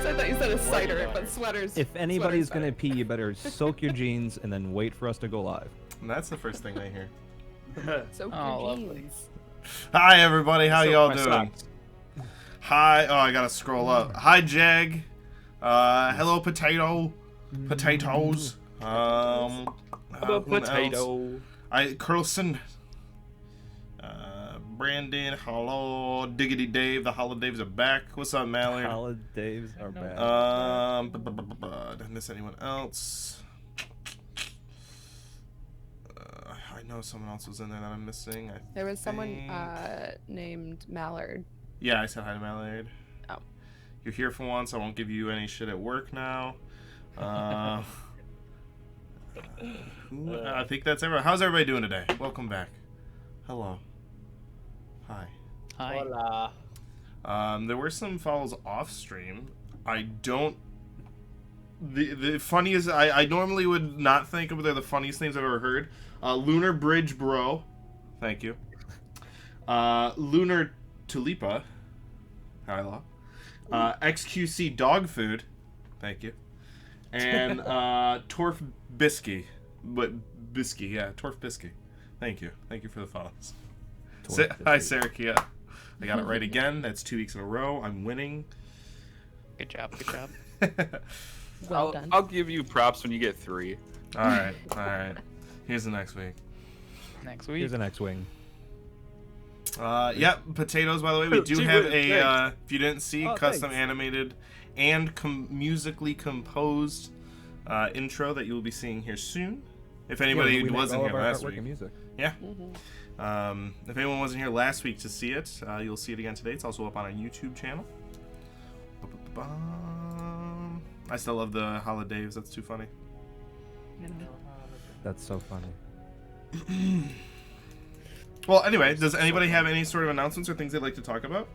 I thought you said a cider, but sweaters. If anybody's gonna pee, you better soak your jeans and then wait for us to go live. And that's the first thing I hear. Soak Oh, your lovely. jeans. Hi everybody, how Soak y'all my doing? socks. Hi, oh I gotta scroll up. Hi Jag. Hello potatoes. Hello, who potato. else? Carlson. Brandon, hello. Diggity Dave, the holidays are back. What's up, Mallard? Holidays are back. Did I miss anyone else? I know someone else was in there that I'm missing. There was someone named Mallard. Yeah, I said hi to Mallard. Oh. You're here for once. I won't give you any shit at work now. I think that's everyone. How's everybody doing today? Welcome back. Hello. Hi. Hi. Hola. There were some follows off stream. I don't. The funniest. I normally would not think of they're the funniest things I've ever heard. Lunar Bridge Bro. Thank you. Lunar Tulipa. Hello. XQC Dog Food. Thank you. And Torf Bisky. But Bisky, yeah. Torf Bisky. Thank you. Thank you for the follows. Hi, Sarakia. I got it right again. That's 2 weeks in a row. I'm winning. Good job. Good job. Well done. I'll give you props when you get 3. All right. All right. Here's the next week. Next week. Here's the next wing. Yep, potatoes, by the way. We do have a, if you didn't see, custom thanks. animated and musically composed intro that you will be seeing here soon. If anybody wasn't here last week. Music. Yeah. If anyone wasn't here last week to see it, you'll see it again today. It's also up on our YouTube channel. I still love the holidays. That's too funny. That's so funny. Well, anyway, does anybody have any sort of announcements or things they'd like to talk about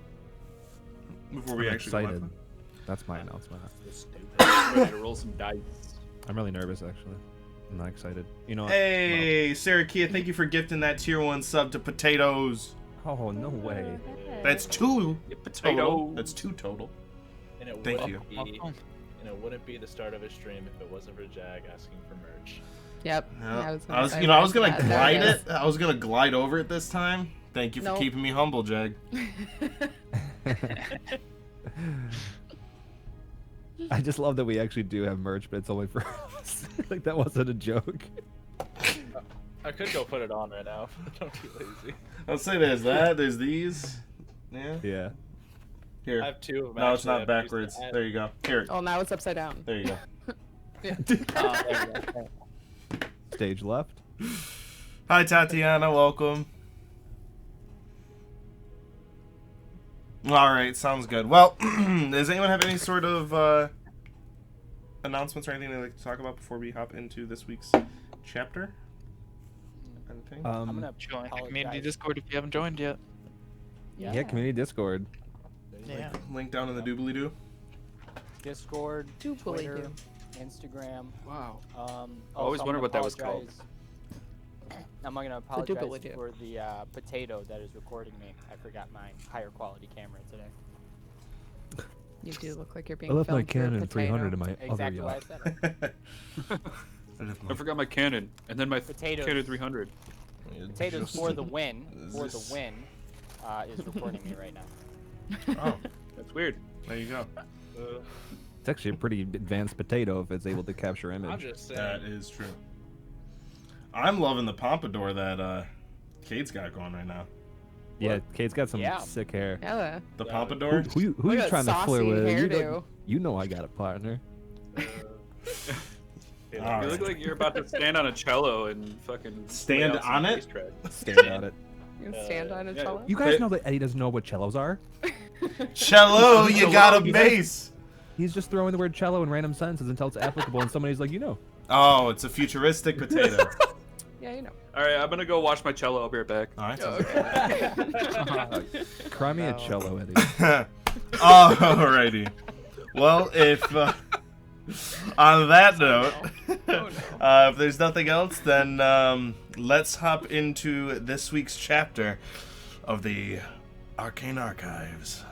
before we I'm actually go excited. live? That's my announcement. Ready to roll some dice. I'm really nervous, actually. I'm not excited. You know what? Hey, Sarah Kia, thank you for gifting that tier 1 sub to potatoes. Oh, no way. That's 2 Potato. total. That's 2 total. And it Thank wouldn't you. Be, and it wouldn't be the start of a stream if it wasn't for Jag asking for merch. Yep. Yeah. I was gonna yeah, glide there it. I was gonna glide over it this time. Thank you for Nope. keeping me humble, Jag. I just love that we actually do have merch, but it's only for us. Like, that wasn't a joke. I could go put it on right now. Don't be lazy. I'll say there's that. There's these. Yeah. Yeah. Here. I have 2 of them. No, it's actually. not I've backwards. used to There you go. Here. Oh, now it's upside down. There you go. Yeah. Oh, there you go. Stage left. Hi, Tatiana. Welcome. All right. Sounds good. Well, does anyone have any sort of announcements or anything they'd like to talk about before we hop into this week's chapter? Anything? I'm gonna Join the apologize. community Discord if you haven't joined yet. Yeah, community Discord. Yeah. Link down in the doobly doo. Discord, Doobly Twitter, doo. Instagram. Wow. Always wondered what that was called. I'm gonna doobly apologize doo. for the potato that is recording me. I forgot my higher quality camera today. You do look like you're being I left my filmed through a Canon 300 potato. in my Exactly other why I yacht. said it. I forgot my Canon, and then my Potatoes. Canon 300. Potatoes for the win. For the win. Is recording me right now. Oh, That's weird. there you go. It's actually a pretty advanced potato if it's able to capture I'm image. just saying. That is true. I'm loving the pompadour that Kate's got going right now. Yeah, Kate's got some Yeah. sick hair. Yeah. The Yeah. pompadour. Who you Look at trying to that flirt saucy with? hairdo. You know I got a partner. You All look right. like you're about to stand on a cello and fucking Stand play out some on it? bass track. Stand on it. You can stand on a yeah. cello. You guys know that Eddie doesn't know what cellos are? Cello, you got a Cello. bass. He's just throwing the word cello in random sentences until it's applicable, and somebody's like, you know. Oh, it's a futuristic potato. Yeah, you know. All right, I'm gonna go watch my cello. I'll be right back. All right. Oh, sounds okay. Cry me a cello, Eddie. good. Alrighty. Well, if on that note, if there's nothing else, then let's hop into this week's chapter of the Arcane Archives.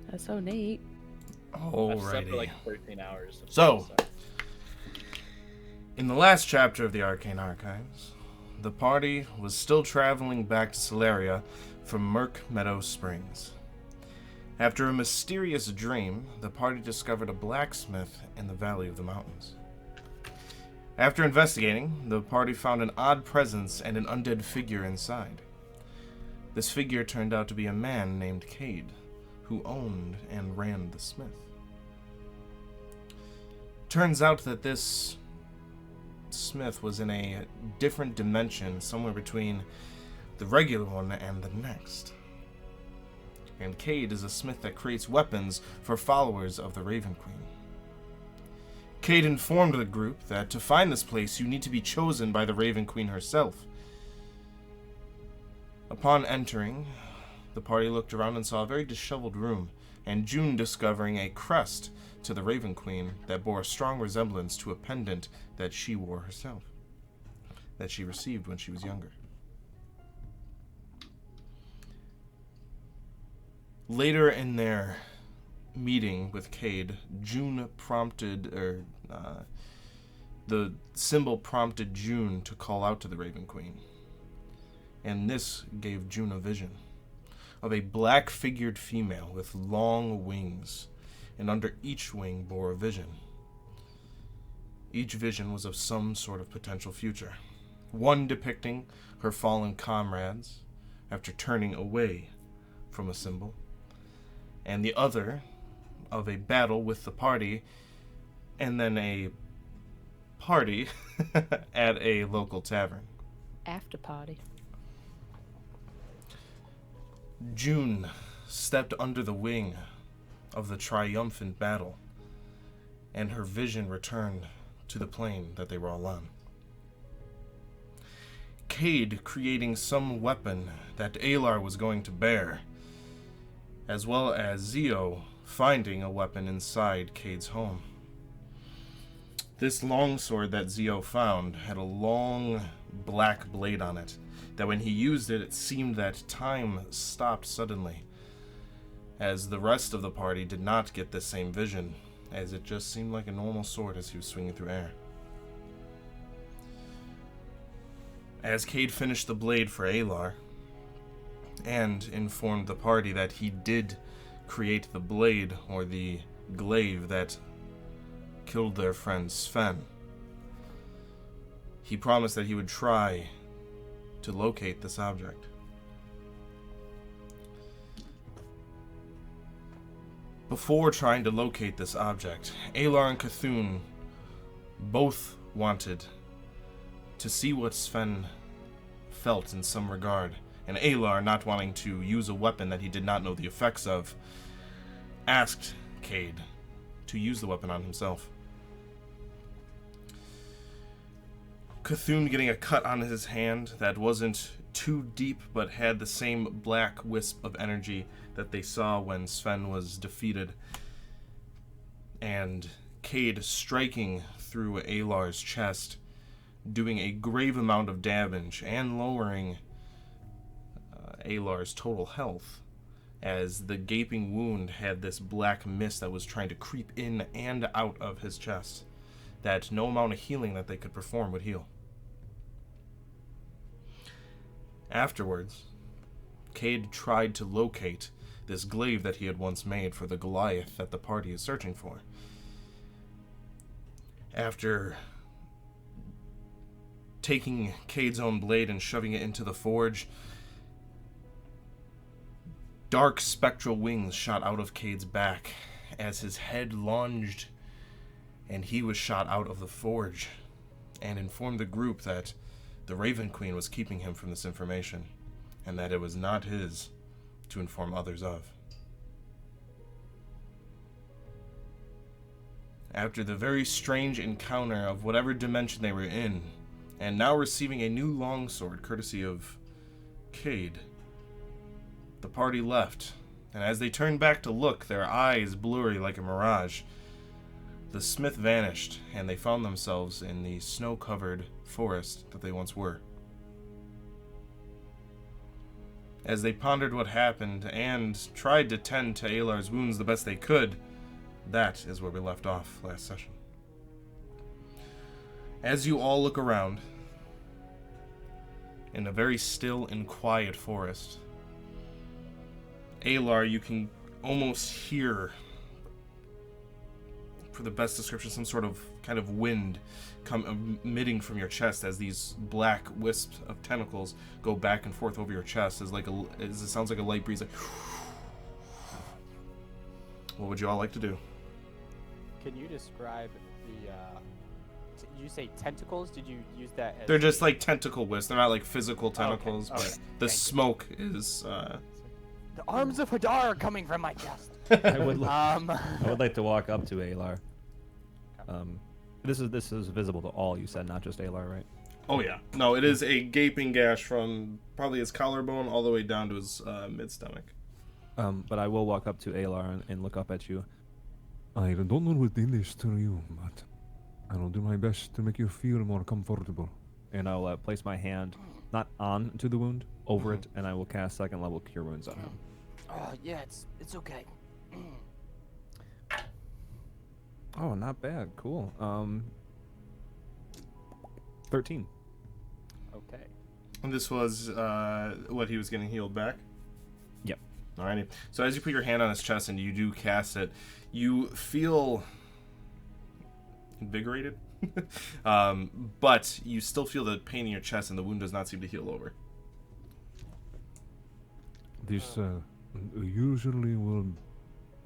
That's so neat. I've slept for Alrighty. like 13 hours. So, in the last chapter of the Arcane Archives, the party was still traveling back to Solaria from Murk Meadow Springs. After a mysterious dream, the party discovered a blacksmith in the Valley of the Mountains. After investigating, the party found an odd presence and an undead figure inside. This figure turned out to be a man named Cade, who owned and ran the smith. Turns out that this smith was in a different dimension, somewhere between the regular one and the next. And Cade is a smith that creates weapons for followers of the Raven Queen. Cade informed the group that to find this place, you need to be chosen by the Raven Queen herself. Upon entering, the party looked around and saw a very disheveled room, and June discovering a crest to the Raven Queen that bore a strong resemblance to a pendant that she wore herself, that she received when she was younger. Later in their meeting with Cade, June prompted, the symbol prompted June to call out to the Raven Queen. And this gave June a vision of a black-figured female with long wings, and under each wing bore a vision. Each vision was of some sort of potential future, one depicting her fallen comrades after turning away from a symbol, and the other of a battle with the party, and then a party at a local tavern. After party. June stepped under the wing of the triumphant battle, and her vision returned to the plane that they were all on. Cade creating some weapon that Alar was going to bear, as well as Zio finding a weapon inside Cade's home. This longsword that Zio found had a long black blade on it, that when he used it, it seemed that time stopped suddenly, as the rest of the party did not get the same vision, as it just seemed like a normal sword as he was swinging through air. As Cade finished the blade for Alar, and informed the party that he did create the blade, or the glaive that killed their friend Sven, he promised that he would try to locate this object. Before trying to locate this object, Alar and Kathoon both wanted to see what Sven felt in some regard, and Alar, not wanting to use a weapon that he did not know the effects of, asked Cade to use the weapon on himself. Kathoon getting a cut on his hand that wasn't too deep, but had the same black wisp of energy that they saw when Sven was defeated, and Cade striking through Alar's chest, doing a grave amount of damage and lowering Alar's total health, as the gaping wound had this black mist that was trying to creep in and out of his chest, that no amount of healing that they could perform would heal. Afterwards, Cade tried to locate this glaive that he had once made for the Goliath that the party is searching for. After taking Cade's own blade and shoving it into the forge, dark spectral wings shot out of Cade's back as his head lunged and he was shot out of the forge, and informed the group that the Raven Queen was keeping him from this information, and that it was not his to inform others of. After the very strange encounter of whatever dimension they were in, and now receiving a new longsword courtesy of Cade, the party left, and as they turned back to look, their eyes blurry like a mirage, the smith vanished, and they found themselves in the snow-covered forest that they once were. As they pondered what happened and tried to tend to Alar's wounds the best they could, that is where we left off last session. As you all look around, in a very still and quiet forest, Alar, you can almost hear, for the best description, some sort of kind of wind come emitting from your chest as these black wisps of tentacles go back and forth over your chest as it sounds like a light breeze. Like, what would you all like to do? Can you describe the? Did you say tentacles? Did you use that? As They're just like tentacle wisps. They're not like physical tentacles, okay. but the Thank you. smoke is. The arms of Hadar are coming from my chest. I would Um, I would like to walk up to Alar. This is visible to all, you said, not just Alar, right? Oh yeah, no, it is a gaping gash from probably his collarbone all the way down to his mid stomach. But I will walk up to Alar and look up at you. I don't know what did this to you, but I will do my best to make you feel more comfortable. And I'll place my hand, not on to the wound, over it, and I will cast second level Cure Wounds on him. yeah, it's okay. Oh, not bad. Cool. 13. Okay. And this was what he was getting healed back? Yep. Alrighty. So as you put your hand on his chest and you do cast it, you feel invigorated. But you still feel the pain in your chest and the wound does not seem to heal over. This usually will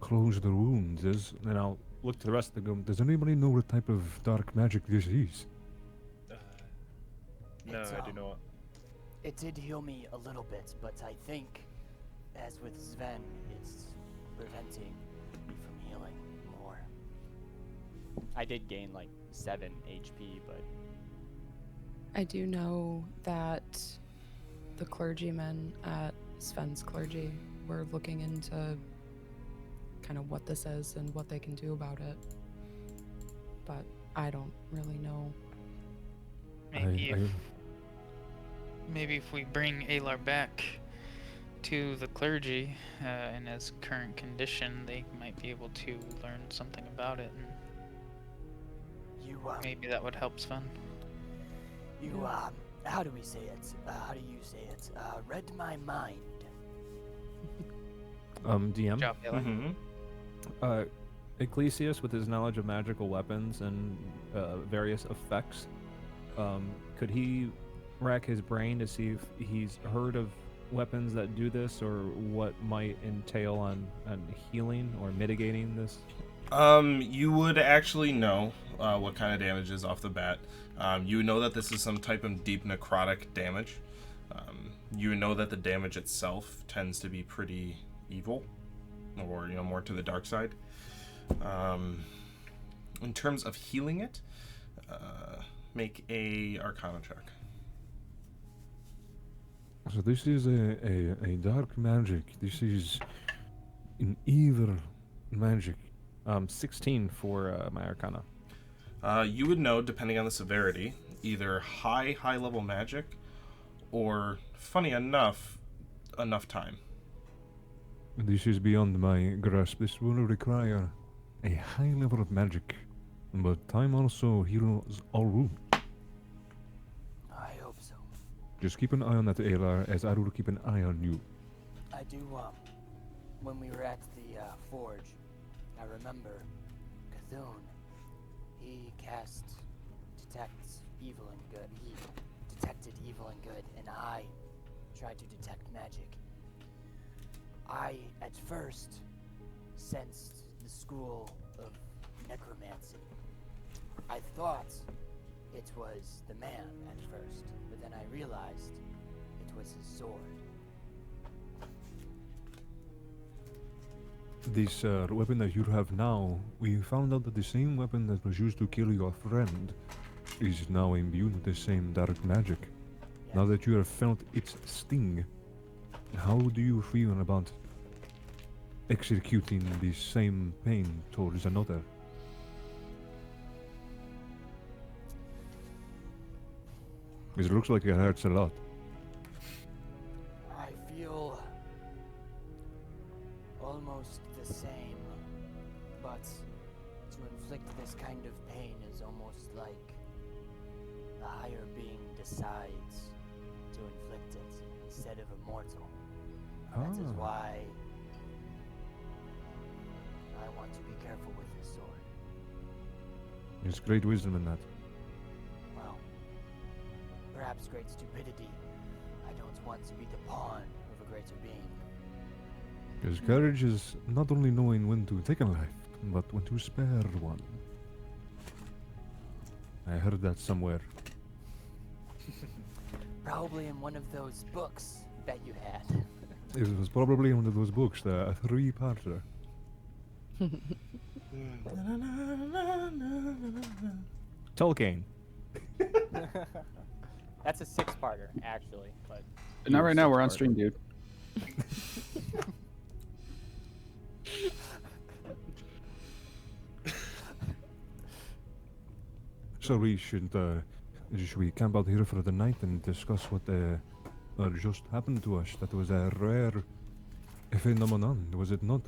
close the wounds. And I'll look to the rest of the group. Does anybody know what type of dark magic this is? No, I do not. It did heal me a little bit, but I think, as with Sven, it's preventing me from healing more. I did gain like 7 HP, but I do know that the clergymen at Sven's clergy were looking into kind of what this is and what they can do about it. But I don't really know. Maybe if we bring Alar back to the clergy in his current condition, they might be able to learn something about it, and maybe that would help Sven. How do we say it? How do you say it? Read my mind. DM. Good job, Alar. Mm-hmm. Ecclesias, with his knowledge of magical weapons and various effects, could he rack his brain to see if he's heard of weapons that do this, or what might entail on healing or mitigating this? You would actually know what kind of damage is off the bat. You would know that this is some type of deep necrotic damage. You would know that the damage itself tends to be pretty evil, or more to the dark side. In terms of healing it, make a Arcana check. So this is a dark magic. This is an evil magic. 16 for my Arcana. You would know, depending on the severity, either high level magic, or, funny enough time. This is beyond my grasp. This will require a high level of magic, but time also heals all wounds. I hope so. Just keep an eye on that, Alar, as I will keep an eye on you. I do, when we were at the forge, I remember Kathoon, he detects evil and good. He detected evil and good, and I tried to detect magic. I, at first, sensed the school of necromancy. I thought it was the man at first, but then I realized it was his sword. This weapon that you have now, we found out that the same weapon that was used to kill your friend is now imbued with the same dark magic. Yes. Now that you have felt its sting, how do you feel about executing the same pain towards another? It looks like it hurts a lot. I feel the same, but to inflict this kind of pain is almost like the higher being decides to inflict it instead of a mortal. That is why I want to be careful with this sword. There's great wisdom in that. Well, perhaps great stupidity. I don't want to be the pawn of a greater being. Because courage is not only knowing when to take a life, but when to spare one. I heard that somewhere. Probably in one of those books that you had. It was probably one of those books, a three-parter. Tolkien. That's a six-parter, actually. But Not right now. We're on stream, dude. So we should we camp out here for the night and discuss what just happened to us? That was a rare phenomenon, was it not?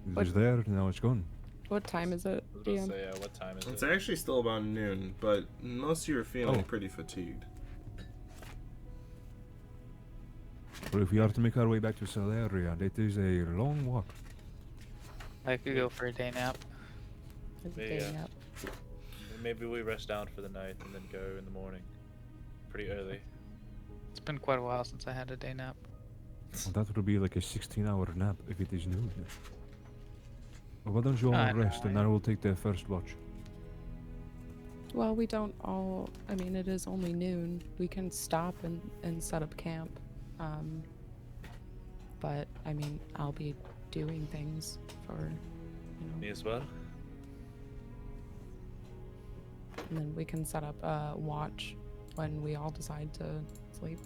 It was there, now it's gone. What time is it, I was about to DM? say, what time is It's it? actually still about noon, but most of you are feeling Oh. pretty fatigued. But if we are to make our way back to Solaria, it is a long walk. I could go for a day nap. Is it Yeah. day nap? Maybe we rest down for the night and then go in the morning. Pretty early. It's been quite a while since I had a day nap. Well, that would be like a 16-hour nap if it is noon. Well, why don't you all I know, rest and I will take the first watch. Well, we don't all. I mean, it is only noon. We can stop and set up camp. But I mean, I'll be doing things for, Me as well. and then we can set up a watch when we all decide to sleep.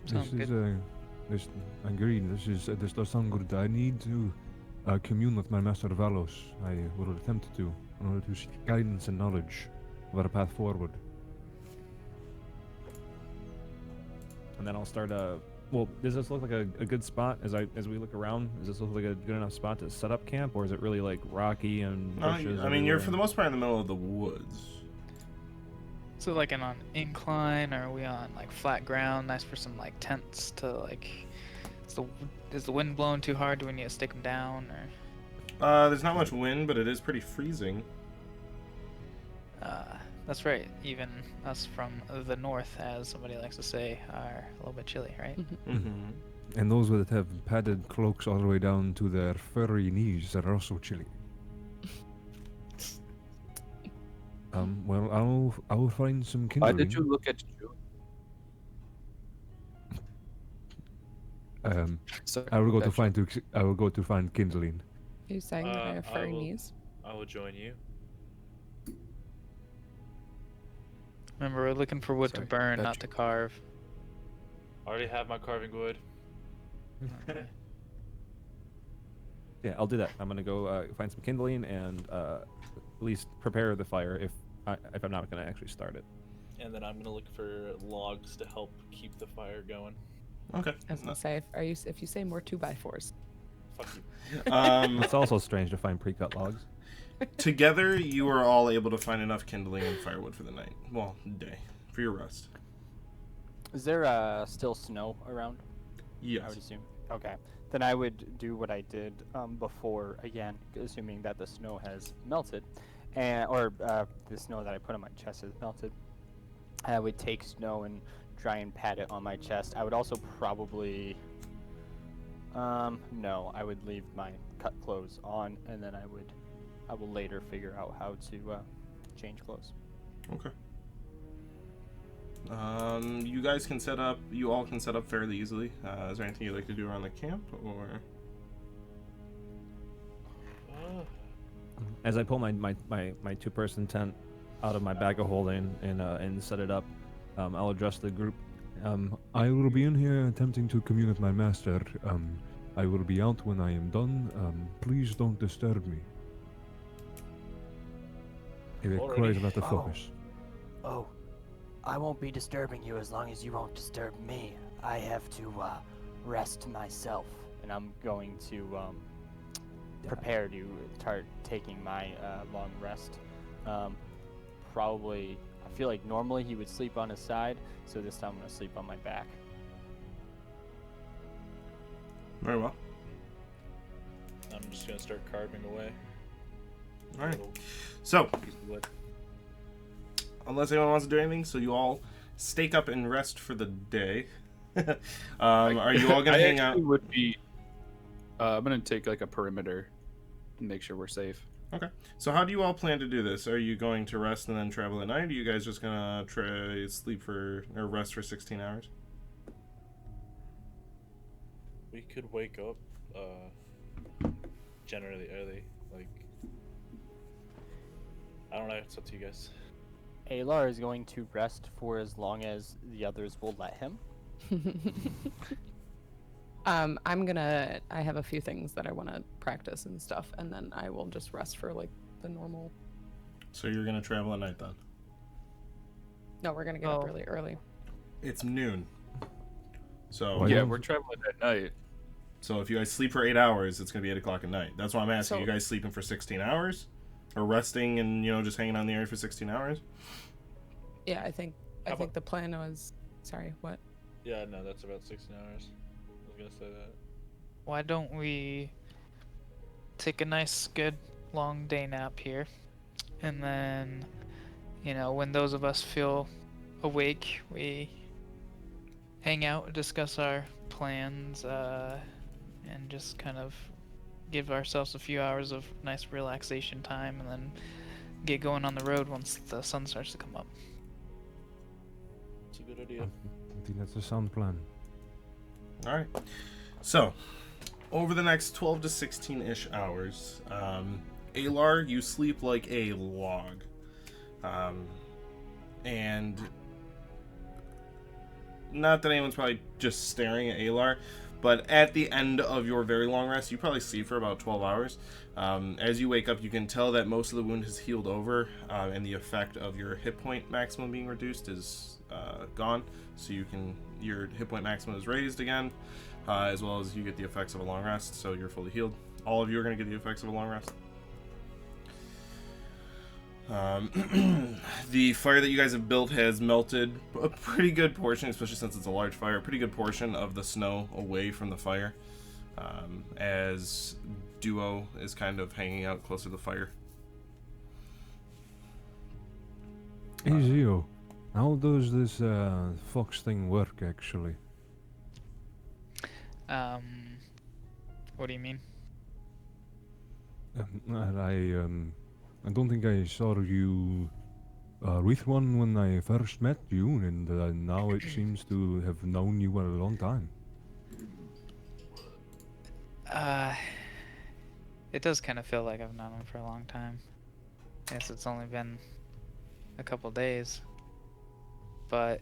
Sounds This good. is agreed. This does sound good. I need to commune with my master Valos. I will attempt to in order to seek guidance and knowledge of our path forward. And then I'll start. Well, does this look like a good spot as we look around? Does this look like a good enough spot to set up camp, or is it really like rocky and bushes? I mean, you're everywhere? for the most part in the middle of the woods. So like on incline, or are we on like flat ground? Nice for some like tents to like. Is the wind blowing too hard? Do we need to stick them down, or? There's not much wind, but it is pretty freezing. That's right. Even us from the north, as somebody likes to say, are a little bit chilly, right? Mm-hmm. And those that have padded cloaks all the way down to their furry knees are also chilly. Well, I will find some Why kindling. did you look at you? I will go to find kindling. Are you saying that I have I furry will- knees? I will join you. Remember, we're looking for wood Sorry, to burn, got not you. to carve. I already have my carving wood. Okay. Yeah, I'll do that. I'm gonna go find some kindling and at least prepare the fire if I'm not gonna actually start it. And then I'm gonna look for logs to help keep the fire going. Okay. I was gonna say, if you say more 2x4s. Fuck you. It's also strange to find pre-cut logs. Together, you are all able to find enough kindling and firewood for the night. Well, day. For your rest. is there still snow around? I Yes. would assume. Okay. Then I would do what I did before, again, assuming that the snow has melted, or the snow that I put on my chest has melted. I would take snow and try and pat it on my chest. I would also probably, no, I would leave my cut clothes on, and then I will later figure out how to change clothes. Okay. You guys can set up. You all can set up fairly easily. Is there anything you'd like to do around the camp, or? As I pull my two-person tent out of my bag of holding and set it up, I'll address the group. I will be in here attempting to commune with my master. I will be out when I am done. Please don't disturb me. It requires a lot of Oh. focus. Oh, I won't be disturbing you as long as you won't disturb me. I have to rest myself and I'm going to prepare to start taking my long rest. Probably, I feel like normally he would sleep on his side, so this time I'm going to sleep on my back. Very well. I'm just gonna start carving away. All right. Little So, piece of wood. unless anyone wants to do anything, so you all stake up and rest for the day. Are you all gonna hang out? Would be. I'm gonna take like a perimeter and make sure we're safe. Okay. So how do you all plan to do this? Are you going to rest and then travel at night? Or are you guys just gonna rest for 16 hours? We could wake up generally early. Like, I don't know. It's up to you guys. Alar is going to rest for as long as the others will let him. I have a few things that I want to practice and stuff, and then I will just rest for like the normal. So you're gonna travel at night then? No, we're gonna get up really early. It's noon. So Why Yeah, don't- we're traveling at night. So if you guys sleep for 8 hours, it's gonna be 8 o'clock at night. That's why I'm asking. So- You guys sleeping for 16 hours, or resting and just hanging on the area for 16 hours? Yeah, I think How the plan was. Sorry, what? Yeah, no, that's about 16 hours. I was gonna say that. Why don't we take a nice, good, long day nap here, and then, when those of us feel awake, we hang out, discuss our plans, and just kind of give ourselves a few hours of nice relaxation time, and then get going on the road once the sun starts to come up. It's a good idea. I think that's a sound plan. All right. So, over the next 12 to 16-ish hours, Alar, you sleep like a log. And not that anyone's probably just staring at Alar, but at the end of your very long rest, you probably sleep for about 12 hours. As you wake up, you can tell that most of the wound has healed over, and the effect of your hit point maximum being reduced is gone. So your hit point maximum is raised again, as well as you get the effects of a long rest, so you're fully healed. All of you are going to get the effects of a long rest. The fire that you guys have built has melted a pretty good portion, especially since it's a large fire, a pretty good portion of the snow away from the fire, as Duo is kind of hanging out closer to the fire. Hey Zio, how does this fox thing work actually? What do you mean? I don't think I saw you with one when I first met you, and now it seems to have known you a long time. It does kind of feel like I've known him for a long time. Guess it's only been a couple days. But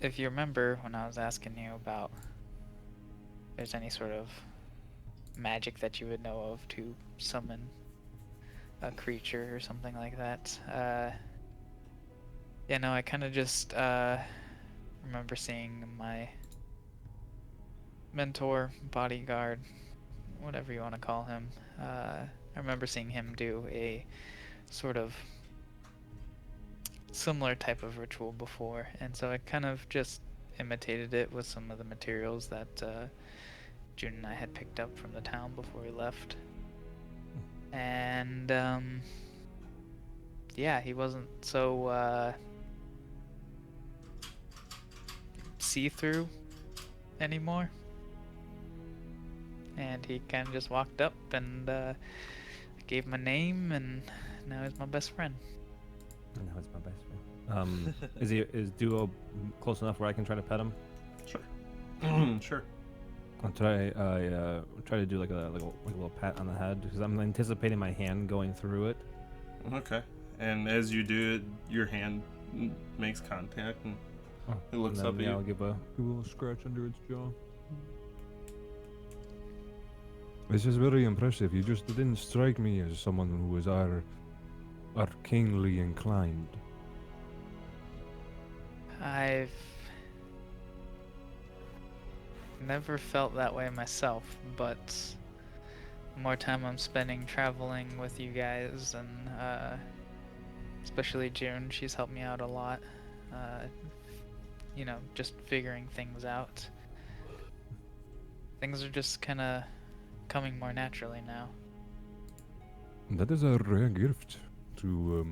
if you remember when I was asking you about if there's any sort of magic that you would know of to summon a creature or something like that, I kind of just remember seeing my mentor, bodyguard, whatever you want to call him. I remember seeing him do a sort of similar type of ritual before, and so I kind of just imitated it with some of the materials that June and I had picked up from the town before we left. And he wasn't so see-through anymore. And he kind of just walked up and gave my name, and now he's my best friend. And now it's my best friend. Is Duo close enough where I can try to pet him? Sure. Sure. I'll try to do like a little pat on the head because I'm anticipating my hand going through it. Okay. And as you do it, your hand makes contact, and it looks And up then, at you. I'll give a little scratch under its jaw. This is very impressive. You just didn't strike me as someone who was arcanely inclined. never felt that way myself, but the more time I'm spending traveling with you guys, and especially June, she's helped me out a lot. Just figuring things out. Things are just kind of coming more naturally now. That is a rare gift to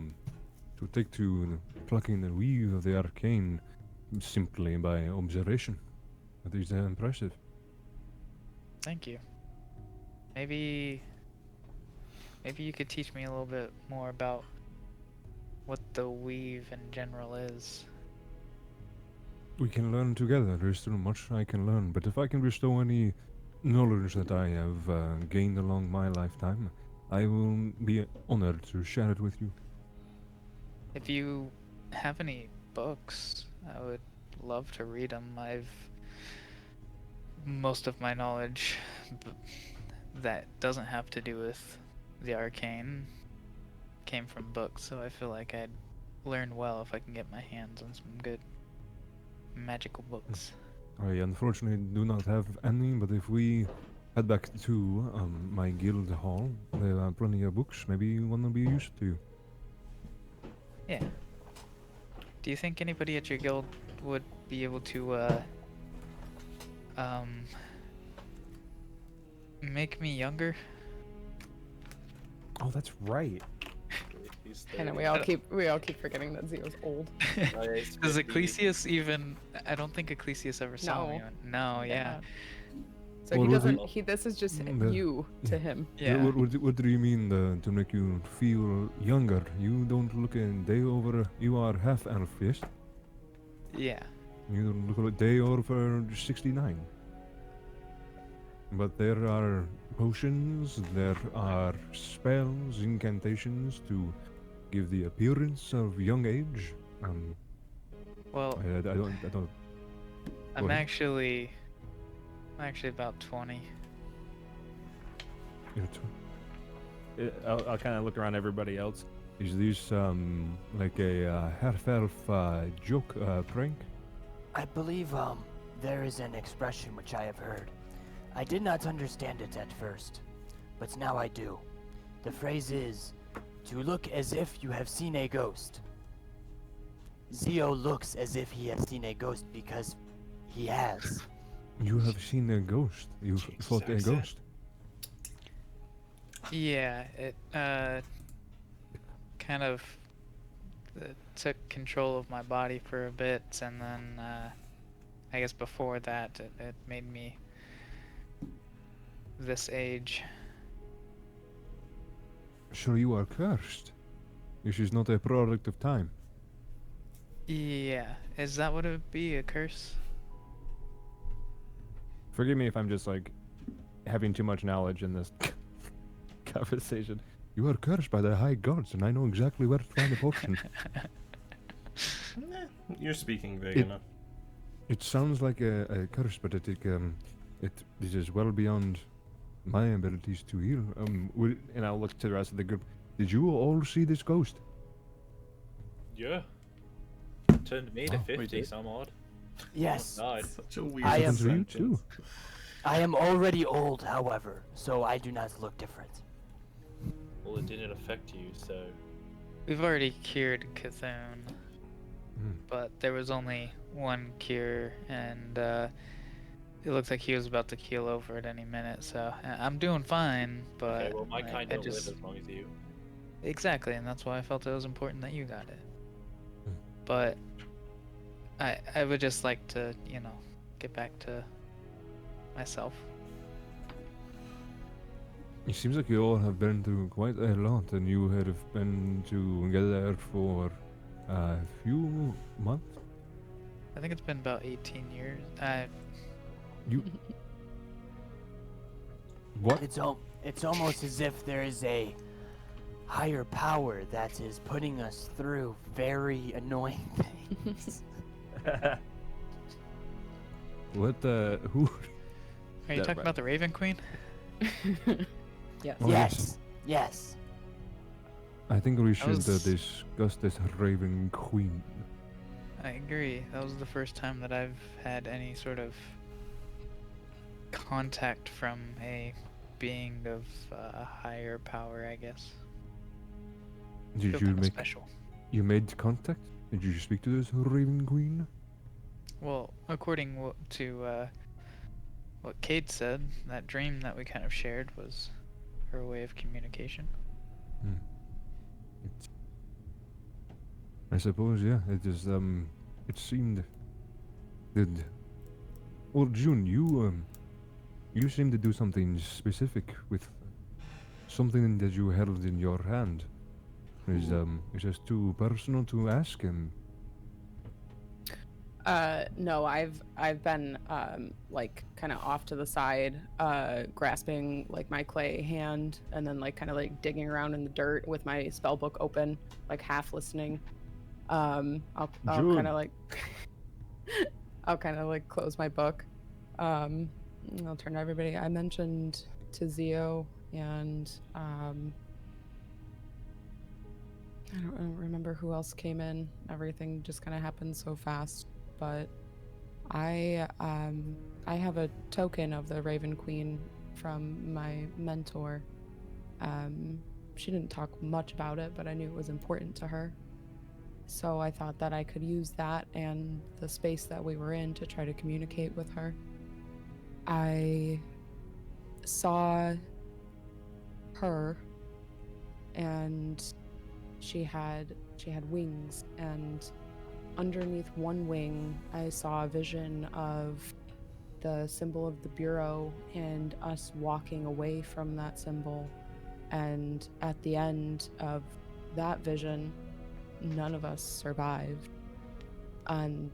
take to plucking the weave of the arcane simply by observation. That is impressive. Thank you. Maybe you could teach me a little bit more about what the weave in general is. We can learn together. There is still much I can learn, but if I can bestow any knowledge that I have gained along my lifetime, I will be honored to share it with you. If you have any books, I would love to read them. Most of my knowledge that doesn't have to do with the arcane came from books, so I feel like I'd learn well if I can get my hands on some good magical books. I unfortunately do not have any, but if we head back to my guild hall, there are plenty of books. Maybe one will be used to you. Yeah. Do you think anybody at your guild would be able to make me younger? Oh, that's right. I know we all keep forgetting that Zio's old. Does Ecclesias even? I don't think Ecclesias ever saw me. No, yeah. So Well, he would doesn't. This is just you to him. Yeah. What do you mean to make you feel younger? You don't look a day over. You are half elf, yes? Yeah. You look a day over 69. But there are potions, there are spells, incantations to give the appearance of young age. Well, I don't. I'm Go ahead. actually about 20. I'll kind of look around everybody else. Is this like a half-elf joke prank? I believe there is an expression which I have heard. I did not understand it at first, but now I do. The phrase is, to look as if you have seen a ghost. Zio looks as if he has seen a ghost because he has. You have seen a ghost. You fought a ghost. Yeah, it kind of took control of my body for a bit, and then I guess before that it made me this age. So you are cursed. This is not a product of time. Yeah, is that what it would be, a curse? Forgive me if I'm just like having too much knowledge in this conversation. You are cursed by the high gods, and I know exactly where to find the potion. You're speaking vague It- enough. It sounds like a curse, but this is well beyond my abilities to heal. And I'll look to the rest of the group. Did you all see this ghost? Yeah. Turned me to Oh, 50 some odd. Yes, Died. Such a weird I am- Happens to you too. I am already old, however, so I do not look different. Well, it didn't affect you, so. We've already cured Kathoon, Hmm. but there was only one cure, and it looks like he was about to keel over at any minute. So I'm doing fine, but Okay, well, my like, kind I don't just live as long as you. exactly, and that's why I felt it was important that you got it. Hmm. But I would just like to, get back to myself. It seems like you all have been through quite a lot, and you have been together for a few months. I think it's been about 18 years. What? It's almost as if there is a higher power that is putting us through very annoying things. What? Who? Are you talking about the Raven Queen? Yes. Oh, Yes, yes. I think we should was- discuss this Raven Queen. I agree. That was the first time that I've had any sort of contact from a being of higher power, I guess. Did Feel you kinda make? special? You made contact? Did you speak to this Raven Queen? Well, according to what Cade said, that dream that we kind of shared was her way of communication. It's, I suppose, yeah. It is. It seemed. Did. Well, June, you seemed to do something specific with something that you held in your hand. Is this too personal to ask him? No, I've been like kind of off to the side, grasping like my clay hand, and then like kind of like digging around in the dirt with my spell book open, like half listening. I'll kind of like I'll kind of like close my book. And I'll turn to everybody. I mentioned to Zio and I don't remember who else came in. Everything just kind of happened so fast. But I have a token of the Raven Queen from my mentor. She didn't talk much about it, but I knew it was important to her. So I thought that I could use that and the space that we were in to try to communicate with her. I saw her, and she had wings, and underneath one wing I saw a vision of the symbol of the Bureau and us walking away from that symbol, and at the end of that vision none of us survived. And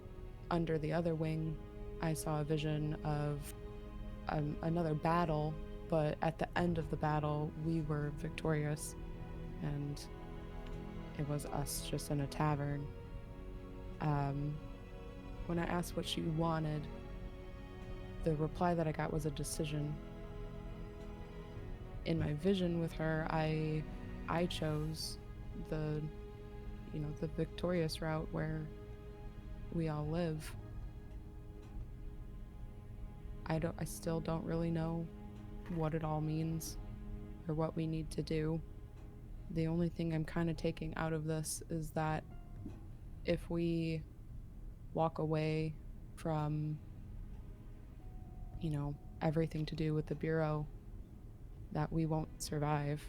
under the other wing I saw a vision of another battle, but at the end of the battle we were victorious, and it was us just in a tavern. When I asked what she wanted, the reply that I got was a decision. In my vision with her, I chose the victorious route where we all live. I still don't really know what it all means or what we need to do. The only thing I'm kind of taking out of this is that if we walk away from, everything to do with the Bureau, that we won't survive.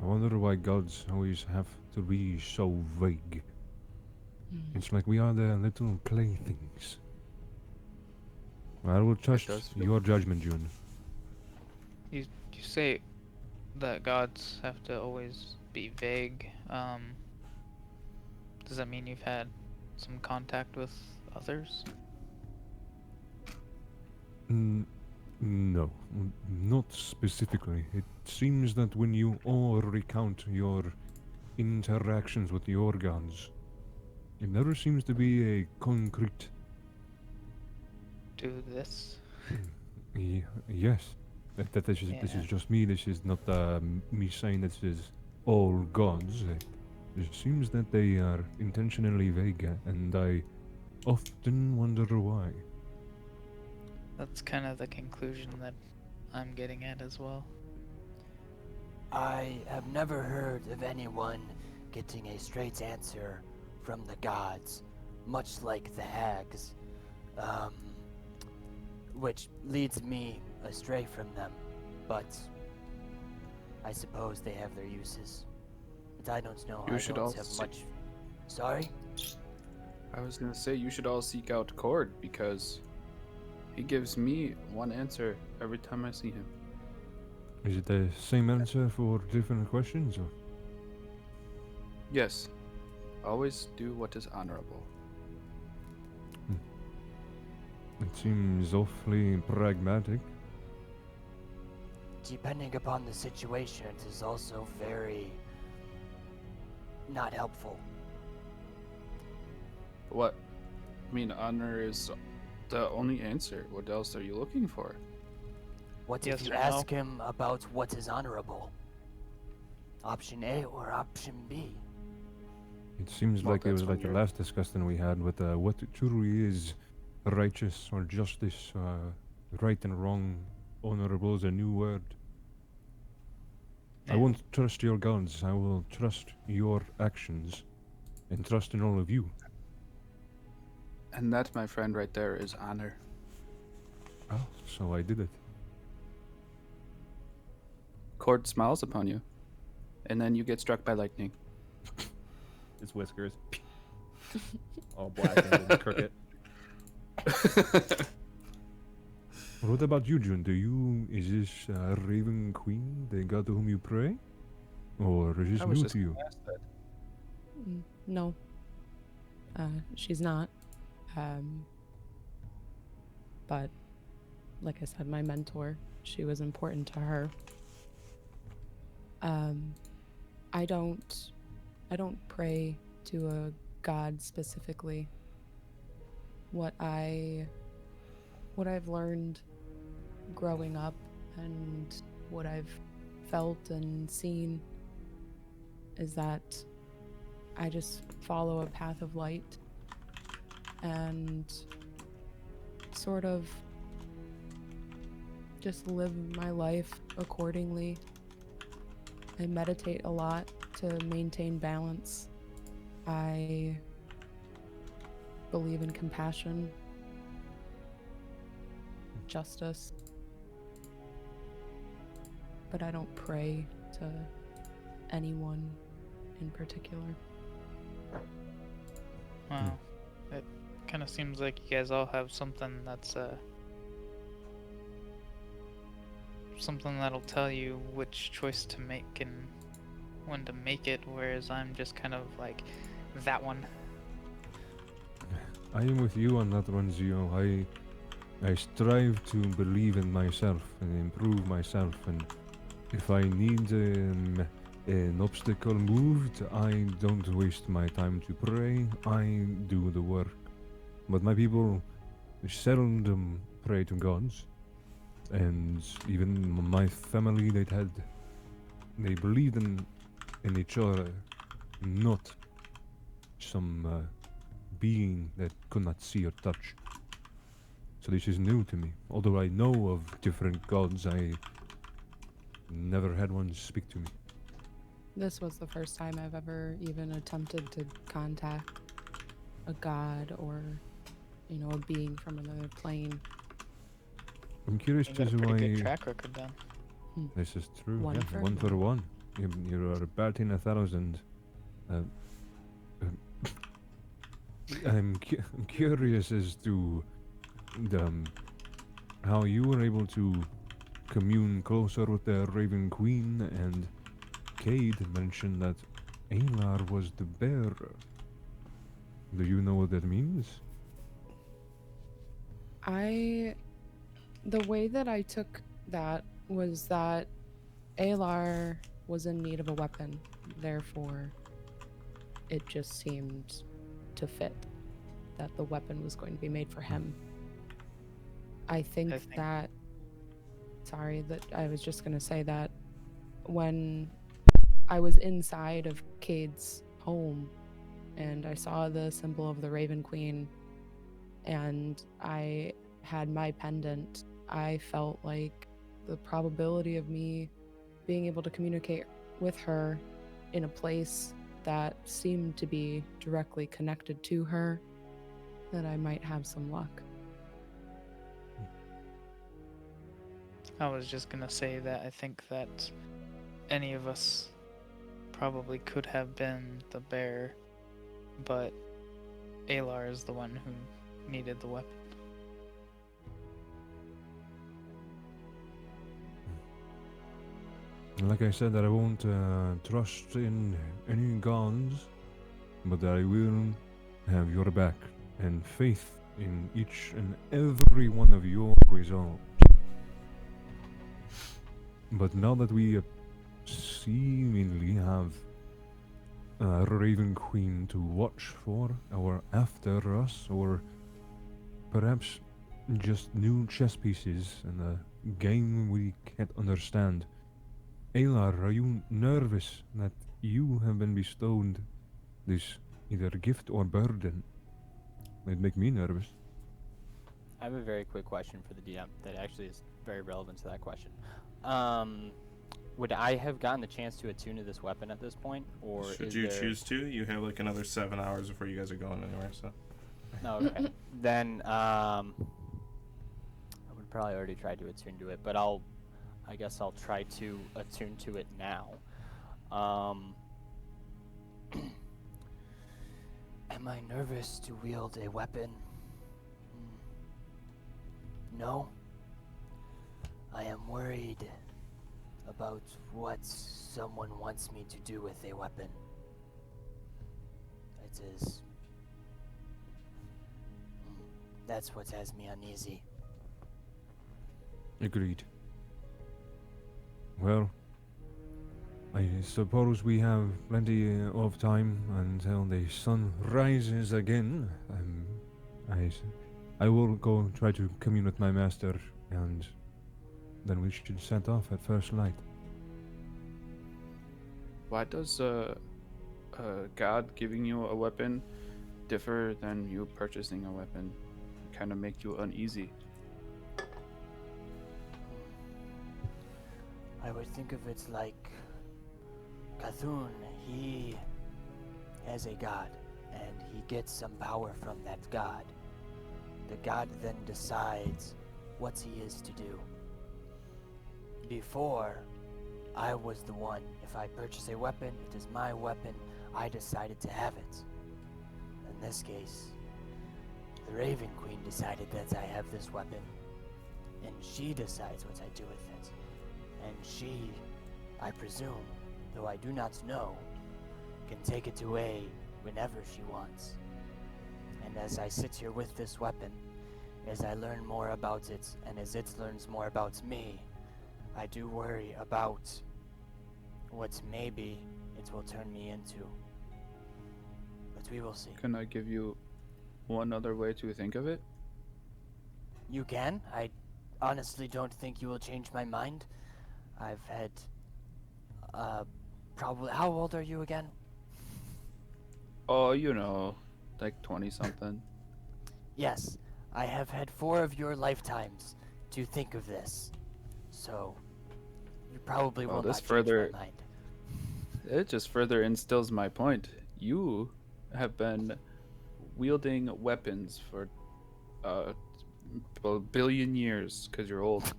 I wonder why gods always have to be so vague. It's like we are the little playthings. I will trust does feel- your judgment, June. You say that gods have to always be vague. Does that mean you've had some contact with others? No, not specifically. It seems that when you all recount your interactions with your gods, it never seems to be a concrete. Do this? Yes. This is just me. This is not me saying this is all gods. It seems that they are intentionally vague, and I often wonder why. That's kind of the conclusion that I'm getting at as well. I have never heard of anyone getting a straight answer from the gods, much like the hags, which leads me astray from them, but I suppose they have their uses. But I don't know. You should all have seek- much. Sorry? I was gonna say you should all seek out Cord because he gives me one answer every time I see him. Is it the same answer for different questions? Or? Yes, always do what is honorable. It seems awfully pragmatic. Depending upon the situation, it is also very not helpful. What? I mean, honor is the only answer. What else are you looking for? What Yes if you or no? ask him about what is honorable? Option A or option B? It seems Well, like it that's was when like the you're- last discussion we had with what truly is righteous or justice, right and wrong, honorable is a new word. I Yeah. won't trust your gods. I will trust your actions and trust in all of you. And that, my friend, right there is honor. Oh, so I did it. Cord smiles upon you, and then you get struck by lightning. His whiskers. All black and crooked. What about you, Jun? Is this Raven Queen the god to whom you pray? Or is this I was new just to you? gonna ask that. No. She's not. But like I said, my mentor, she was important to her. I don't pray to a god specifically. What I've learned growing up and what I've felt and seen is that I just follow a path of light and sort of just live my life accordingly. I meditate a lot to maintain balance. I believe in compassion, justice, but I don't pray to anyone in particular. Wow. It kind of seems like you guys all have something that's something that'll tell you which choice to make and when to make it, whereas I'm just kind of like that one. I am with you on that one, Zio. I strive to believe in myself and improve myself, and if I need an obstacle moved, I don't waste my time to pray. I do the work. But my people seldom pray to gods, and even my family, they believed in each other, not some being that could not see or touch. So this is new to me. Although I know of different gods, I never had one speak to me. This was the first time I've ever even attempted to contact a god or, a being from another plane. I'm curious You as got a to pretty good why. track record then. This is true. One Yeah, for one for one. You are batting 1,000. I'm curious as to how you were able to commune closer with the Raven Queen, and Cade mentioned that Alar was the bearer. Do you know what that means? The way that I took that was that Alar was in need of a weapon, therefore it just seemed to fit that the weapon was going to be made for him. I think that I was just going to say that when I was inside of Cade's home and I saw the symbol of the Raven Queen and I had my pendant, I felt like the probability of me being able to communicate with her in a place that seemed to be directly connected to her, that I might have some luck. I was just gonna say that I think that any of us probably could have been the bear, but Alar is the one who needed the weapon. Like I said, I won't trust in any gods, but I will have your back and faith in each and every one of your resolves. But now that we seemingly have a Raven Queen to watch for, or after us, or perhaps just new chess pieces in a game we can't understand, Alar, are you nervous that you have been bestowed this either gift or burden? It'd make me nervous. I have a very quick question for the DM that actually is very relevant to that question. Would I have gotten the chance to attune to this weapon at this point, or Should is you there... choose to, you have like another 7 hours before you guys are going anywhere. So No, okay. Then I would probably already try to attune to it, but I guess I'll try to attune to it now. Am I nervous to wield a weapon? No. I am worried about what someone wants me to do with a weapon. It is... That's what has me uneasy. Agreed. Well, I suppose we have plenty of time until the sun rises again. I will go try to commune with my master, and then we should set off at first light. Why does God giving you a weapon differ than you purchasing a weapon? Kind of make you uneasy. I would think of it like Kathoon. He has a god, and he gets some power from that god. The god then decides what he is to do. Before, I was the one. If I purchase a weapon, it is my weapon. I decided to have it. In this case, the Raven Queen decided that I have this weapon, and she decides what I do with it. And she, I presume, though I do not know, can take it away whenever she wants. And as I sit here with this weapon, as I learn more about it, and as it learns more about me, I do worry about what maybe it will turn me into. But we will see. Can I give you one other way to think of it? You can. I honestly don't think you will change my mind. I've had, probably... How old are you again? Oh, you know, like 20-something. Yes, I have had 4 of your lifetimes to think of this. So, you probably will this not further- change my mind. It just further instills my point. You have been wielding weapons for a billion years because you're old.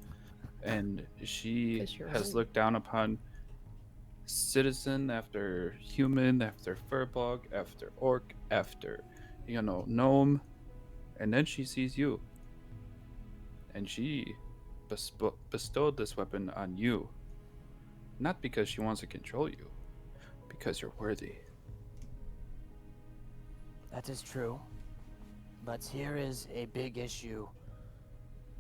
And she 'Cause you're has old. looked down upon citizen after human, after furbog, after orc, after, gnome. And then she sees you. And she bestowed this weapon on you. Not because she wants to control you, because you're worthy. That is true. But here is a big issue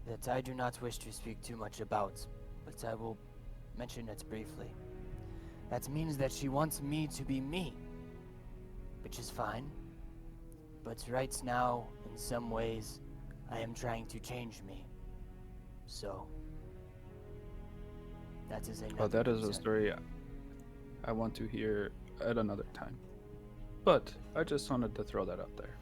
that I do not wish to speak too much about, but I will mention it briefly. That means that she wants me to be me, which is fine. But right now, in some ways, I am trying to change me. So, that is another Well, that is a concern. story I want to hear at another time. But I just wanted to throw that out there.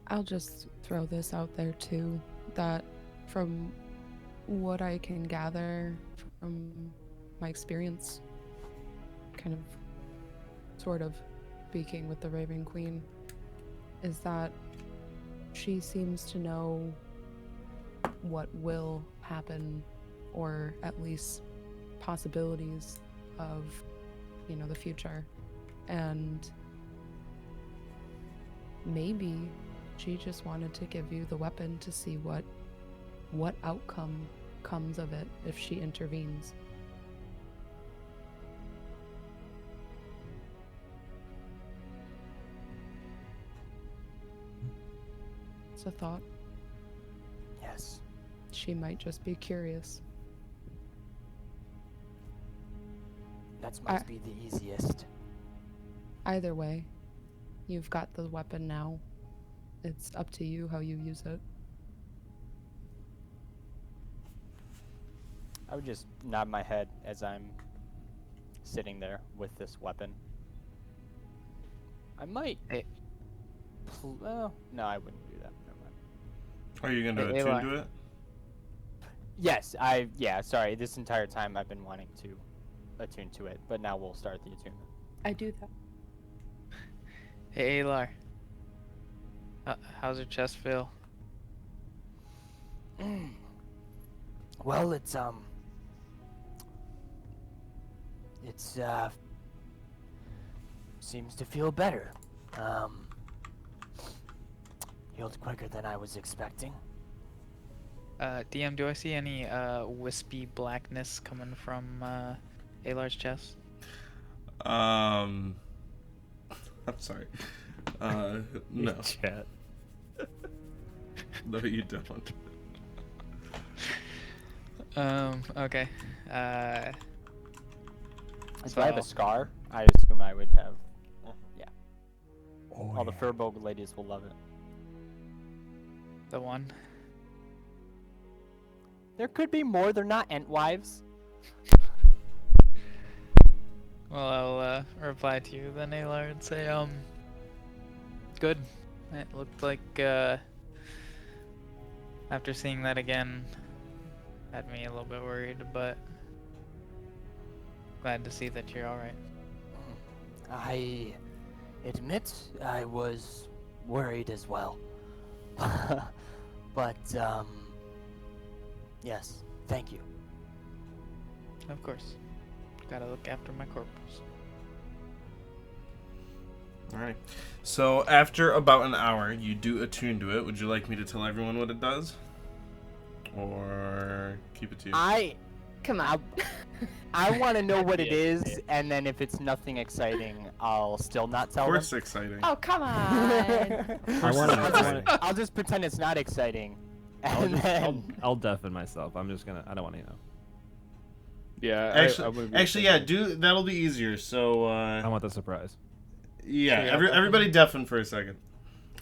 I'll just throw this out there too, that from what I can gather from my experience, kind of, sort of, speaking with the Raven Queen, is that she seems to know what will happen, or at least possibilities of, the future. And maybe she just wanted to give you the weapon to see what outcome comes of it if she intervenes. It's a thought. Yes. She might just be curious. That must be the easiest. Either way, you've got the weapon now. It's up to you how you use it. I would just nod my head as I'm sitting there with this weapon. I might... Hey. Well, no, I wouldn't do that. Never mind. Are you going to Hey, attune Eli. to it? Yes, sorry, this entire time I've been wanting to attune to it, but now we'll start the attunement. I do that. Hey, Alar. How's your chest feel? Well, it's seems to feel better. Healed quicker than I was expecting. DM, do I see any wispy blackness coming from Alar's chest? I'm sorry. No. Chat. No, you don't. Okay. If I have a So- scar, I assume I would have. Yeah. Oh, All the Furbolg ladies will love it. The one. There could be more. They're not Entwives. Well, I'll reply to you then, Alar, and say, good. It looked like, after seeing that again, had me a little bit worried, but glad to see that you're alright. I admit I was worried as well. But, yes, thank you. Of course. Gotta look after my corpus. Alright. So, after about an hour, you do attune to it. Would you like me to tell everyone what it does? Or keep it to you? Come on. I want to know what it is, and then if it's nothing exciting, I'll still not Of tell course them. it's exciting. Oh, come on. I want to. I'll just pretend it's not exciting, and I'll then I'll deafen myself. I'm just gonna. I don't want to know. Yeah, Actually, yeah, that'll be easier. So, I want the surprise. yeah, Yeah. everybody deafen for a second.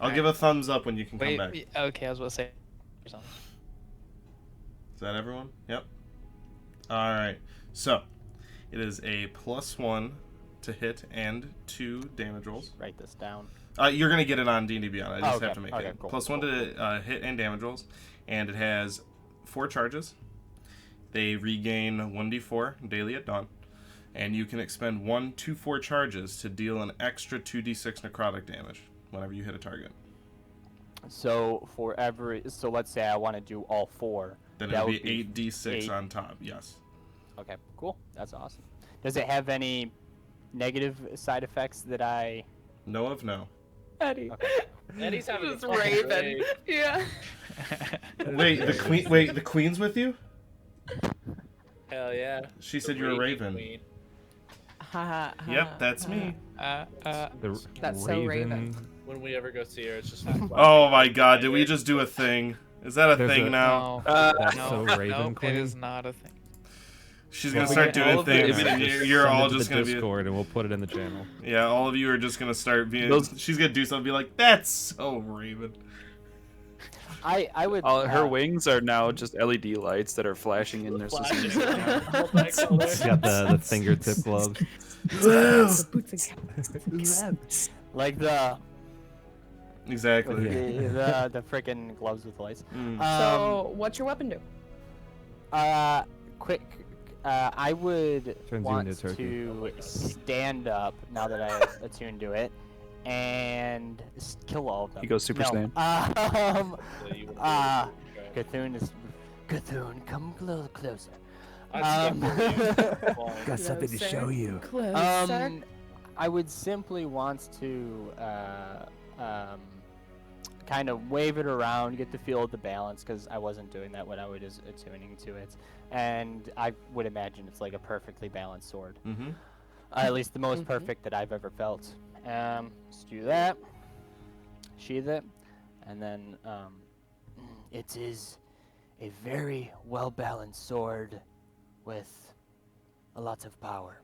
I'll Alright. give a thumbs up when you can come Wait, back. okay, I was about to say something. Is that everyone? Yep. Alright. So, it is a +1 to hit and 2 damage rolls. write this down. You're going to get it on D&D Beyond. I just Okay, have to make okay, it. cool, +1 to hit and damage rolls. And it has 4 charges. They regain 1d4 daily at dawn. And you can expend 1 2-4 charges to deal an extra 2d6 necrotic damage whenever you hit a target. So let's say I want to do all 4. Then that it'll would be 8d6 eight. on top. Yes. Okay, cool. That's awesome. Does it have any negative side effects that I? No of no. Eddie. Okay. Eddie's having a Just fucking Raven. day. Yeah. Wait, the queen. Wait, the queen's with you? Hell yeah. She The said you're a raven. queen. Yep, that's me. The That's so Raven. When we ever go see her, it's just. Oh my god, did we just do a thing? Is that a There's thing a- now? No, That's no, so Raven nope, Queen. it is not a thing. She's Well, gonna we start get all doing of the things, images, and just you're send all it to just the gonna be. Discord, and we'll put it in the channel. Yeah, all of you are just gonna start being. Those- She's gonna do something, and be like, "That's so Raven." I would. Her wings are now just LED lights that are flashing in their Flashing. system. She's got the fingertip gloves. like the Exactly. the freaking gloves with lights. So, what's your weapon do? Quick. I would Turns you want into a turkey. to stand up now that I've attuned to it, and kill all of them. He goes Super no. Saiyan. Cthulhu, come closer. Got something to show you. Closer. I would simply want to kind of wave it around, get the feel of the balance, because I wasn't doing that when I was attuning to it. And I would imagine it's like a perfectly balanced sword. Mm-hmm. At least the most perfect that I've ever felt. Let's do that. Sheath it. And then, It is a very well-balanced sword with a lot of power.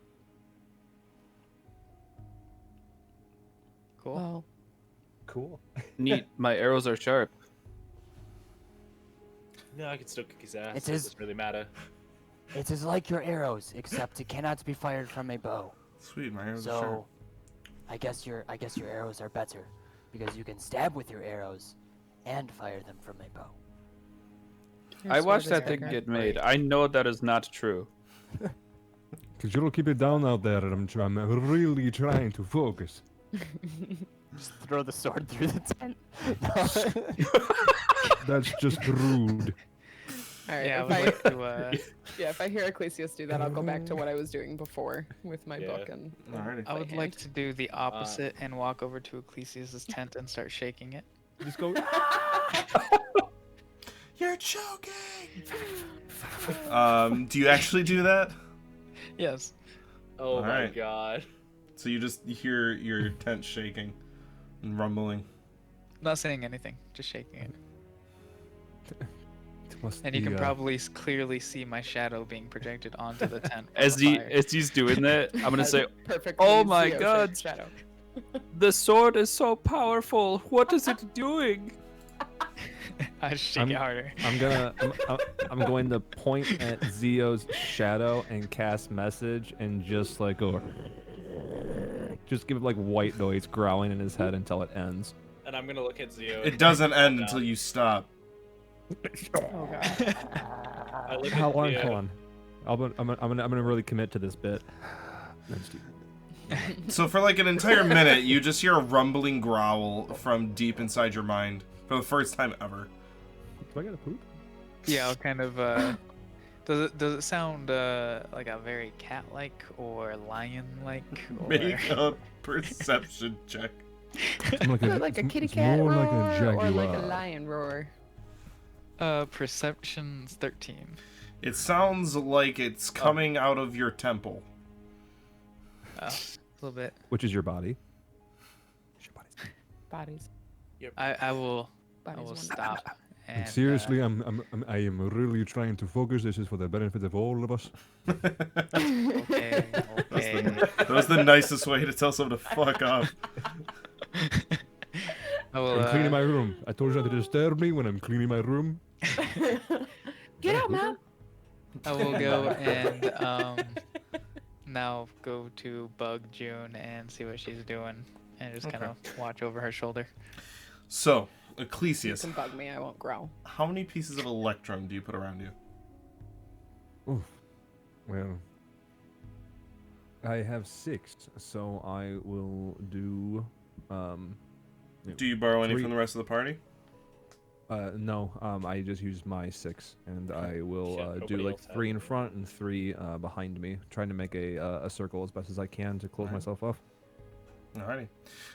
Cool. Well, Cool. Neat. My arrows are sharp. No, I can still kick his ass. It It is- doesn't really matter. It is like your arrows, except it cannot be fired from a bow. Sweet, my arrows are So, sharp. I guess your arrows are better because you can stab with your arrows and fire them from a bow. Your I sword watched is that thing bigger. get made. I know that is not true. Could you keep it down out there? I'm really trying to focus. Just throw the sword through the tent. That's just rude. All right. Yeah, I if would I, like to. yeah, if I hear Ecclesias do that, I'll go back to what I was doing before with my book Yeah. and. Alrighty. I would play like hand. to do the opposite and walk over to Ecclesias's tent and start shaking it. Just go. You're choking. Do you actually do that? Yes. Oh my Alright. god. So you just hear your tent shaking and rumbling. Not saying anything, just shaking it. It must And you be, can probably clearly see my shadow being projected onto the tent. from As the fire. he's doing that, I'm gonna say, Perfect. "Oh my God. Shadow. the sword is so powerful. What is it doing?" I just shake it harder. I'm going to point at Zio's shadow and cast message and just like go. Just give it like white noise growling in his head until it ends. And I'm gonna look at Zio. It doesn't end until you stop. Oh god. I look How at long? Zio. Hold on. I'm gonna really commit to this bit. So for like an entire minute, you just hear a rumbling growl from deep inside your mind for the first time ever. Do I gotta poop? Yeah, I'll kind of. Does it sound like a very cat-like or lion-like? Or... Make a perception check. I'm like Is it like a it's kitty cat more roar like a or like a jaguar. lion roar? Perception's 13. It sounds like it's coming out of your temple. Oh, a little bit. Which is your body? Bodies. I will Bodies. one. stop. And And, seriously, I am really trying to focus. This is for the benefit of all of us. Okay, okay. That was the nicest way to tell someone to fuck off. I will, I'm cleaning my room. I told you not to disturb me when I'm cleaning my room. Get out, man. I will go and now go to bug June and see what she's doing, and just kind of watch over her shoulder. So, You Ecclesias, can bug me. I won't growl. how many pieces of electrum do you put around you? Oof. Well, I have 6, so I will do. Do you borrow any 3. from the rest of the party? No. I just use my 6, and I will Yeah, do nobody like else has 3 it. in front and 3 behind me, trying to make a circle as best as I can to close Alright. myself off. Alrighty.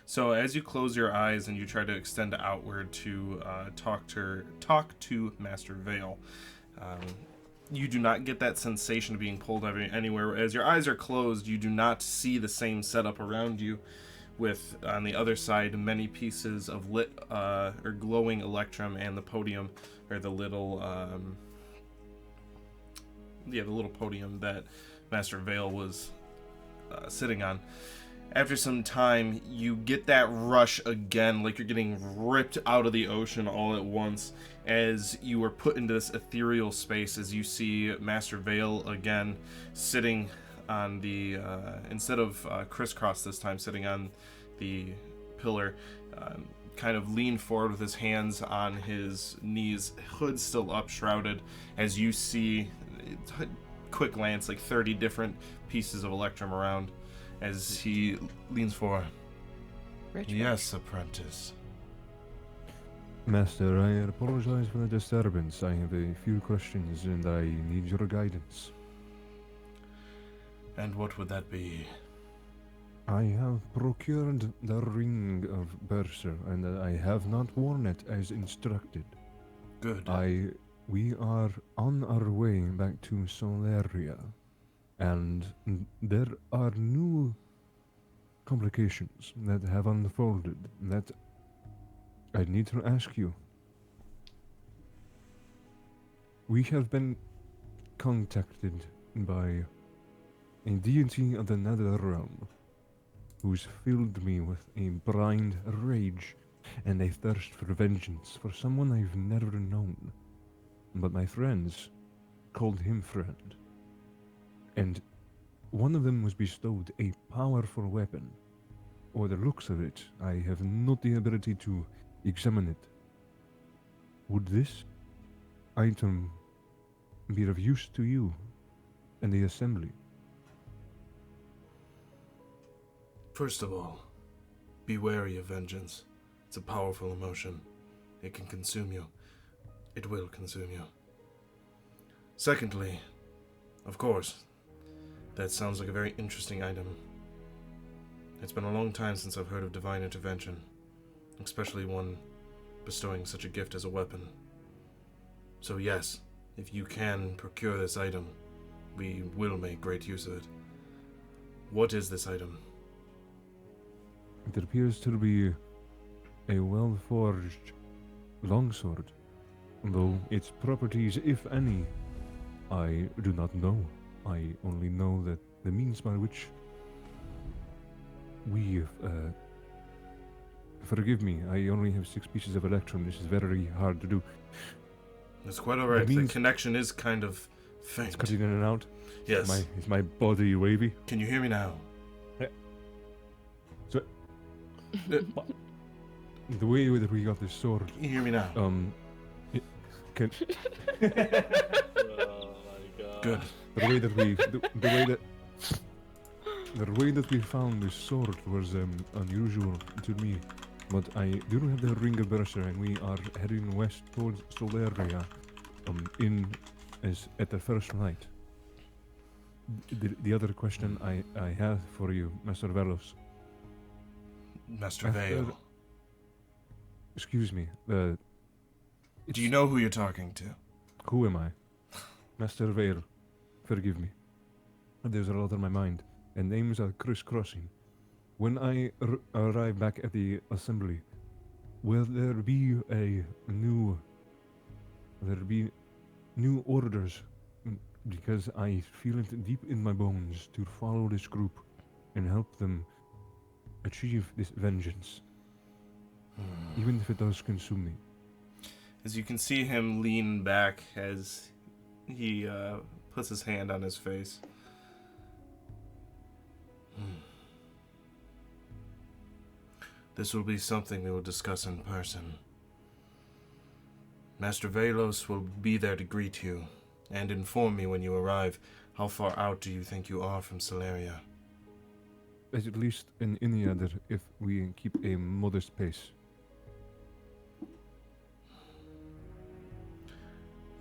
So as you close your eyes and you try to extend outward to talk to Master Vale, you do not get that sensation of being pulled anywhere. As your eyes are closed, you do not see the same setup around you, with on the other side many pieces of lit or glowing electrum and the podium, or the little the little podium that Master Vale was sitting on. After some time, you get that rush again, like you're getting ripped out of the ocean all at once, as you are put into this ethereal space, as you see Master Vale again sitting on the, instead of crisscross this time, sitting on the pillar, kind of leaned forward with his hands on his knees, hood still up, shrouded, as you see, quick glance, like 30 different pieces of electrum around. As he leans forward. Rich Yes, apprentice. Master, I apologize for the disturbance. I have a few questions and I need your guidance. And what would that be? I have procured the Ring of Berser and I have not worn it as instructed. Good. We are on our way back to Solaria. And there are new complications that have unfolded that I need to ask you. We have been contacted by a deity of the Nether Realm who's filled me with a blind rage and a thirst for vengeance for someone I've never known. But my friends called him friend. And one of them was bestowed a powerful weapon. Or the looks of it, I have not the ability to examine it. Would this item be of use to you and the assembly? First of all, be wary of vengeance. It's a powerful emotion. It can consume you. It will consume you. Secondly, of course, that sounds like a very interesting item. It's been a long time since I've heard of divine intervention, especially one bestowing such a gift as a weapon. So yes, if you can procure this item, we will make great use of it. What is this item? It appears to be a well-forged longsword, though its properties, if any, I do not know. I only know that the means by which we, forgive me, I only have 6 pieces of electrum. This is very hard to do. That's quite alright. The means- connection is kind of It's faint. cutting in and out. Yes. Is my body wavy? Can you hear me now? The way that we got this sword, Can you hear me now? can, Oh my god. Good. the way that we found this sword was unusual to me. But I do have the Ring of Berserk, and we are heading west towards Solaria, at the first night. The other question I have for you, Master Velos. Master After- Vale. Excuse me. Do you know who you're talking to? Who am I? Master Vale. Forgive me. There's a lot on my mind, and names are crisscrossing. When I arrive back at the assembly, will there be new orders? Because I feel it deep in my bones to follow this group and help them achieve this vengeance, even if it does consume me. As you can see him lean back as he puts his hand on his face. This will be something we will discuss in person. Master Velos will be there to greet you and inform me when you arrive. How far out do you think you are from Solaria? At least in Iniader, if we keep a modest pace.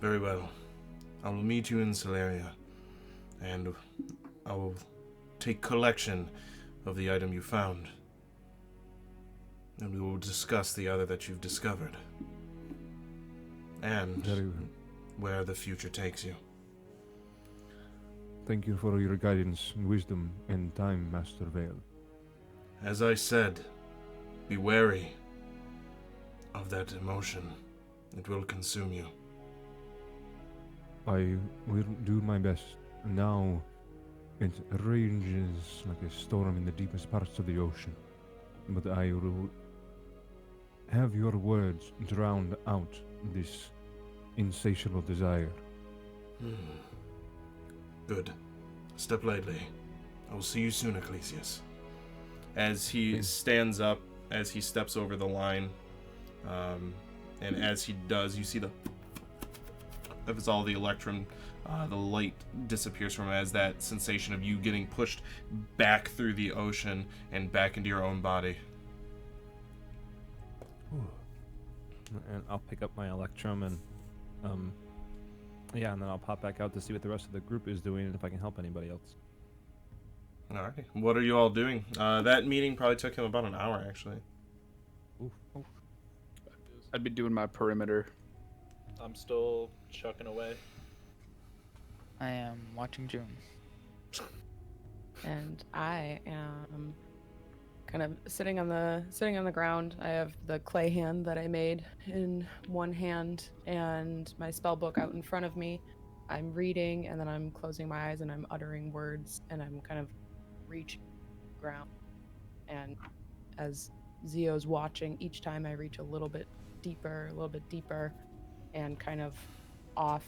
Very well. I will meet you in Solaria, and I will take collection of the item you found, and we will discuss the other that you've discovered, and Very well. where the future takes you. Thank you for your guidance, wisdom, and time, Master Vale. As I said, be wary of that emotion. It will consume you. I will do my best. Now, it rages like a storm in the deepest parts of the ocean. But I will have your words drown out this insatiable desire. Good. Step lightly. I will see you soon, Ecclesias. As he stands up, as he steps over the line, and as he does, you see it's all the electrum, the light disappears from it as that sensation of you getting pushed back through the ocean and back into your own body. And I'll pick up my electrum and and then I'll pop back out to see what the rest of the group is doing and if I can help anybody else. Alright. What are you all doing? That meeting probably took him about an hour, actually. I'd be doing my perimeter. I'm still chucking away. I am watching June. And I am kind of sitting on the ground. I have the clay hand that I made in one hand and my spell book out in front of me. I'm reading and then I'm closing my eyes and I'm uttering words and I'm kind of reaching ground. And as Zio's watching, each time I reach a little bit deeper, and kind of off,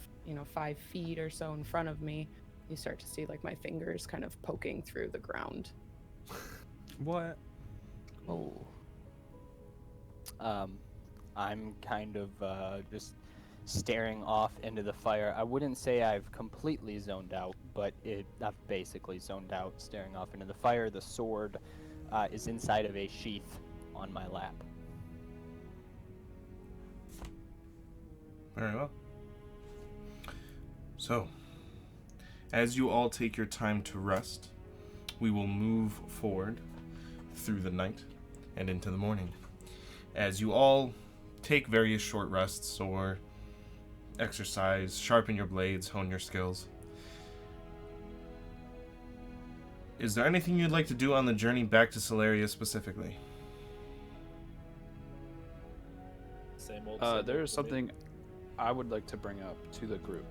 5 feet or so in front of me, you start to see like my fingers kind of poking through the ground. What? Oh. I'm kind of just staring off into the fire. I wouldn't say I've completely zoned out, but I've basically zoned out, staring off into the fire. The sword is inside of a sheath on my lap. Very well. So, as you all take your time to rest, we will move forward through the night and into the morning. As you all take various short rests or exercise, sharpen your blades, hone your skills. Is there anything you'd like to do on the journey back to Solaria specifically? Same old. There is something I would like to bring up to the group.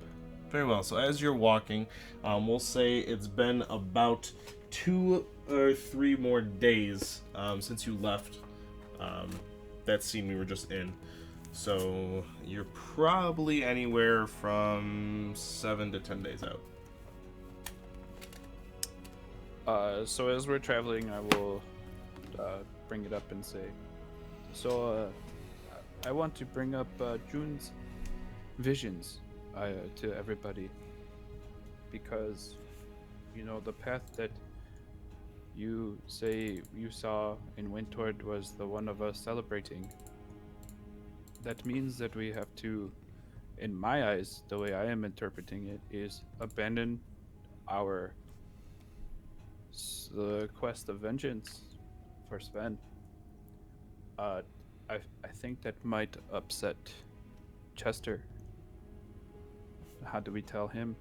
Very well. So as you're walking, we'll say it's been about 2 or 3 more days since you left that scene we were just in. So you're probably anywhere from 7 to 10 days out. So as we're traveling, I will bring it up and say, I want to bring up June's visions to everybody, because the path that you say you saw and went toward was the one of us celebrating. That means that we have to, in my eyes, the way I am interpreting it, is abandon our the quest of vengeance for Sven. I think that might upset Chester. How do we tell him?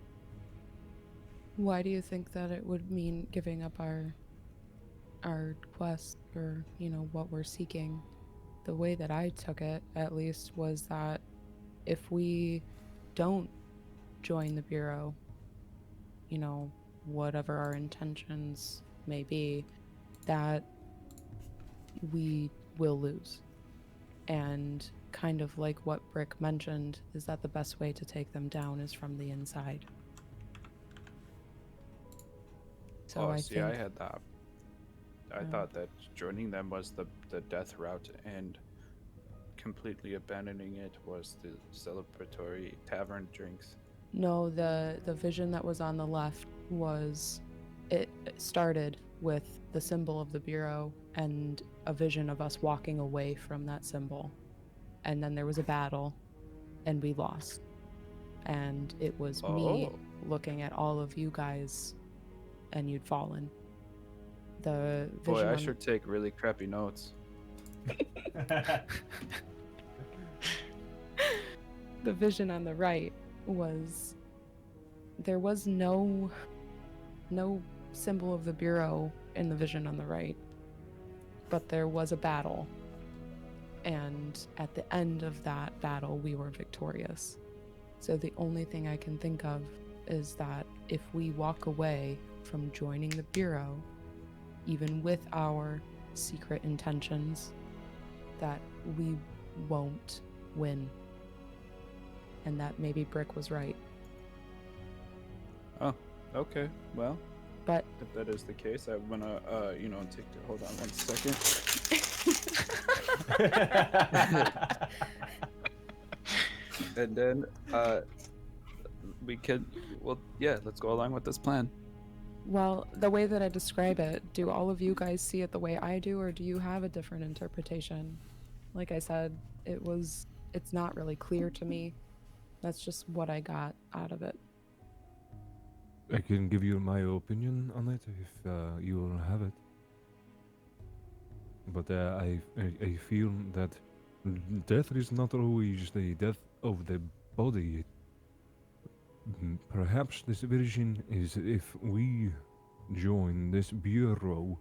Why do you think that it would mean giving up our quest, or what we're seeking? The way that I took it, at least, was that if we don't join the Bureau, whatever our intentions may be, that we will lose. And kind of like what Brick mentioned, is that the best way to take them down is from the inside. So I think I had that. I thought that joining them was the death route, and completely abandoning it was the celebratory tavern drinks. No, the vision that was on the left it started with the symbol of the Bureau and a vision of us walking away from that symbol. And then there was a battle, and we lost. And it was me looking at all of you guys, and you'd fallen. The vision Boy, I should take really crappy notes. The vision on the right there was no symbol of the Bureau in the vision on the right, but there was a battle, and at the end of that battle we were victorious. So the only thing I can think of is that if we walk away from joining the Bureau, even with our secret intentions, that we won't win. And that maybe Brick was right. Oh, okay. Well, but if that is the case, I wanna, hold on 1 second. And then, we could, let's go along with this plan. well, the way that I describe it, do all of you guys see it the way I do, or do you have a different interpretation? Like I said, it's not really clear to me. That's just what I got out of it. I can give you my opinion on it if you will have it. But I feel that death is not always the death of the body. Perhaps this vision is if we join this bureau,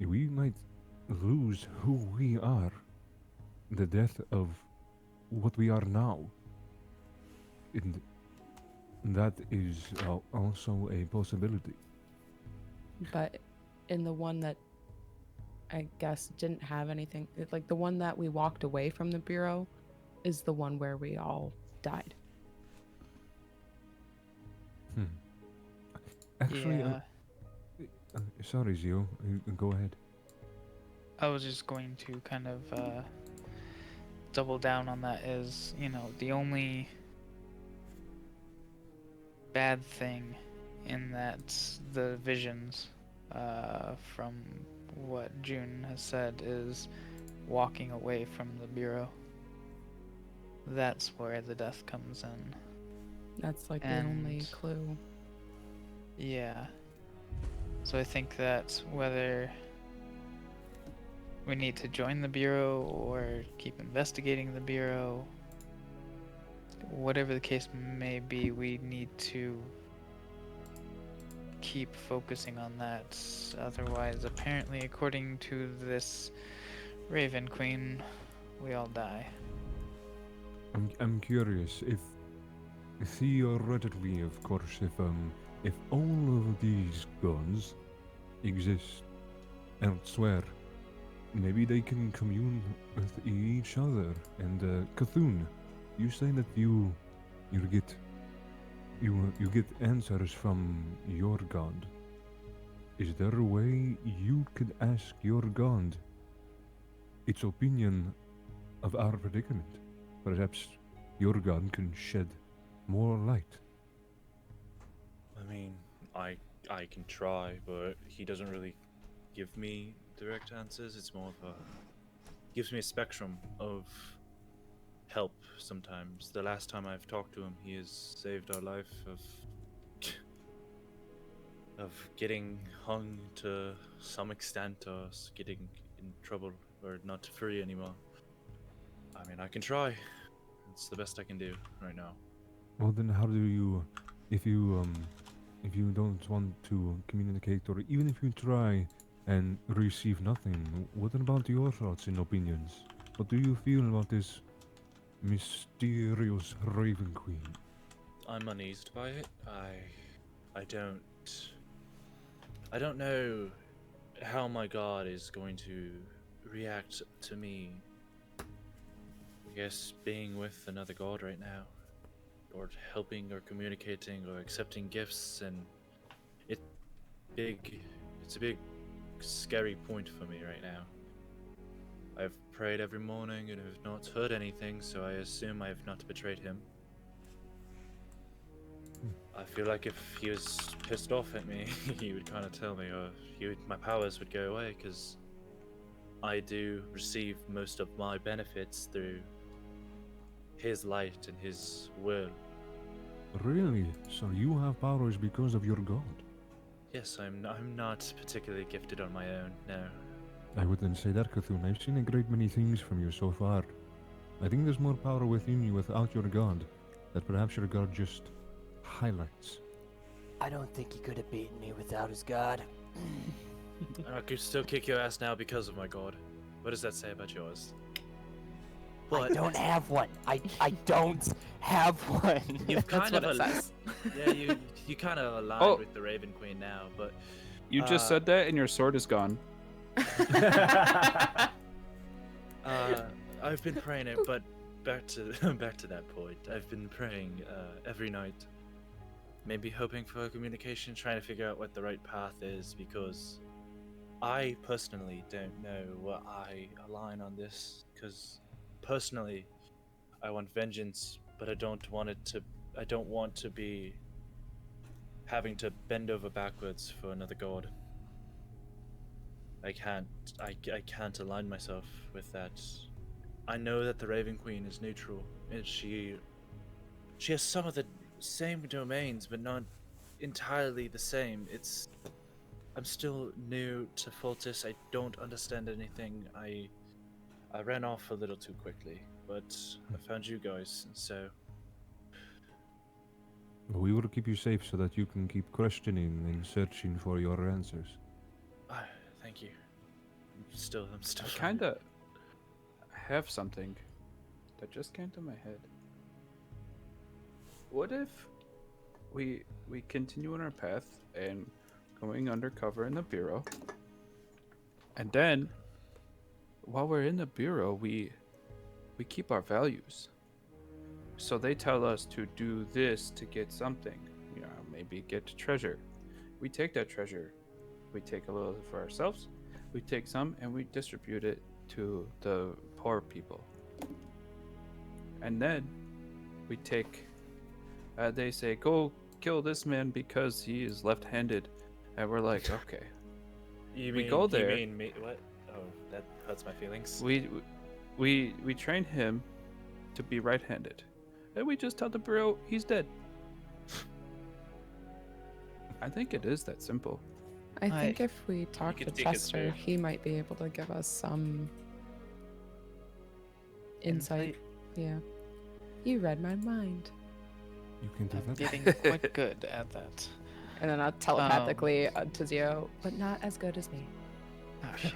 we might lose who we are. The death of what we are now. And that is also a possibility. But in the one that I guess didn't have anything, like the one that we walked away from the Bureau is the one where we all died. Actually, Yeah. Sorry, Zio. Go ahead. I was just going to kind of double down on that is, the only bad thing in that the visions, from what June has said, is walking away from the bureau. That's where the death comes in. That's like the only And- clue. Yeah. So I think that whether we need to join the bureau or keep investigating the bureau, whatever the case may be, we need to keep focusing on that. Otherwise, apparently, according to this Raven Queen, we all die. I'm curious if theoretically, of course, if all of these gods exist elsewhere, maybe they can commune with each other. And Kathoon, you say that you get answers from your god. Is there a way you could ask your god its opinion of our predicament? Perhaps your god can shed more light. I mean, I can try, but he doesn't really give me direct answers. It's more of a gives me a spectrum of help sometimes. The last time I've talked to him, he has saved our life of getting hung to some extent, or us getting in trouble or not free anymore. I mean, I can try. It's the best I can do right now. Well, then how do you, if you don't want to communicate, or even if you try and receive nothing, what about your thoughts and opinions? What do you feel about this mysterious Raven Queen? I'm uneased by it. I don't know how my god is going to react to me. I guess being with another god right now, or helping or communicating or accepting gifts, and it's a big scary point for me right now. I've prayed every morning and have not heard anything, so I assume I have not betrayed him. I feel like if he was pissed off at me, he would kind of tell me, or my powers would go away, because I do receive most of my benefits through his light and his will. Really? So you have powers because of your god? Yes, I'm not particularly gifted on my own, no. I wouldn't say that, Kathoon. I've seen a great many things from you so far. I think there's more power within you without your god, that perhaps your god just highlights. I don't think he could have beaten me without his god. I could still kick your ass now because of my god. What does that say about yours? I don't have one. I don't have one. You've That's kind what of it says. Yeah, you kind of aligned Oh. with the Raven Queen now, but You just said that, and your sword is gone. I've been praying it, but back to that point. I've been praying every night, maybe hoping for communication, trying to figure out what the right path is, because I personally don't know what I align on this. Because personally, I want vengeance, but I don't want to be having to bend over backwards for another god. I can't align myself with that. I know that the Raven Queen is neutral, and she has some of the same domains, but not entirely the same. I'm still new to Fultis. I don't understand anything. I ran off a little too quickly, but I found you guys, and so We will keep you safe so that you can keep questioning and searching for your answers. thank you. I'm still I kind of have something that just came to my head. What if we continue on our path and going undercover in the bureau, and then while we're in the bureau, we keep our values. So they tell us to do this to get something, maybe get treasure. We take that treasure, we take a little for ourselves, we take some and we distribute it to the poor people. And then we take. They say, "Go kill this man because he is left-handed," and we're like, "Okay." You We mean, go there. You mean me? What? Oh, that hurts my feelings. We train him to be right-handed, and we just tell the bureau he's dead. I think it is that simple. I think if we talk could to take his Chester, food. he might be able to give us some insight. Yeah. You read my mind. You can do I'm that. getting quite good at that. And then I'll telepathically to Zio, but not as good as me. Oh shit.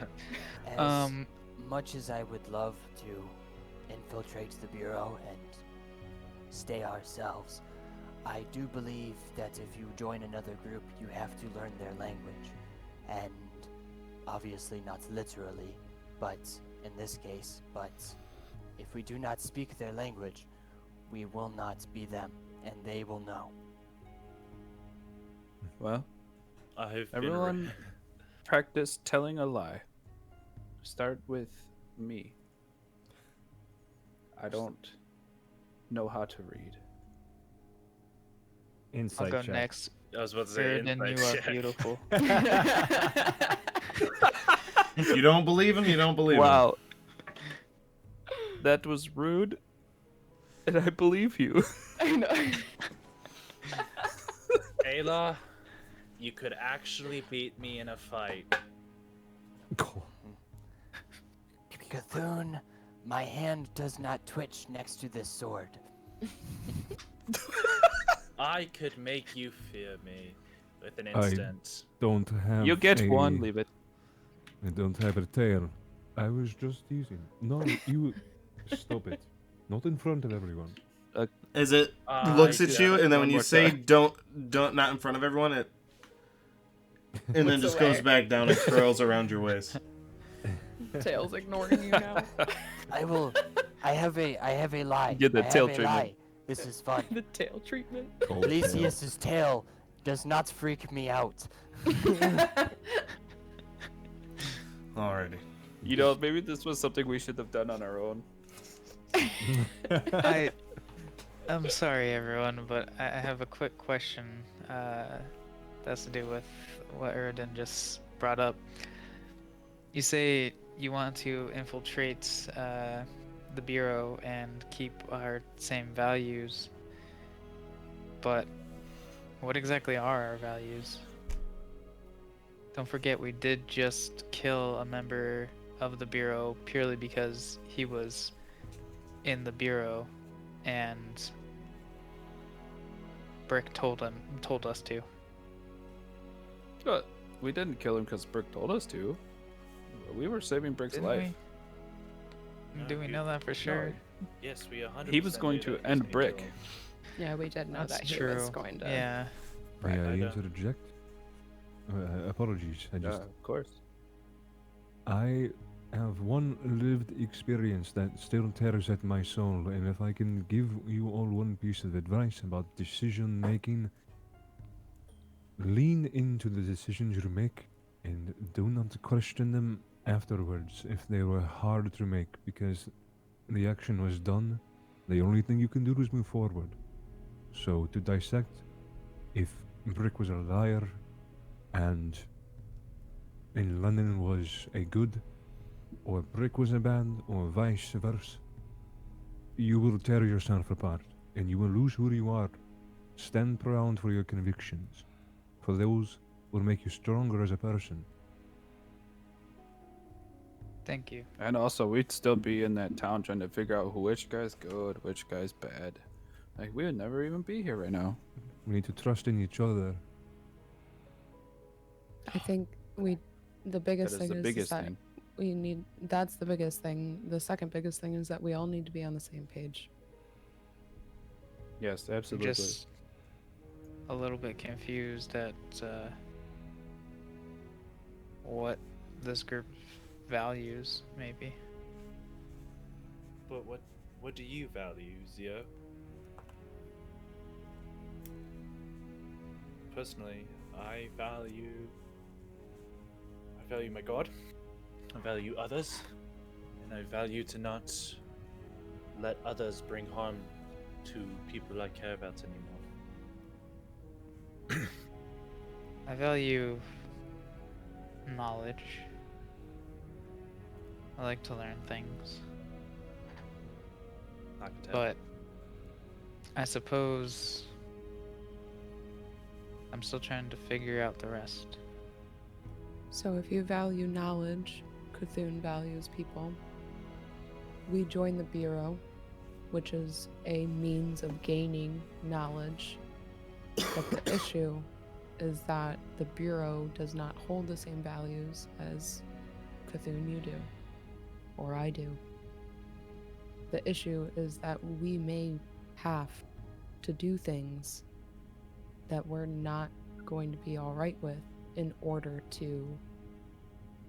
As much as I would love to infiltrate the Bureau and stay ourselves, I do believe that if you join another group, you have to learn their language. And obviously not literally, but in this case, but if we do not speak their language, we will not be them, and they will know. Well, I've everyone practice telling a lie. Start with me. I don't know how to read. I'll Insight go check. next. I was about to say Fairdin, you insight are check. beautiful. If you don't believe him, you don't believe him. Wow. That was rude, and I believe you. I know. Ayla, you could actually beat me in a fight. Cool. Kathoon, my hand does not twitch next to this sword. I could make you fear me with an instant. Don't have. You get a, one, leave it. I don't have a tail. I was just teasing. No, you. Stop it. Not in front of everyone. Is it I looks at did you, it and then one when you more say time. don't, not in front of everyone, it, and then just goes back down and curls around your waist. Tail's ignoring you now. I have a lie. Get the I tail have a treatment. lie. This is fun. The tail treatment. Cold tail. Elysius's tail does not freak me out. Alrighty. You know, maybe this was something we should have done on our own. I'm sorry, everyone, but I have a quick question. That's to do with what Erden just brought up. You say you want to infiltrate the Bureau and keep our same values, but what exactly are our values? Don't forget, we did just kill a member of the Bureau purely because he was in the Bureau, and Brick told us to. But we didn't kill him because Brick told us to. We were saving Brick's Didn't life. we? No, Do we you- know that for sure? Yes, we 100%. He was going knew to that he was end gonna Brick. kill him. Yeah, we did know That's that he true. was going to. Yeah. May I I don't- interject? Apologies. I Yeah, just. of course. I have one lived experience that still tears at my soul, and if I can give you all one piece of advice about decision making, lean into the decisions you make and do not question them afterwards if they were hard to make, because the action was done. The only thing you can do is move forward. So to dissect if Brick was a liar and in London was a good, or Brick was a bad, or vice versa, you will tear yourself apart and you will lose who you are. Stand proud for your convictions, for those will make you stronger as a person. Thank you. And also, we'd still be in that town trying to figure out which guy's good, which guy's bad. Like, we would never even be here right now. We need to trust in each other. I think the biggest That is thing the is biggest that thing. we need. That's the biggest thing. The second biggest thing is that we all need to be on the same page. Yes, I'm absolutely. just a little bit confused at what this group values, maybe. But what do you value, Zio? Personally, I value my God. I value others, and I value to not let others bring harm to people I care about anymore. I value knowledge. I like to learn things. I can tell. But I suppose I'm still trying to figure out the rest. So if you value knowledge, Kathoon values people. We join the Bureau, which is a means of gaining knowledge. But the issue is that the Bureau does not hold the same values as Kathoon you do, or I do. The issue is that we may have to do things that we're not going to be all right with in order to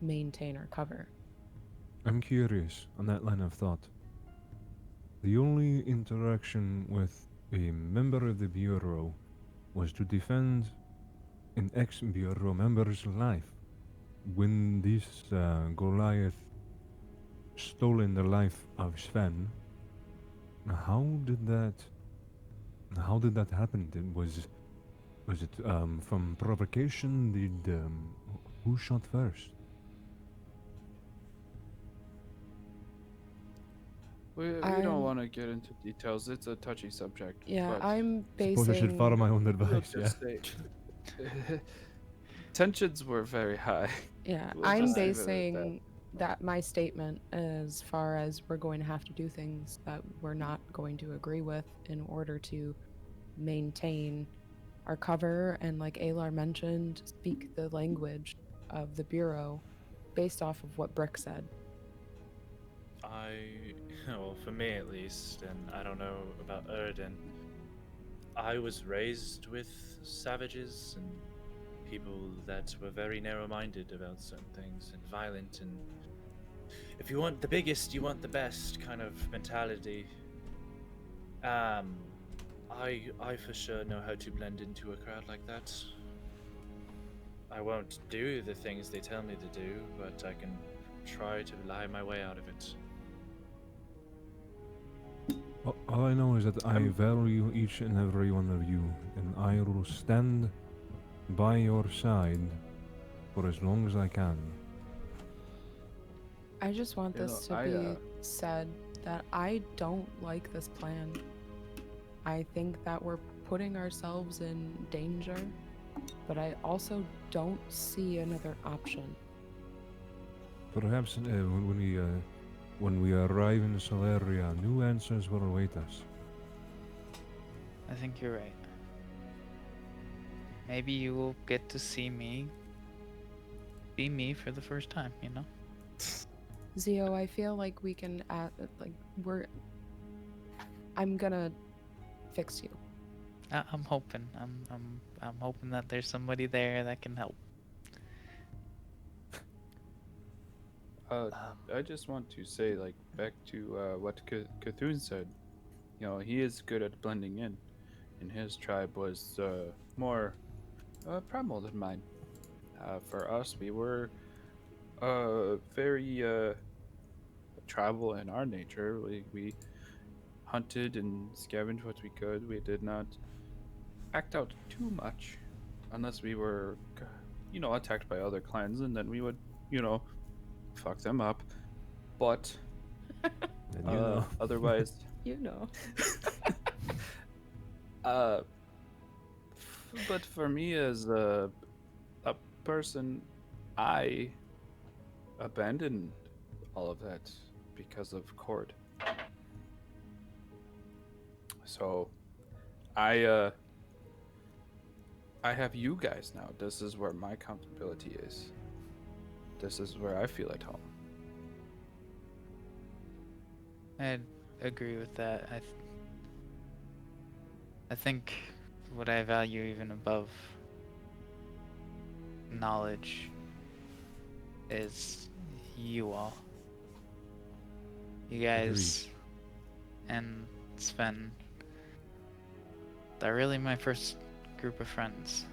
maintain our cover. I'm curious on that line of thought. The only interaction with a member of the Bureau was to defend an ex-Bureau member's life. When this Goliath stolen the life of Sven, how did that happen? Was it from provocation? Who shot first? We I'm- don't want to get into details. It's a touchy subject. Yeah, but I'm Suppose I should follow basing. my own we'll advice. Yeah. just say tensions were very high. Yeah, We'll I'm just leave it at that. basing that my statement as far as we're going to have to do things that we're not going to agree with in order to maintain our cover and, like Alar mentioned, speak the language of the Bureau based off of what Brick said. Well, for me at least, and I don't know about Erden, I was raised with savages and people that were very narrow-minded about certain things and violent, and if you want the biggest, you want the best kind of mentality. I for sure know how to blend into a crowd like that. I won't do the things they tell me to do, but I can try to lie my way out of it. All I know is that I value each and every one of you, and I will stand by your side for as long as I can. I just want You this know, to I, be said that I don't like this plan. I think that we're putting ourselves in danger, but I also don't see another option. Perhaps when we arrive in Solaria, new answers will await us. I think you're right. Maybe you will get to see me be me for the first time, you know? Zio, I feel like we can I'm gonna fix you. I'm hoping. I'm hoping that there's somebody there that can help. I just want to say, like, back to what Kathoon said. You know, he is good at blending in, and his tribe was more primal than mine. For us, we were very tribal in our nature. We hunted and scavenged what we could. We did not act out too much, unless we were, attacked by other clans, and then we would, fuck them up. But And you know. otherwise, You know. but for me as a person, I abandoned all of that because of Cord. So I have you guys now. This is where my accountability is. This is where I feel at home. I'd agree with that. I think what I value even above knowledge is you all. You guys and Sven, they're really my first group of friends.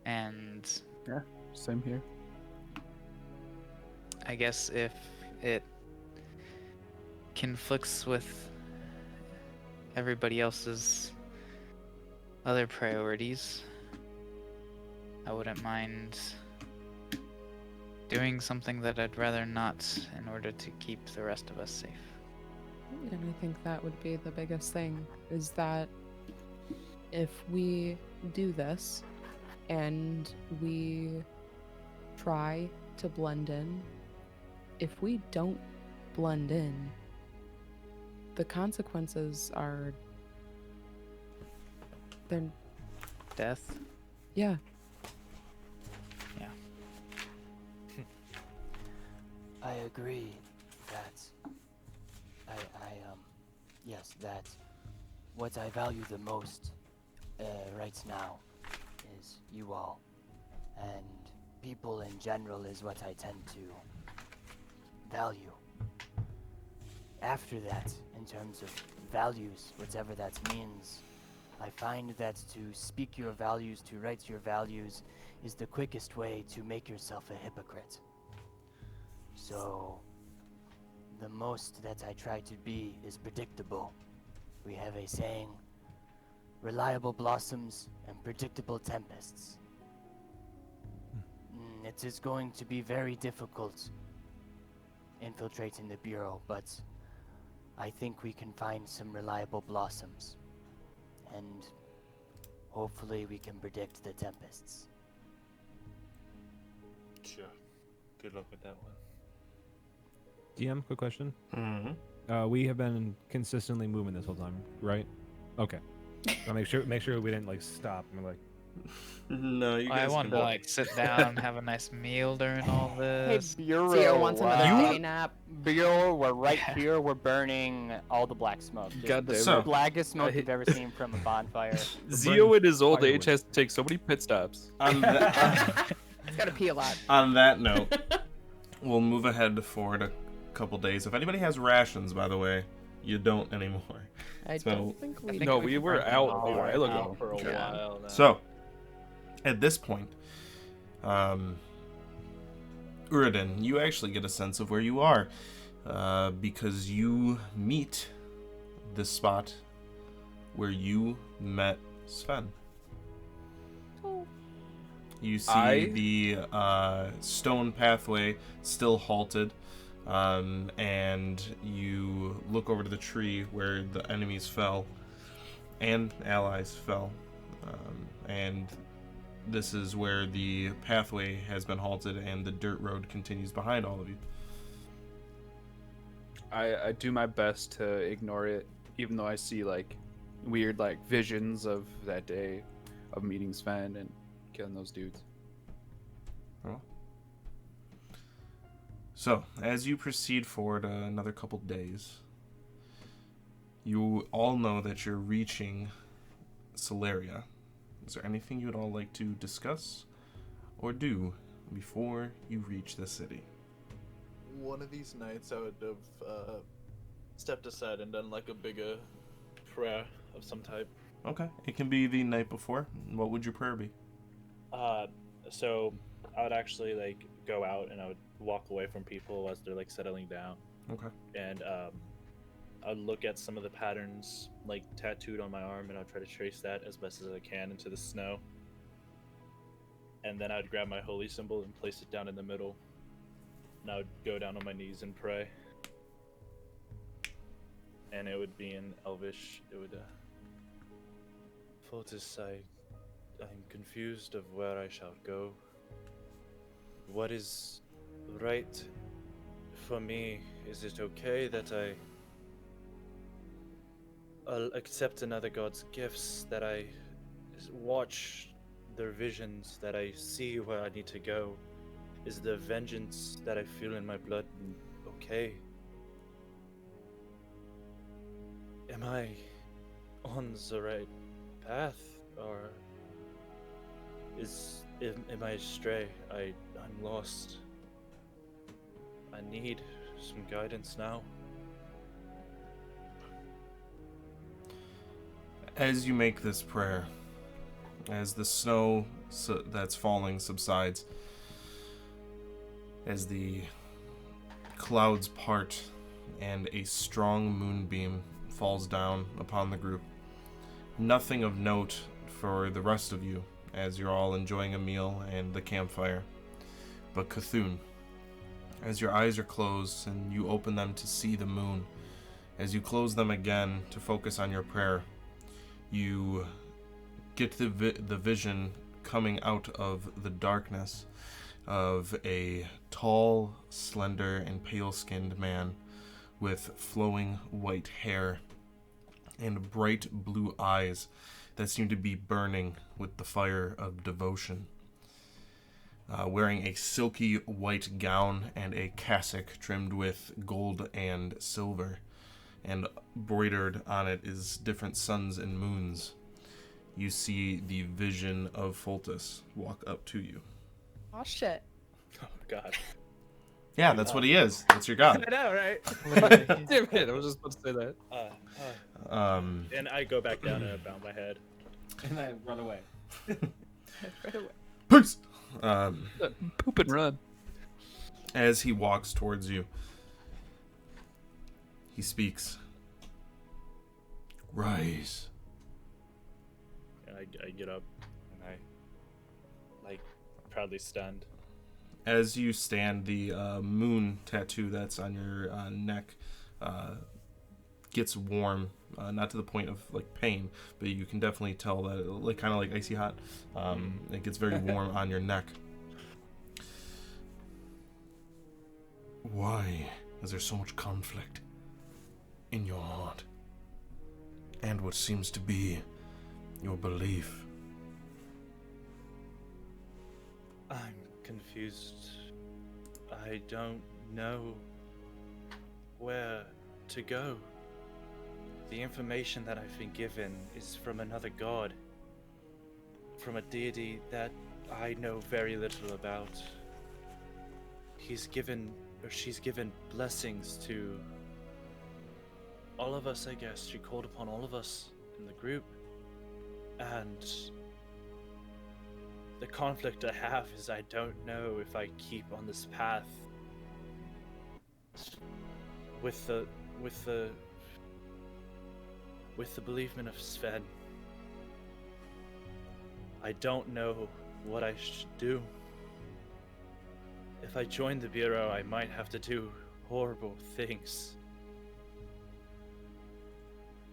And Same here. I guess if it conflicts with everybody else's other priorities, I wouldn't mind doing something that I'd rather not in order to keep the rest of us safe. And I think that would be the biggest thing, is that if we do this and we try to blend in, if we don't blend in, the consequences are... they're... Death? yeah. Yeah. I agree that yes, that what I value the most right now is you all, and people in general is what I tend to value. After that, in terms of values, whatever that means, I find that to speak your values, to write your values, is the quickest way to make yourself a hypocrite. So, the most that I try to be is predictable. We have a saying, reliable blossoms and predictable tempests. It is going to be very difficult infiltrating the Bureau, but I think we can find some reliable blossoms. And hopefully we can predict the tempests. Sure. Good luck with that one. DM, quick question. Mm-hmm. We have been consistently moving this whole time, right? Okay. I'll make sure we didn't like stop and like. No, you I guys wanted can to like sit down, have a nice meal during all Hey, this. Bureau. Theo wants another day nap. Bureau, we're right here. We're burning all the black smoke. Just God the damn it. So- blackest smoke I- you've ever seen from a bonfire. Zio in his old age firewood. has to take so many pit stops. On, It's gotta pee a lot. on that note, we'll move ahead forward a couple days. If anybody has rations, by the way, you don't anymore. I So- don't think we No, do. we were out a Oh, while wow. ago. For a Yeah. while now. So, at this point, Uridin, you actually get a sense of where you are, because you meet the spot where you met Sven. You see the stone pathway still halted, and you look over to the tree where the enemies fell and allies fell, and this is where the pathway has been halted and the dirt road continues behind all of you. I do my best to ignore it, even though I see like weird like visions of that day of meeting Sven and killing those dudes. So, as you proceed forward another couple days, you all know that you're reaching Solaria. Is there anything you would all like to discuss or do before you reach the city? One of these nights I would have stepped aside and done like a bigger prayer of some type. Okay, it can be the night before. What would your prayer be? So I would actually like go out and I would walk away from people as they're like settling down, Okay. and I'd look at some of the patterns like tattooed on my arm, and I'll try to trace that as best as I can into the snow. And then I'd grab my holy symbol and place it down in the middle, and I would go down on my knees and pray. And it would be in Elvish. It would Fortis, I'm confused of where I shall go. What is right for me? Is it okay that I'll accept another god's gifts, that I watch their visions, that I see where I need to go? Is the vengeance that I feel in my blood okay? Am I on the right path, or am I astray? I'm lost. I need some guidance now. As you make this prayer, as the snow that's falling subsides, as the clouds part and a strong moonbeam falls down upon the group. Nothing of note for the rest of you, as you're all enjoying a meal and the campfire. But Kathoon, as your eyes are closed and you open them to see the moon, as you close them again to focus on your prayer, you get the vision coming out of the darkness of a tall, slender, and pale-skinned man with flowing white hair and bright blue eyes that seem to be burning with the fire of devotion. Wearing a silky white gown and a cassock trimmed with gold and silver, and embroidered on it is different suns and moons. You see the vision of Foltus walk up to you. Oh shit. Oh God. Yeah, that's what he is. That's your god. I know, right? Damn it! I was just about to say that. And I go back down and I bow my head. And I run away. Peace! Poop and run. As he walks towards you, he speaks. Rise. And I get up and I, like, proudly stand. As you stand, the moon tattoo that's on your neck gets warm, not to the point of like pain, but you can definitely tell that it, kind of like icy hot. It gets very warm on your neck. Why is there so much conflict in your heart and what seems to be your belief? I'm confused. I don't know where to go. The information that I've been given is from another god, from a deity that I know very little about. She's given blessings to all of us, I guess. She called upon all of us in the group. And the conflict I have is I don't know if I keep on this path with the bereavement of Sven. I don't know what I should do. If I join the Bureau, I might have to do horrible things.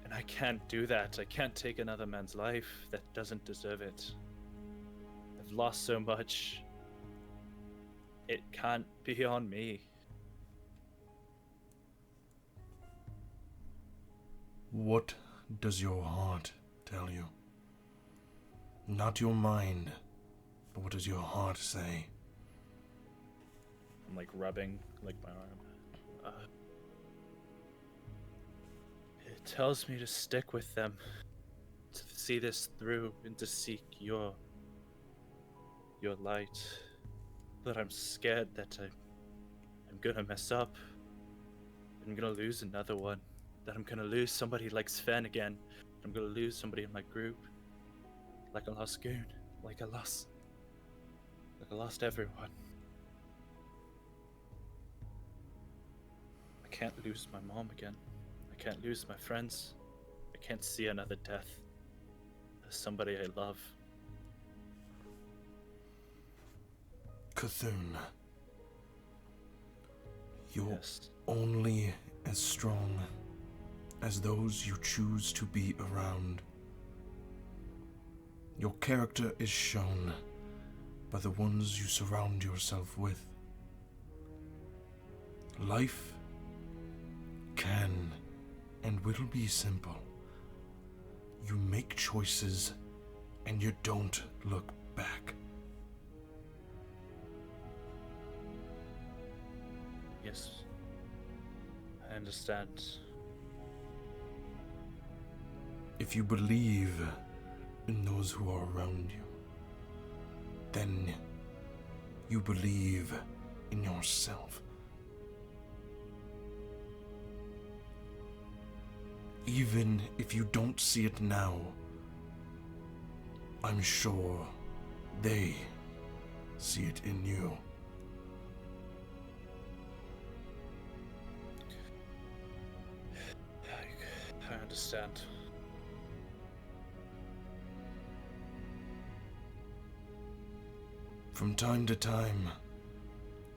And I can't do that. I can't take another man's life that doesn't deserve it. I've lost so much. It can't be on me. What does your heart tell you? Not your mind, but what does your heart say? I'm like rubbing like my arm. It tells me to stick with them, to see this through, and to seek your light. But I'm scared that I'm gonna mess up. I'm gonna lose another one. That I'm gonna lose somebody like Sven again. I'm gonna lose somebody in my group. Like I lost Goon. Like I lost everyone. I can't lose my mom again. I can't lose my friends. I can't see another death. There's somebody I love. Kathoon, you're Yes. only as strong as those you choose to be around. Your character is shown by the ones you surround yourself with. Life can and will be simple. You make choices and you don't look back. Yes. I understand. If you believe in those who are around you, then you believe in yourself. Even if you don't see it now, I'm sure they see it in you. understand. From time to time,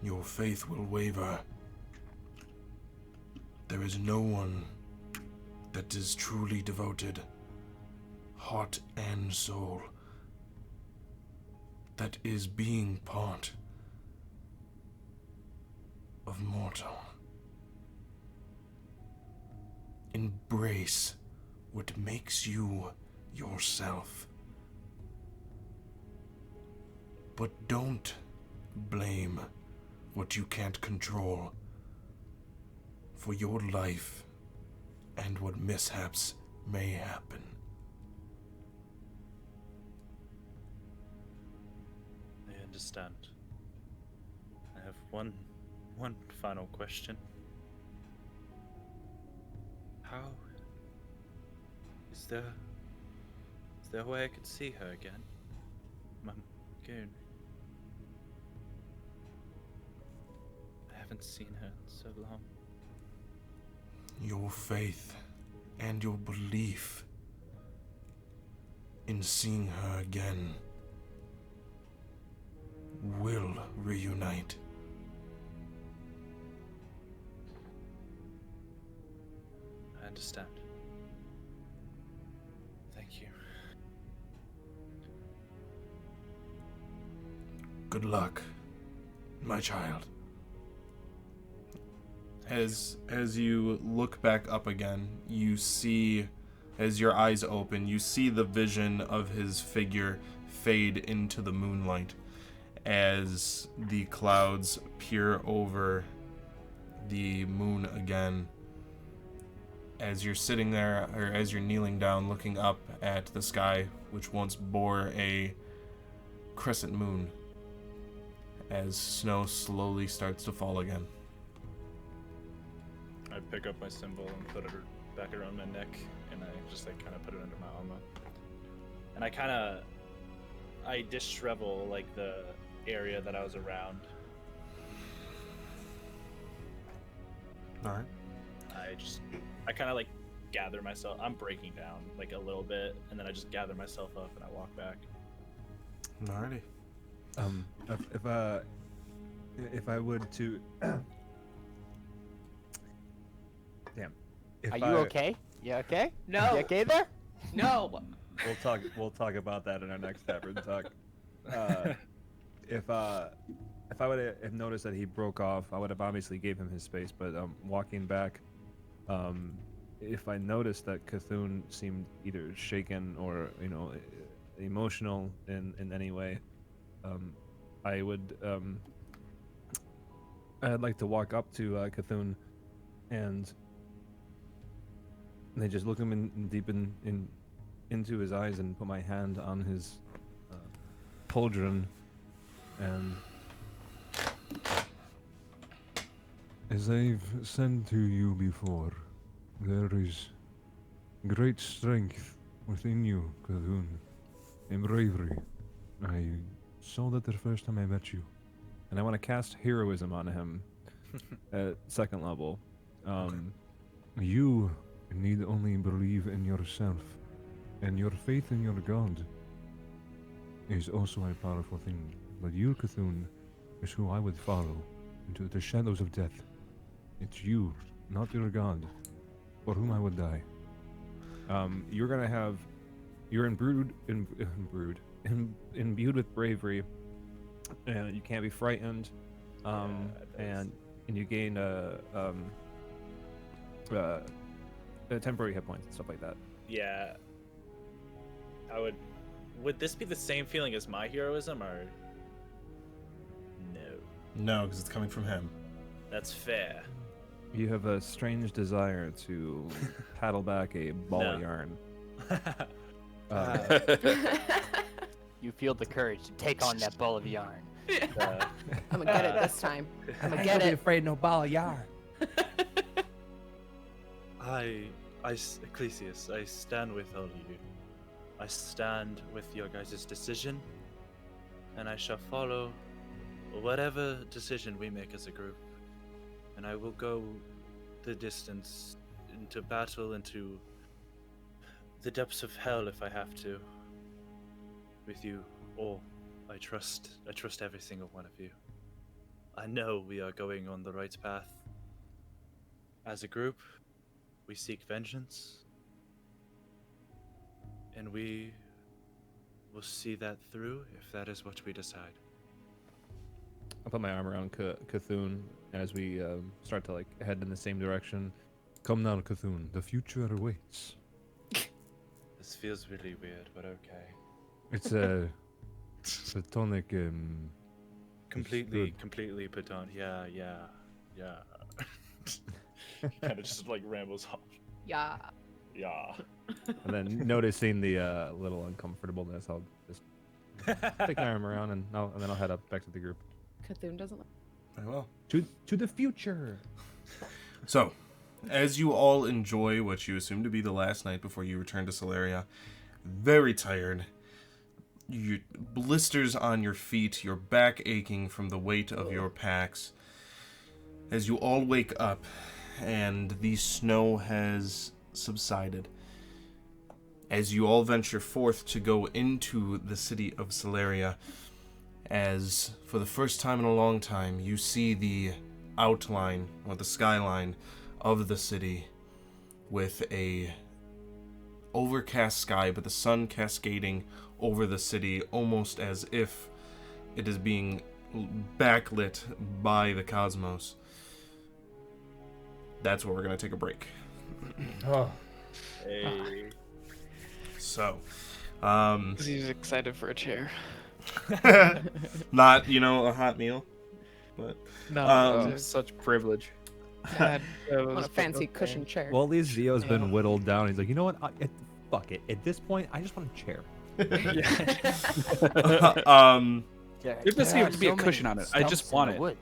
your faith will waver. There is no one that is truly devoted, heart and soul, that is being part of mortal. Embrace what makes you yourself. But don't blame what you can't control for your life and what mishaps may happen. I understand. I have one final question. How is there a way I could see her again? Goon. I haven't seen her in so long. Your faith and your belief in seeing her again will reunite. I understand. Thank you. Good luck, my child. As you look back up again, you see, as your eyes open, you see the vision of his figure fade into the moonlight as the clouds peer over the moon again. As you're sitting there, or as you're kneeling down looking up at the sky, which once bore a crescent moon, as snow slowly starts to fall again. I pick up my symbol and put it back around my neck, and I just like kind of put it under my armor. And I dishevel like the area that I was around. All right. I kind of like gather myself. I'm breaking down like a little bit, and then I just gather myself up and I walk back. Alrighty. If I would to, damn. Are you okay? You okay? No. You okay there? No. We'll talk about that in our next tavern talk. If I would have noticed that he broke off, I would have obviously gave him his space. But walking back, if I noticed that Kathoon seemed either shaken or emotional in any way, I'd like to walk up to Kathoon and they just look him deep into his eyes and put my hand on his pauldron and As I've said to you before, there is great strength within you, Kathoon, and bravery. I saw that the first time I met you. and I want to cast heroism on him at second level. You need only believe in yourself, and your faith in your god is also a powerful thing. But you, Kathoon, is who I would follow into the shadows of death. It's you, not your god, for whom I would die. You're imbued with bravery, and you can't be frightened. And you gain temporary hit points and stuff like that. Yeah. Would this be the same feeling as my heroism, or no? No, because it's coming from him. That's fair. You have a strange desire to paddle back a ball of yarn. You feel the courage to take on that ball of yarn. I'm gonna get it this time. I'm gonna I get ain't it. afraid no ball of yarn. Ecclesias, I stand with all of you. I stand with your guys' decision, and I shall follow whatever decision we make as a group. And I will go the distance into battle, into the depths of hell if I have to. With you all. I trust every single one of you. I know we are going on the right path. As a group, we seek vengeance. And we will see that through if that is what we decide. I'll put my arm around Kathoon as we start to like head in the same direction. Come now, Kathoon. The future awaits. This feels really weird, but okay. It's a platonic. Completely put on. Yeah. Kind of just like rambles off. Yeah. Yeah. And then noticing the little uncomfortableness, I'll just take my arm around and then I'll head up back to the group. Kathoon doesn't look. Very well. To the future. So, as you all enjoy what you assume to be the last night before you return to Solaria, very tired, you blisters on your feet, your back aching from the weight of your packs, as you all wake up and the snow has subsided. As you all venture forth to go into the city of Solaria, as for the first time in a long time, you see the outline or the skyline of the city with a overcast sky, but the sun cascading over the city almost as if it is being backlit by the cosmos. That's where we're going to take a break. Oh. Hey. So, He's excited for a chair. not, a hot meal, but No, Such privilege. God, On a fancy cushion chair. Well, at least Zio's been whittled down. He's like, you know what? Fuck it. At this point, I just want a chair. There doesn't have to be a cushion on it. I just want it.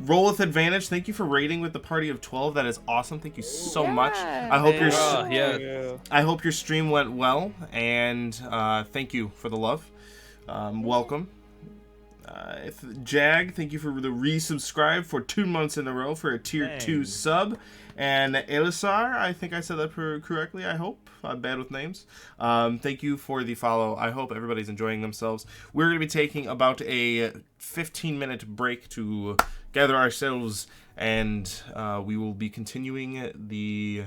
roll with advantage. Thank you for raiding with the party of 12. That is awesome. Thank you so much. I hope I hope your stream went well, and thank you for the love. Welcome. Jag, thank you for the resubscribe for 2 months in a row for a tier 2 sub. And Elisar, I think I said that correctly, I hope. I'm bad with names. Thank you for the follow. I hope everybody's enjoying themselves. We're going to be taking about a 15-minute break to gather ourselves, and we will be continuing the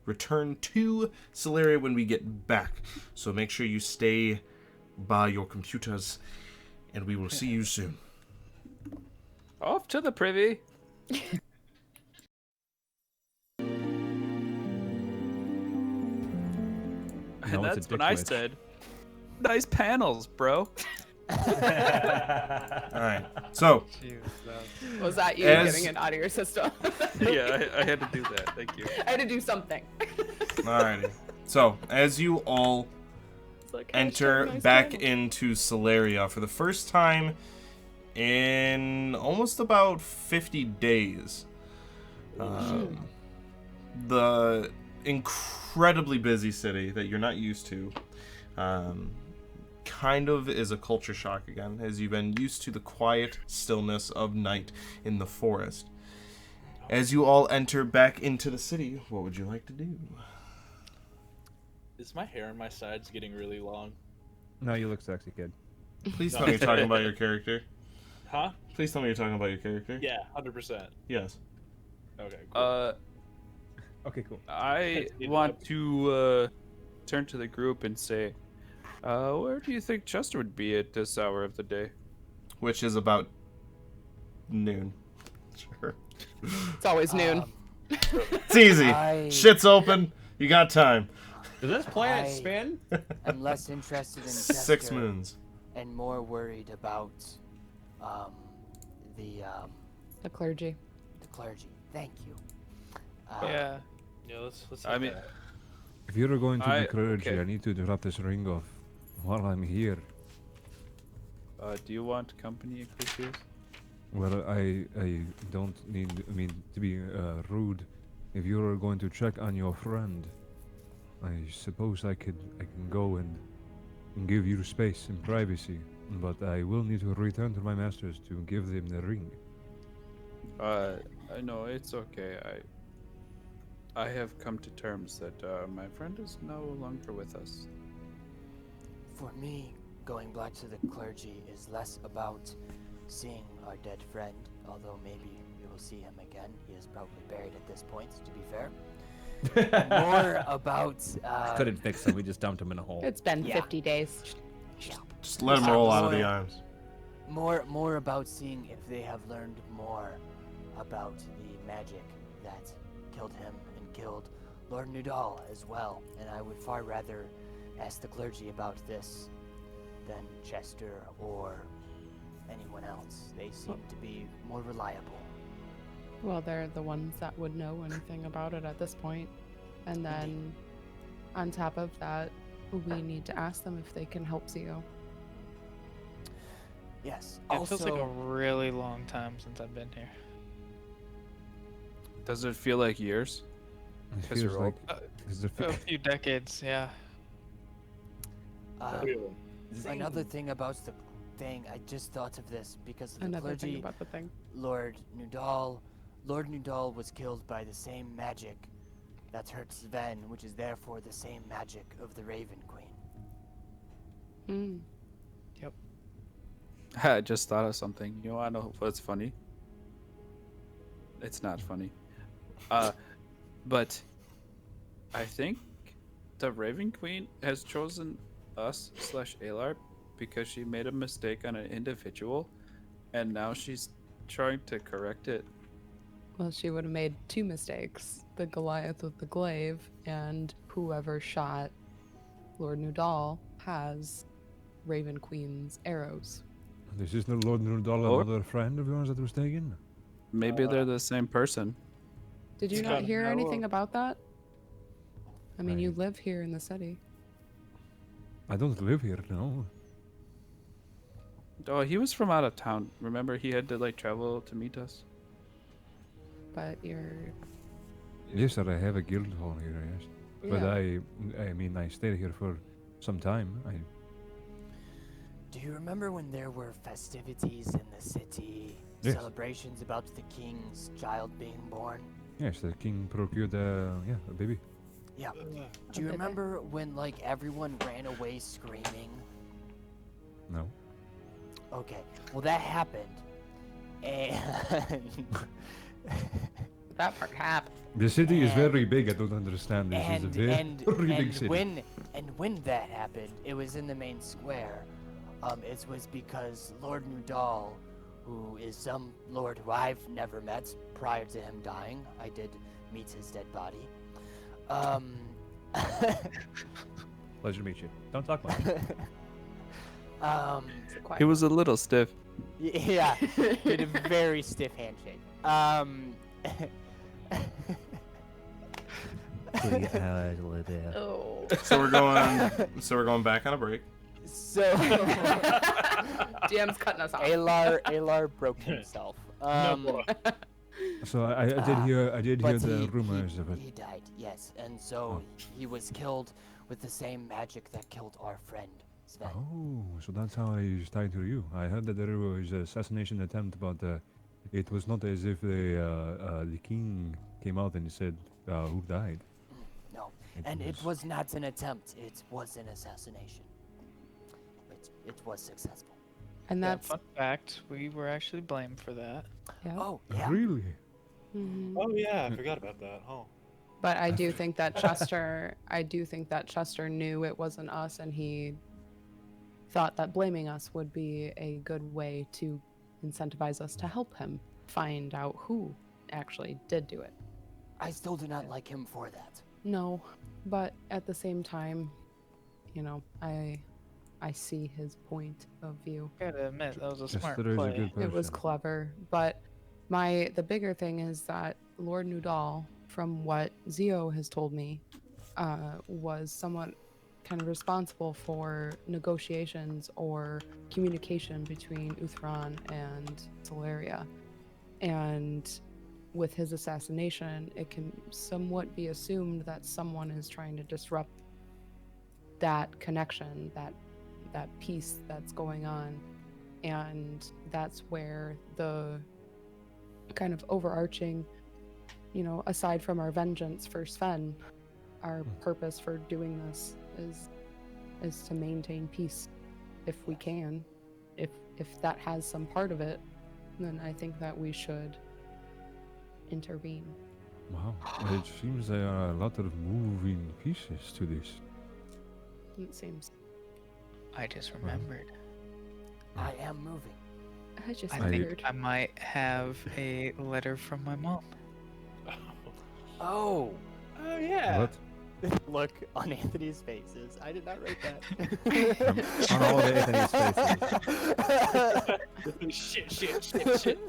return to Solaria when we get back. So make sure you stay by your computers, and we will see you soon. Off to the privy. No, it's a That's dick what I witch. said. Nice panels, bro. All right. So, Was that you As- getting it out of your system? Yeah, I had to do that. Thank you. I had to do something. alrighty. So, as you all It's like, enter nice back panel. into Solaria for the first time in almost about 50 days. The incredibly busy city that you're not used to kind of is a culture shock again, as you've been used to the quiet stillness of night in the forest. As you all enter back into the city, what would you like to do? Is my hair on my sides getting really long? No, you look sexy, kid. Please tell me you're talking about your character. Huh? Please tell me you're talking about your character. Yeah, 100%. Yes. Okay, cool. Okay, cool. I want to turn to the group and say, where do you think Chester would be at this hour of the day? Which is about noon. Sure. It's always noon. It's easy. Shit's open. You got time. Does this planet I- spin? I'm less interested in Chester 6 moons. and more worried about The clergy. the clergy. Thank you. Yeah. Yeah, let's I mean, If you're going to I- the clergy, okay. I need to drop this ring off while I'm here. do you want company, Chris? Well, I don't need, to be rude. If you're going to check on your friend, I suppose I can go and give you space and privacy, but I will need to return to my masters to give them the ring. I know it's okay. I have come to terms that my friend is no longer with us. For me, going back to the clergy is less about seeing our dead friend, although maybe we will see him again. He is probably buried at this point, to be fair. More about... Couldn't fix him. We just dumped him in a hole. It's been Yeah. 50 days. Just let him roll out of the More- arms. More about seeing if they have learned more about the magic that killed him and killed Lord Nudal as well. And I would far rather ask the clergy about this than Chester or anyone else. They seem to be more reliable. Well, they're the ones that would know anything about it at this point. And then, on top of that, we need to ask them if they can help Zio. Yes. It Also, feels like a really long time since I've been here. Does it feel like years? It 'Cause feels you're like old. it's the A few decades, yeah. another thing about the thing, I just thought of this because of the Another thing clergy. about the thing. Lord Nudal was killed by the same magic that hurt Sven, which is therefore the same magic of the Raven Queen. Mm. I just thought of something. You want to know what's funny? It's not funny. But I think the Raven Queen has chosen us / Alar because she made a mistake on an individual, and now she's trying to correct it. Well, she would have made two mistakes. The Goliath with the glaive, and whoever shot Lord Nudal has Raven Queen's arrows. This is not Lord Nurdal, Or- another friend of yours that was taken. Maybe they're the same person. Did you It's not gotta hear know anything of- about that? I mean, you I- live here in the city. I don't live here, no. Oh, he was from out of town. Remember, he had to like travel to meet us. But you're... Yes, sir, I have a guild hall here, yes. But Yeah. I mean, I stayed here for some time. Do you remember when there were festivities in the city? Yes. Celebrations about the king's child being born? Yes, the king procured a baby. Yeah. Do you baby? remember when, like, everyone ran away screaming? No. Okay. Well, that happened. And... That part happened. The city is And- very big. I don't understand. This is a very big city. when that happened, it was in the main square. It was because Lord Nudal, who is some lord who I've never met prior to him dying, I did meet his dead body. Pleasure to meet you. Don't talk much. It's a quiet He was a little stiff. Yeah, did a very stiff handshake. Oh. So we're going back on a break. So DM's cutting us off. Alar broke himself. So I did hear But the rumors of it. He died, yes, and so he was killed with the same magic that killed our friend Sven. Oh, so that's how he's tied to you. I heard that there was an assassination attempt, but it was not as if the king came out and he said who died. No, and it was not an attempt. It was an assassination. It was successful. And Yeah, that's... fun fact, we were actually blamed for that. Yeah. Oh yeah. Really? Mhm. Oh yeah, I forgot about that. Oh. But I do think that Chester knew it wasn't us, and he thought that blaming us would be a good way to incentivize us to help him find out who actually did do it. I still do not like him for that. No, but at the same time, you know, I see his point of view. Gotta admit, that was a smart Chester is a play. good person. It was clever, but the bigger thing is that Lord Nudal, from what Zio has told me, was somewhat kind of responsible for negotiations or communication between Uthran and Solaria. And with his assassination, it can somewhat be assumed that someone is trying to disrupt that connection, that peace that's going on. And that's where the kind of overarching, you know, aside from our vengeance for Sven, our purpose for doing this is to maintain peace if we can. If that has some part of it, then I think that we should intervene. Wow, it seems there are a lot of moving pieces to this. It seems. I just remembered. I am moving. I just I figured. think I might have a letter from my mom. Oh, Oh yeah. What? Look on Anthony's faces. I did not write that. On all of Anthony's faces. Shit.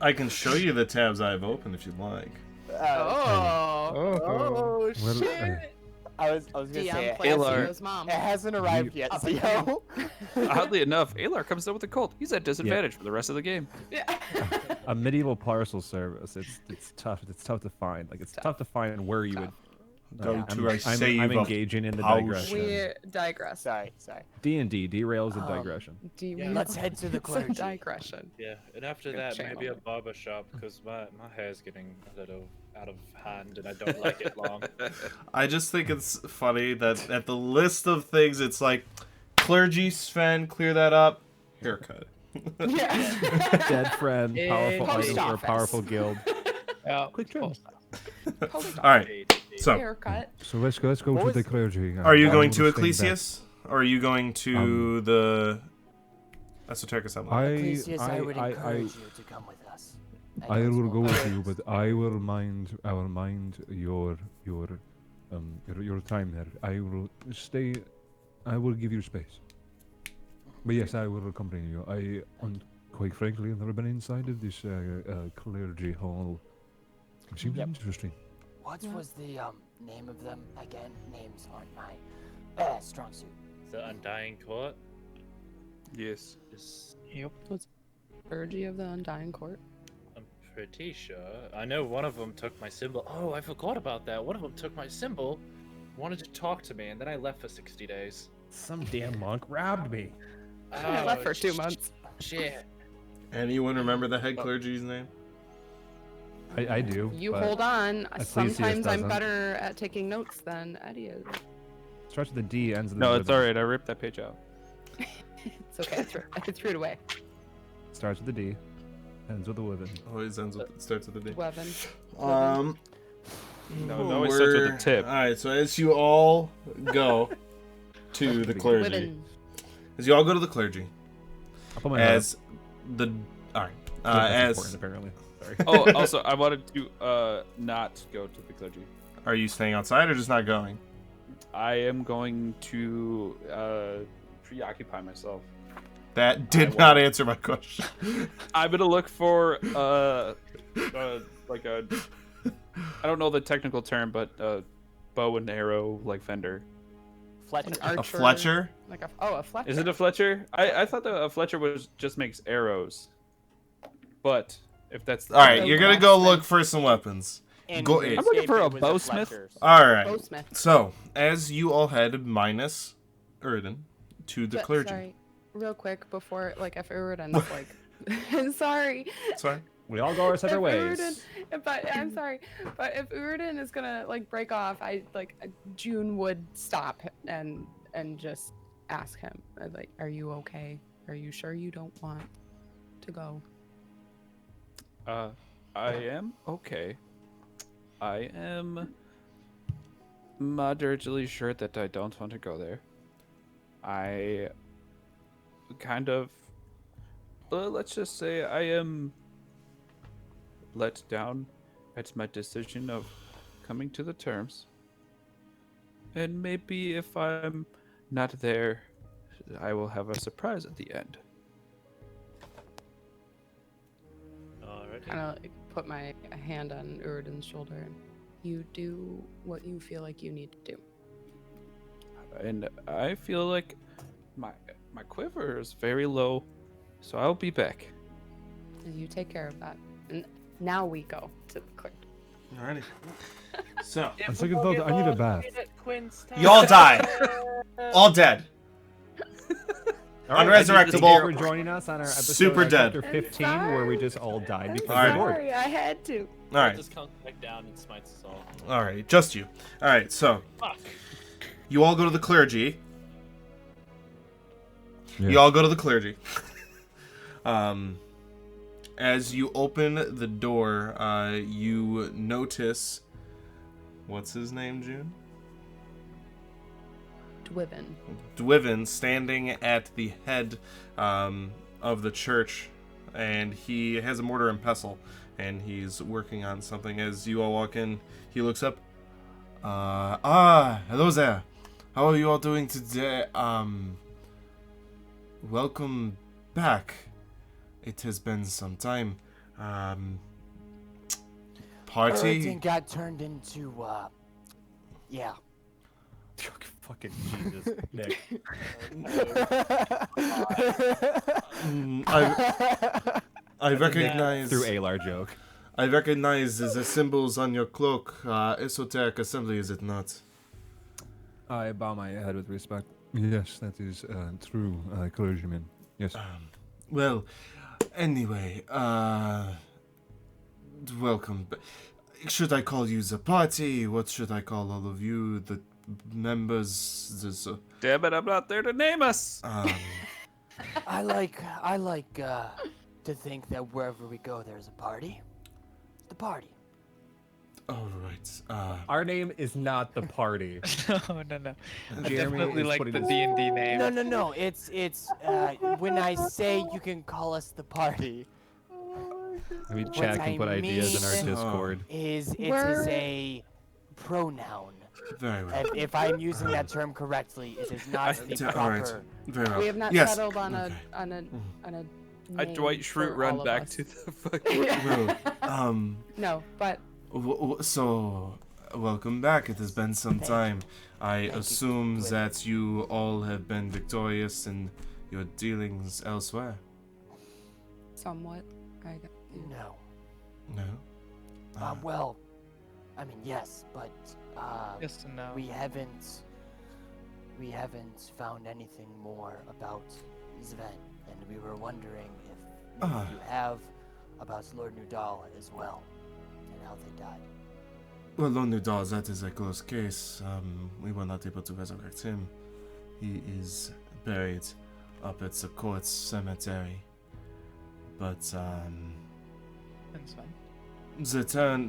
I can show you the tabs I've opened if you'd like. Oh, Well, shit! I was gonna say DM it, plays Alar. Theo's mom. it hasn't arrived yet, Up and Theo. Oddly enough, Alar comes out with a cult. He's at disadvantage for the rest of the game. Yeah. A medieval parcel service. It's tough. It's tough to find. Like it's tough to find where you would Go I'm- to I I'm, save I'm of engaging in the house. digression. We digress. Sorry. D&D derails the digression. let's head to the It's a clergy. digression. Yeah, and after Good that, channel. maybe a barber shop because my hair's getting a little out of hand and I don't like it long. I just think it's funny that at the list of things, it's like clergy, Sven, clear that up, haircut. Yeah. Dead friend, powerful Post item for a office. powerful guild. Quick trim. Post All right, so haircut. So let's go What to the was- clergy. are you I going will to stay back. Ecclesias or are you going to the Esoteric Assembly? Ecclesias, I would encourage you to come with us. I know it's will go more with you, ways. but I will mind your time there. I will stay. I will give you space. But yes, I will accompany you. Quite frankly, I've never been inside of this clergy hall. It seems Yep. interesting. What was the name of them again? Names aren't my strong suit. The Undying Court Yes. is, Yep. Clergy of the Undying Court. I'm pretty sure. I know one of them took my symbol. Oh, I forgot about that. One of them took my symbol, wanted to talk to me, and then I left for 60 days. Some damn monk robbed me. I left for 2 months. Shit. Anyone remember the head clergy's name? I do. You but hold on. Ecclesias Sometimes I'm doesn't. better at taking notes than Eddie is. Starts with a D, ends with No, a it's W. alright. I ripped that page out. It's okay. I threw it away. Starts with a D, ends with a Within. Always ends with starts with a D. Weapon. No, it always starts with a tip. All right, so as you all go to the clergy, Weapon. as you all go to the clergy, I'll put my head as the all right, up. That's as important, apparently. Sorry. Oh, also, I wanted to not go to the clergy. are you staying outside or just not going? I am going to preoccupy myself. That did not answer my question. I'm gonna look for like a I don't know the technical term, but bow and arrow like vendor. Fletcher. An A archer. Fletcher? Like a Fletcher. Is it a Fletcher? I thought that a Fletcher was just makes arrows. But if that's All right, So you're gonna go blacksmith. look for some weapons. And Go in in. I'm looking for a Fletcher's. bowsmith. All right. Bowsmith. So as you all head minus Erden to the But, clergy. Sorry, real quick before, like, if Uriden's like, sorry. Sorry. We all go our separate If ways. Uriden, but I'm sorry, but if Uriden is gonna like break off, June would stop and just ask him, like, are you okay? Are you sure you don't want to go? I am okay. I am moderately sure that I don't want to go there. I kind of, let's just say I am let down at my decision of coming to the terms. And maybe if I'm not there, I will have a surprise at the end. Alrighty. Kind of like put my hand on Uriden's shoulder and you do what you feel like you need to do. And I feel like my quiver is very low, so I'll be back. And you take care of that. And now we go to the clerk. Alrighty. So On second thought, I need a bath. you all die. All dead. All right, thank you for Unresurrectable. joining us on our episode Super dead. chapter 15, where we just all died because Alright. we're bored. Sorry, I had to. All right. Just comes back down and smites us all. All right. Just you. All right. So Fuck. you all go to the clergy. Yeah. You all go to the clergy. As you open the door, you notice. What's his name, June? Dwiven. Dwiven standing at the head of the church, and he has a mortar and pestle, and he's working on something. As you all walk in, he looks up. Hello there. How are you all doing today? Welcome back. It has been some time. Party. Everything got turned into, yeah. Fucking Jesus, Nick. I recognize. Through Alar joke. I recognize the symbols on your cloak. Esoteric assembly, is it not? I bow my head with respect. Yes, that is true, clergyman. Yes. Well, anyway, welcome. Should I call you the party? What should I call all of you? The members? Damn it, I'm not there to name us. I like to think that wherever we go, there's a party. The party. All right. Our name is not the party. no. I Jeremy definitely is like putting the this- D&D name. No. It's when I say you can call us the party, I mean, What Chad I can put ideas in our mean- Discord. is We're- a pronoun. Very well. And if I'm using that term correctly, it is not the All right. proper. Very well. We have not yes. settled on Okay. a I name Dwight Schrute for run all of back us. to the fucking. Well, No, but so welcome back. It has been some Thank time. I Thank you, assume Dwight. that you all have been victorious in your dealings elsewhere. somewhat. I got No. No. Well, I mean yes, but Yes and no. we haven't found anything more about Sven, and we were wondering if maybe you have about Lord Nudal as well, and how they died. Well, Lord Nudal, that is a close case. We were not able to resurrect him. He is buried up at the court cemetery. But That's fine.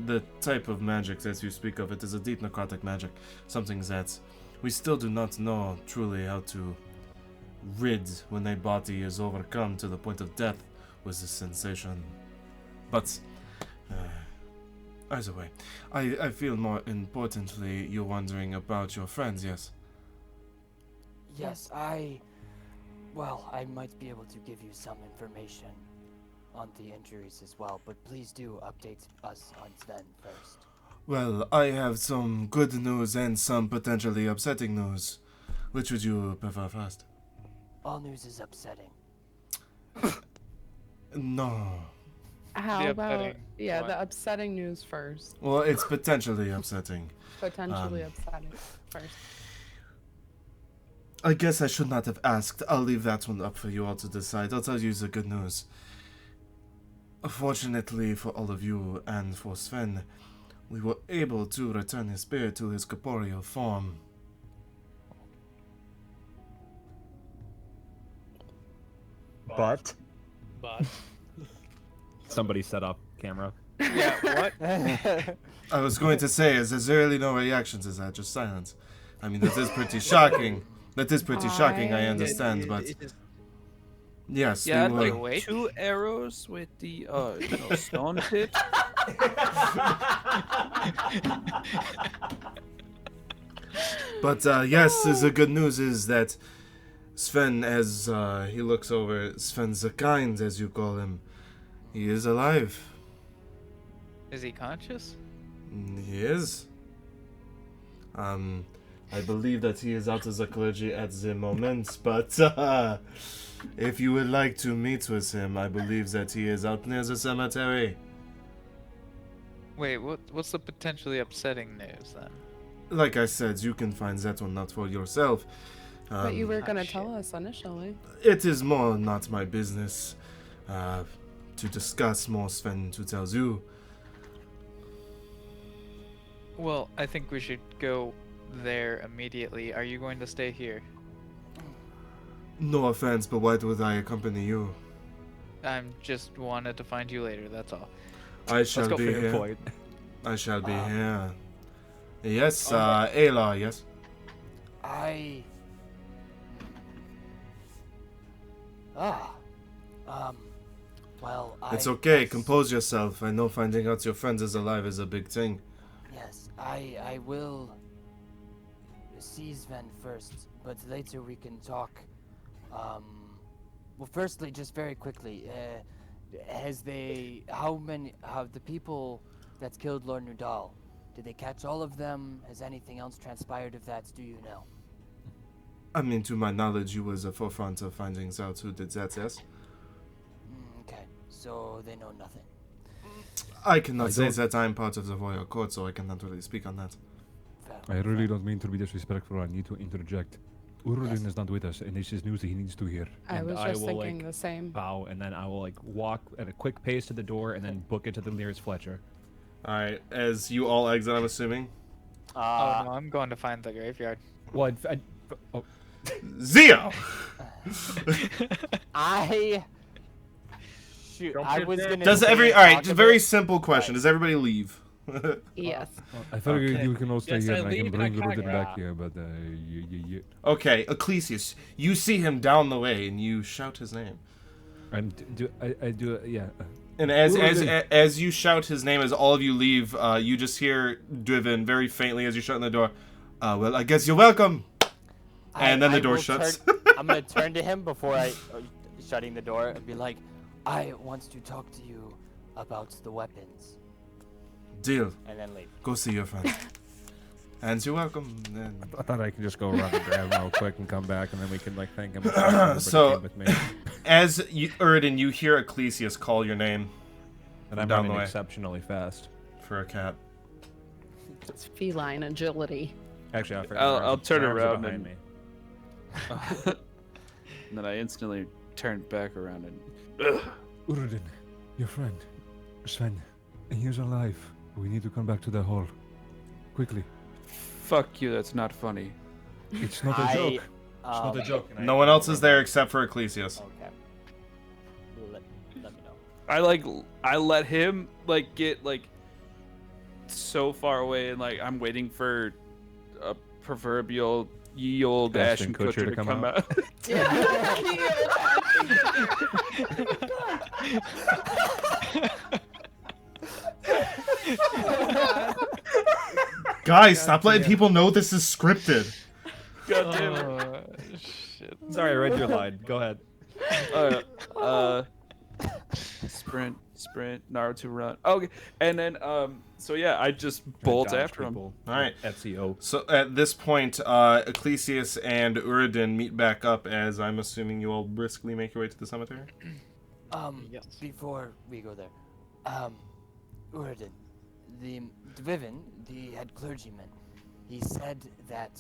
the type of magic that you speak of, it is a deep necrotic magic, something that we still do not know truly how to rid when a body is overcome to the point of death with the sensation. But either way, I feel more importantly you're wondering about your friends, yes? Yes, well, I might be able to give you some information on the injuries as well, but please do update us on Sven first. Well, I have some good news and some potentially upsetting news. Which would you prefer first? All news is upsetting. No. How The about upsetting the one. upsetting news first. Well, it's potentially upsetting. Potentially upsetting first. I guess I should not have asked. I'll leave that one up for you all to decide. I'll tell you the good news. Fortunately for all of you and for Sven, we were able to return his spirit to his corporeal form. But But somebody set up camera. Yeah, what? I was going to say, is there's really no reactions, is that just silence? I mean, that is pretty shocking. That is pretty shocking, I understand, but yes, Yeah, we were. like 2 arrows with the stone tip. But yes, the good news is that Sven, as he looks over, Sven the Kind, as you call him, he is alive. Is he conscious? He is. I believe that he is out of the clergy at the moment, but if you would like to meet with him, I believe that he is out near the cemetery. Wait, what's the potentially upsetting news then? Like I said, you can find that one out for yourself. But you were Um, gonna tell us initially. it is more not my business to discuss, more Sven to tell you. Well, I think we should go there immediately. Are you going to stay here? No offense, but why would I accompany you? I'm just wanted to find you later, that's all. I shall Let's go be for your here. point. I shall be here. Yes, Ayla, yes. Well, It's okay, compose yourself. I know finding out your friend is alive is a big thing. Yes, I will see Sven first, but later we can talk. Well, firstly, just very quickly, have the people that killed Lord Nudal, did they catch all of them? Has anything else transpired of that? Do you know? I mean, to my knowledge, you was a forefront of finding out who did that, yes? Okay, so they know nothing. I cannot say that I'm part of the royal court, so I cannot really speak on that. I really don't mean to be disrespectful. I need to interject. Urulin Yes. is not with us, and this is news that he needs to hear. I And was I just will, thinking like, the same. Bow, and then I will like walk at a quick pace to the door, and then book it to the nearest Fletcher. Alright, as you all exit, I'm assuming. Oh no, I'm going to find the graveyard. Well, oh, Zio! Shoot, Don't I be was dead. gonna. Does say every... Alright, talk just a very bit- simple question. Does everybody leave? Yes. I figured Okay. you can all stay Yes, here, I and I can leave and I bring can't Urulin get back out. here, but Okay, Ecclesius, you see him down the way, and you shout his name. And I do, yeah. And as Urulin. as you shout his name, as all of you leave, you just hear Driven very faintly as you shut in the door. Well, I guess you're welcome. And then the door will shuts. I'm gonna turn to him before shutting the door and be like, I want to talk to you about the weapons. Deal. and then leave. Go see your friend. And you're welcome. And I thought I could just go around and grab him real quick and come back, and then we can like thank him. Everybody So- came with me. as you, Erdin, you hear Ecclesius call your name And I'm down the running way. exceptionally fast. For a cat. It's feline agility. Actually, I forgot. I'll turn my arms are around behind and- me. And then I instantly turned back around and. Urulin, your friend, Sven, he is alive. We need to come back to the hall. Quickly. Fuck you, that's not funny. It's not a joke. It's not a joke. and I- No one else is there except for Ecclesius. Okay. Let me know. I let him like get like so far away, and like I'm waiting for a proverbial ye old Ashton Ashton Kutcher to come out. Guys, stop letting people know this is scripted. God damn it. Oh, shit. Sorry, I read your line. Go ahead. Sprint, Naruto run. Okay, and then so yeah, I just bolt Dodge after him. people. Alright. FCO. So at this point, Ecclesius and Uridin meet back up as I'm assuming you all briskly make your way to the cemetery. Yes. Before we go there, Uridin, the Dviven, the head clergyman, he said that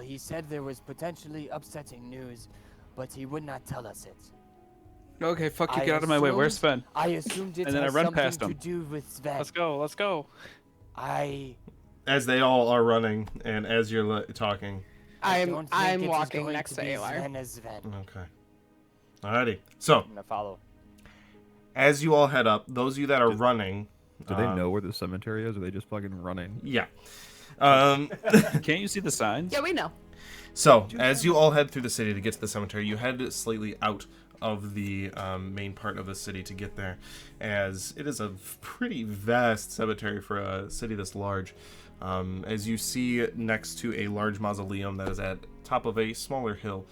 he said there was potentially upsetting news, but he would not tell us it. Okay, fuck you, I get out of my way. Where's assumed- Sven? I assumed it And then I has run something past to him. do with Sven. Let's go, let's go. As they all are running, and as you're talking. I don't think I'm it is walking going next to be Alar. Sven as Sven. Okay. Alrighty. So, I'm gonna follow. as you all head up, those of you that are running. Do they know where the cemetery is, or are they just fucking running? Yeah. Can't you see the signs? Yeah, we know. So, as you all head through the city to get to the cemetery, you head slightly out of the main part of the city to get there, as it is a pretty vast cemetery for a city this large. As you see next to a large mausoleum that is at top of a smaller hill,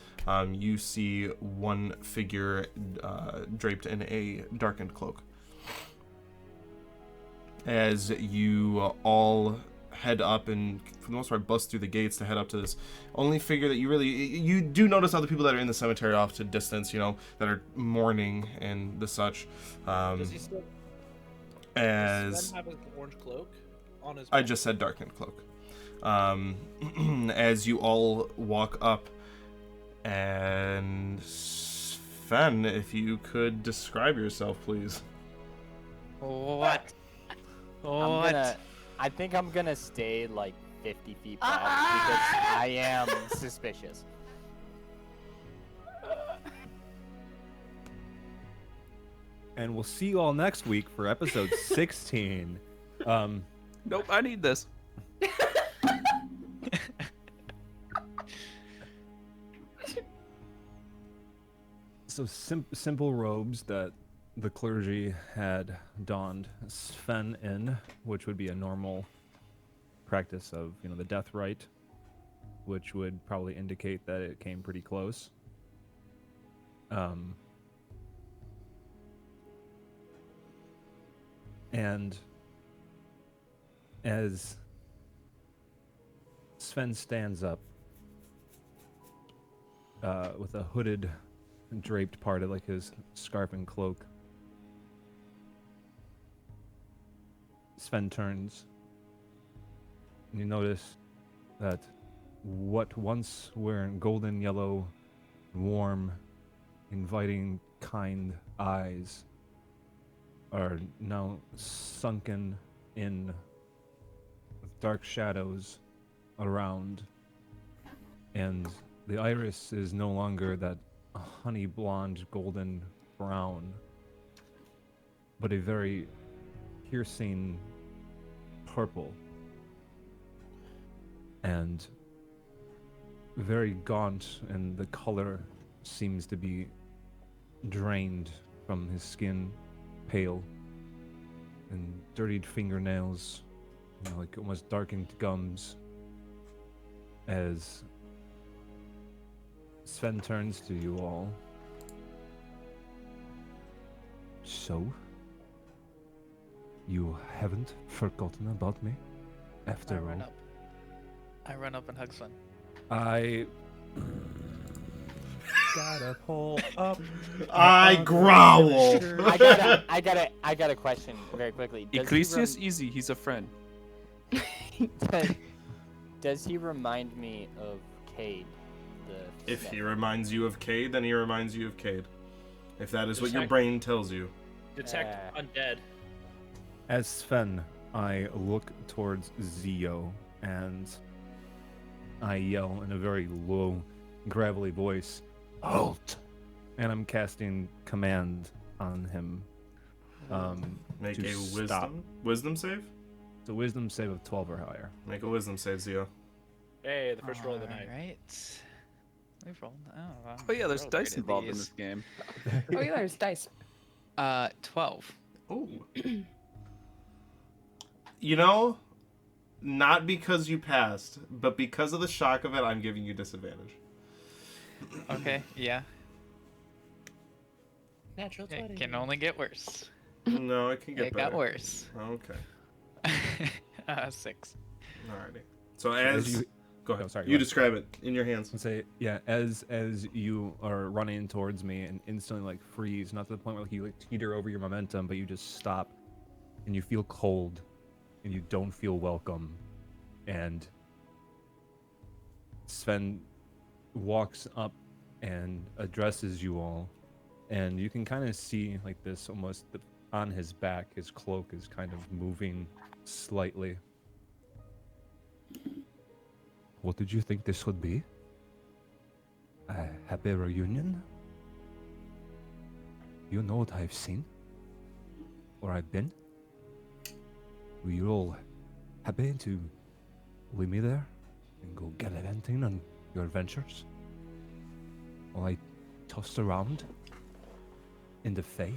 you see one figure draped in a darkened cloak. As you all head up and for the most part bust through the gates to head up to this only figure that you do notice other people that are in the cemetery off to distance, that are mourning and the such. Does he still does As Sven have his orange cloak on his I back? just said darkened cloak. as you all walk up. And Sven, if you could describe yourself, please. What? I think I'm gonna stay like 50 feet back because I am suspicious. And we'll see you all next week for episode 16. Nope, I need this. So simple robes that the clergy had donned Sven in, which would be a normal practice of, the death rite, which would probably indicate that it came pretty close. And as Sven stands up with a hooded, draped part of like his scarf and cloak, Sven turns, and you notice that what once were golden yellow, warm, inviting, kind eyes are now sunken in with dark shadows around, and the iris is no longer that honey blonde golden brown, but a very piercing purple, and very gaunt, and the color seems to be drained from his skin, pale, and dirtied fingernails, like almost darkened gums, as Sven turns to you all. So, you haven't forgotten about me, after all? I run up and hug Sven. I gotta pull up. I growl. I got a question very quickly. Ecclesias easy, he's a friend. Does he remind me of Cade? If he reminds you of Cade, then he reminds you of Cade. If that is what your brain tells you. Detect undead. As Sven, I look towards Zio, and I yell in a very low, gravelly voice, "Halt!" And I'm casting command on him. Make to a stop. wisdom save? It's a wisdom save of 12 or higher. Make a wisdom save, Zio. Hey, the first roll of the night. Right. We've rolled. Oh yeah, there's dice involved in this game. Oh yeah, there's dice. 12. Oh. Not because you passed, but because of the shock of it, I'm giving you disadvantage. Okay, yeah. Natural 20. It can only get worse. No, it can get It better. got worse. Okay. 6. Alrighty. So as go ahead. Oh, sorry, you go ahead. describe it in your hands. Let's say, yeah, as you are running towards me and instantly like freeze, not to the point where like you like teeter over your momentum, but you just stop and you feel cold and you don't feel welcome. And Sven walks up and addresses you all, and you can kind of see like this almost on his back, his cloak is kind of moving slightly. What did you think this would be? A happy reunion? You know what I've seen? Or I've been? Were you all happy to leave me there and go gallivanting on your adventures? While I tossed around in the Fae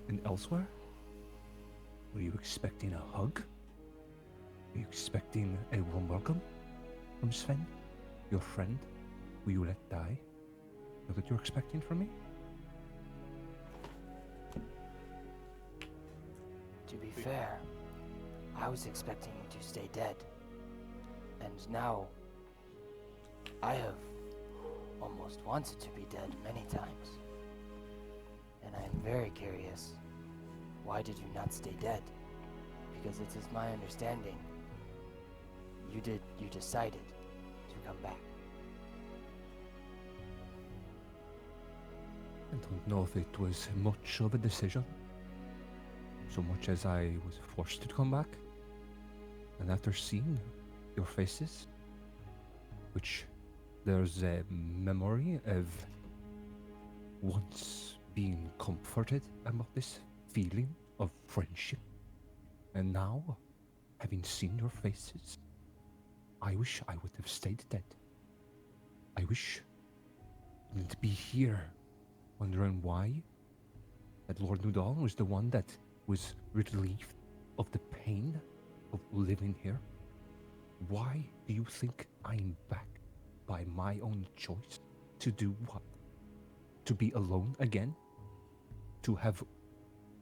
and elsewhere? Were you expecting a hug? Were you expecting a warm welcome from Sven, your friend, who you let die? Know that you're expecting from me? To be fair, I was expecting you to stay dead. And now, I have almost wanted to be dead many times. And I am very curious, why did you not stay dead? Because it is my understanding you decided to come back. I don't know if it was much of a decision, so much as I was forced to come back. And after seeing your faces, which there's a memory of once being comforted about this feeling of friendship. And now, having seen your faces, I wish I would have stayed dead. I wish I wouldn't be here, wondering why that Lord Nudal was the one that was relieved of the pain of living here. Why do you think I'm back by my own choice? To do what? To be alone again? To have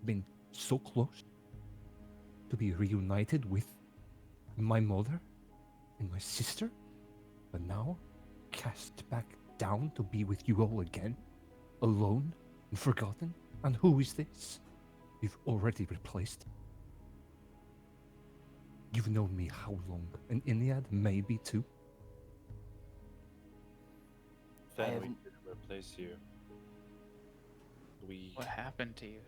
been so close? To be reunited with my mother and my sister? But now, cast back down to be with you all again? Alone and forgotten? And who is this? You've already replaced. You've known me how long? An Iliad, maybe two? Then we haven't- didn't replace you. We. What happened to you?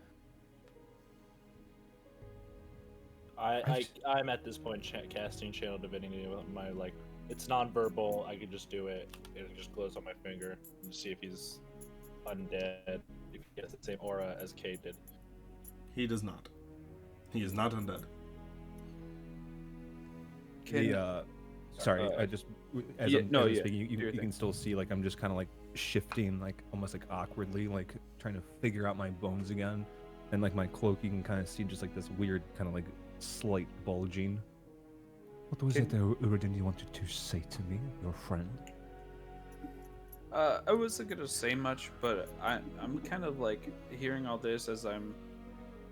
I'm at this point casting channel divinity with my like. It's non-verbal. I could just do it. It just glows on my finger and see if he's undead. If he has the same aura as Kay did. He does not. He is not undead. Sorry, I just as yeah, I'm, no, as I'm yeah, speaking, do your you thing. can still see like I'm just kind of like shifting, like almost like awkwardly, like trying to figure out my bones again, and like my cloak, you can kind of see just like this weird kind of like slight bulging. What was it originally you wanted to say to me, your friend? I wasn't gonna say much, but I'm kind of like hearing all this as I'm,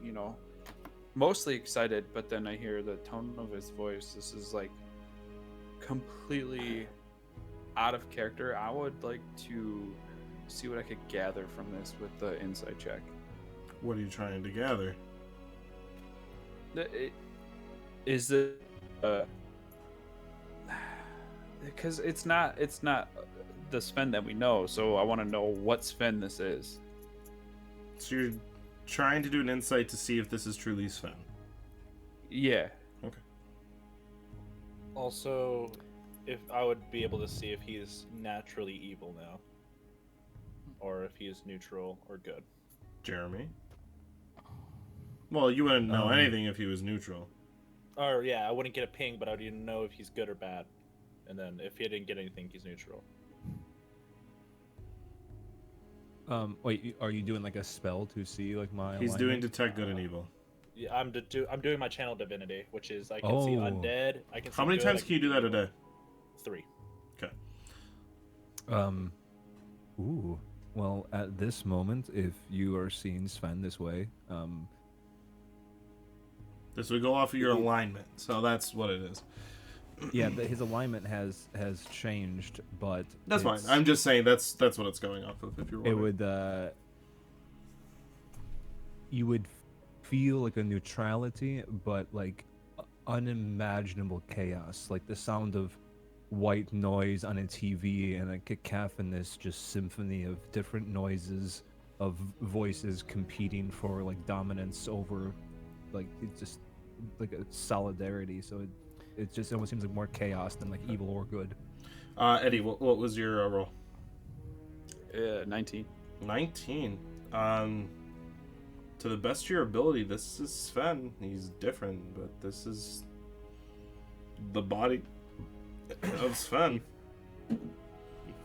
you know, mostly excited, but then I hear the tone of his voice. This is like completely out of character. I would like to see what I could gather from this with the insight check. What are you trying to gather? Is it because it's not the Sven that we know, so I want to know what Sven this is. So you're trying to do an insight to see if this is truly Sven. Yeah. Okay. Also, if I would be able to see if he's naturally evil now, or if he is neutral or good. Jeremy? Well, you wouldn't know anything if he was neutral. Or yeah, I wouldn't get a ping, but I would know if he's good or bad. And then if he didn't get anything, he's neutral. Wait, are you doing like a spell to see like my? He's doing alignment? detect good and evil. Yeah, I'm doing my channel divinity, which is I can see Oh. undead. I can. See How many good, times I can you do that a day? 3. Okay. Ooh. Well, at this moment, if you are seeing Sven this way, This would go off of your alignment, so that's what it is. yeah, his alignment has changed, but That's fine. it's- I'm just saying that's what it's going off of. If you're It wondering. would you would feel like a neutrality, but like unimaginable chaos, like the sound of white noise on a TV and a cacophonous just symphony of different noises of voices competing for like dominance over like it's just like a solidarity. So it just almost seems like more chaos than like evil or good. Eddie, what was your roll? 19. 19. To the best of your ability, this is Sven. He's different, but this is the body of Sven. Let me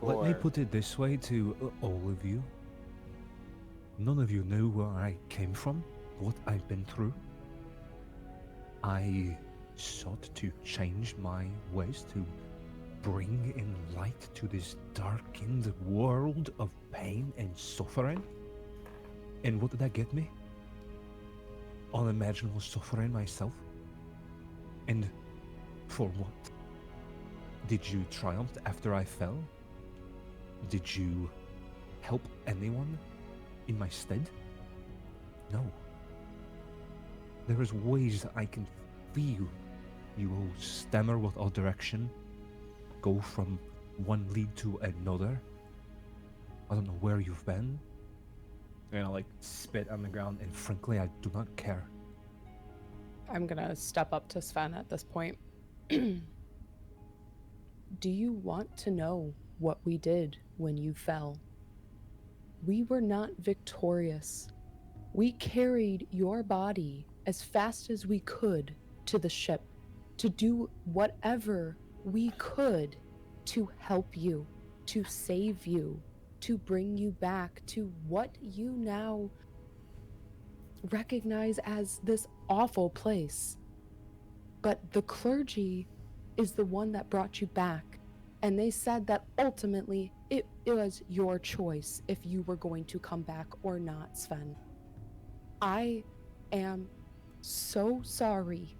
Before- put it this way to all of you. None of you know where I came from, what I've been through. I sought to change my ways to bring in light to this darkened world of pain and suffering. And what did that get me? Unimaginable suffering myself. And for what? Did you triumph after I fell? Did you help anyone in my stead? No. There is ways that I can feel You will stammer with all direction, go from one lead to another. I don't know where you've been. And I like spit on the ground, And frankly, I do not care. I'm gonna step up to Sven at this point. Do you want to know what we did when you fell? We were not victorious. We carried your body as fast as we could to the ship to do whatever we could to help you, to save you, to bring you back to what you now recognize as this awful place. But the clergy is the one that brought you back, and they said that ultimately it was your choice if you were going to come back or not, Sven. I am so sorry.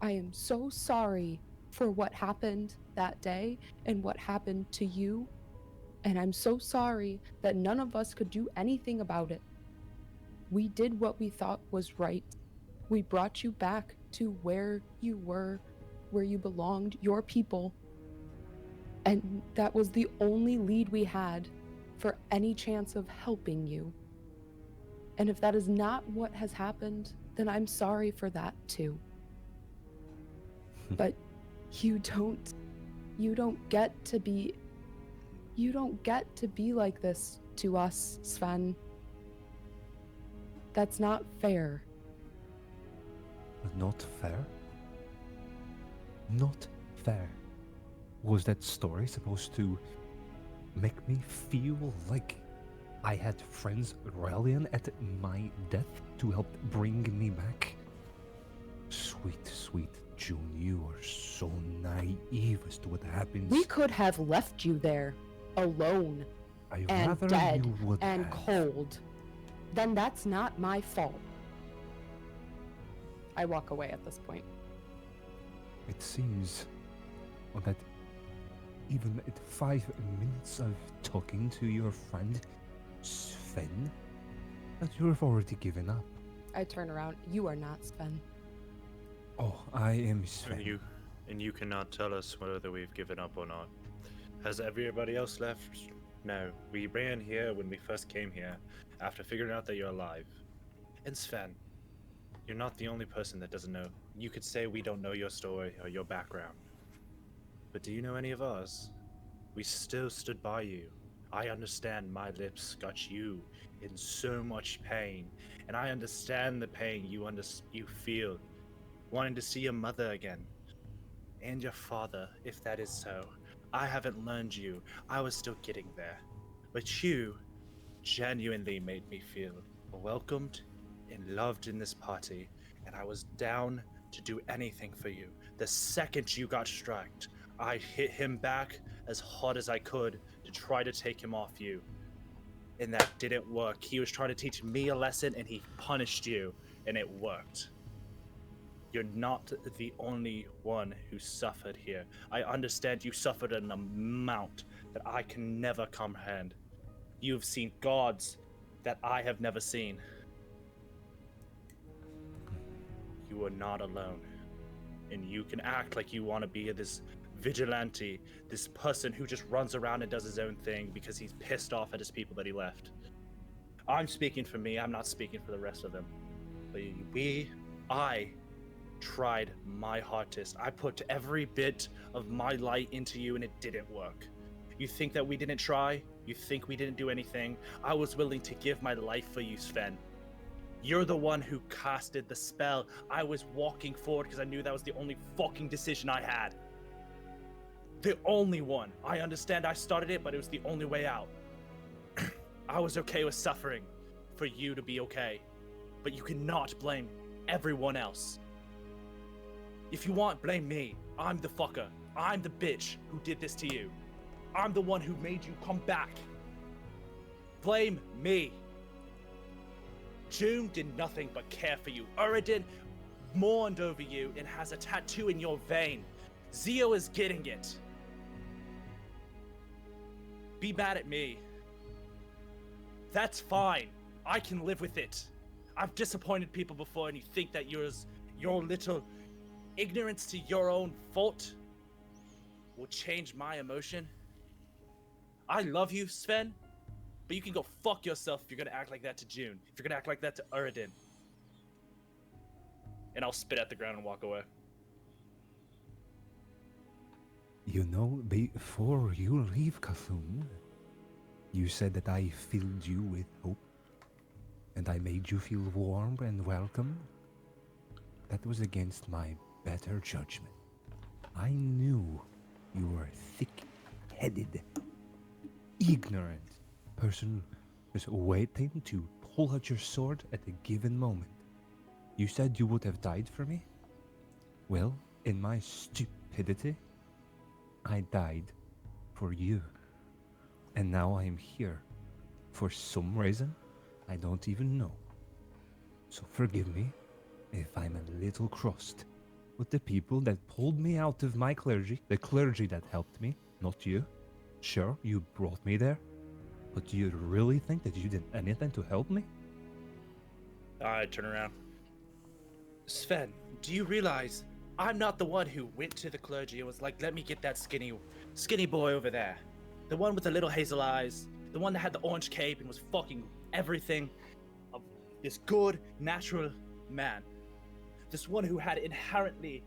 I am so sorry for what happened that day and what happened to you. And I'm so sorry that none of us could do anything about it. We did what we thought was right. We brought you back to where you were, where you belonged, your people. And that was the only lead we had for any chance of helping you. And if that is not what has happened, then I'm sorry for that too. But you don't get to be like this to us, Sven. That's not fair. Not fair? Not fair. Was that story supposed to make me feel like I had friends rallying at my death to help bring me back? Sweet, sweet June, you are so naive as to what happens. We could have left you there, alone, I and rather dead, you would and have. cold. Then that's not my fault. I walk away at this point. It seems that even at 5 minutes of talking to your friend Sven, that you have already given up. I turn around. You are not Sven. Oh, I am Sven. And you cannot tell us whether we've given up or not. Has everybody else left? No. We ran here when we first came here, after figuring out that you're alive. And Sven, you're not the only person that doesn't know. You could say we don't know your story or your background. But do you know any of ours? We still stood by you. I understand my lips got you in so much pain, and I understand the pain you feel, wanting to see your mother again, and your father, if that is so. I haven't learned you. I was still getting there. But you genuinely made me feel welcomed and loved in this party, and I was down to do anything for you. The second you got struck, I hit him back as hard as I could to try to take him off you. And that didn't work. He was trying to teach me a lesson, and he punished you, and it worked. You're not the only one who suffered here. I understand you suffered an amount that I can never comprehend. You've seen gods that I have never seen. You are not alone. And you can act like you want to be this vigilante, this person who just runs around and does his own thing because he's pissed off at his people that he left. I'm speaking for me, I'm not speaking for the rest of them. But I tried my hardest. I put every bit of my light into you and it didn't work. You think that we didn't try? You think we didn't do anything? I was willing to give my life for you, Sven. You're the one who casted the spell. I was walking forward because I knew that was the only fucking decision I had. The only one. I understand I started it, but it was the only way out. I was okay with suffering for you to be okay. But you cannot blame everyone else. If you want, blame me. I'm the fucker. I'm the bitch who did this to you. I'm the one who made you come back. Blame me. June did nothing but care for you. Uridin mourned over you and has a tattoo in your vein. Zio is getting it. Be mad at me. That's fine. I can live with it. I've disappointed people before and you think that your little ignorance to your own fault will change my emotion. I love you, Sven, but you can go fuck yourself if you're gonna act like that to June. If you're gonna act like that to Uridin. And I'll spit at the ground and walk away. You know, before you leave Kathoon, you said that I filled you with hope, and I made you feel warm and welcome. That was against my better judgment. I knew you were thick-headed, ignorant person just waiting to pull out your sword at a given moment. You said you would have died for me? Well, in my stupidity, I died for you. And now I am here. For some reason, I don't even know. So forgive me if I'm a little crossed with the people that pulled me out of my clergy, the clergy that helped me, not you. Sure, you brought me there, but do you really think that you did anything to help me? I turn around. Sven, do you realize I'm not the one who went to the clergy and was like, let me get that skinny boy over there. The one with the little hazel eyes, the one that had the orange cape and was fucking everything of this good, natural man. This one who had inherently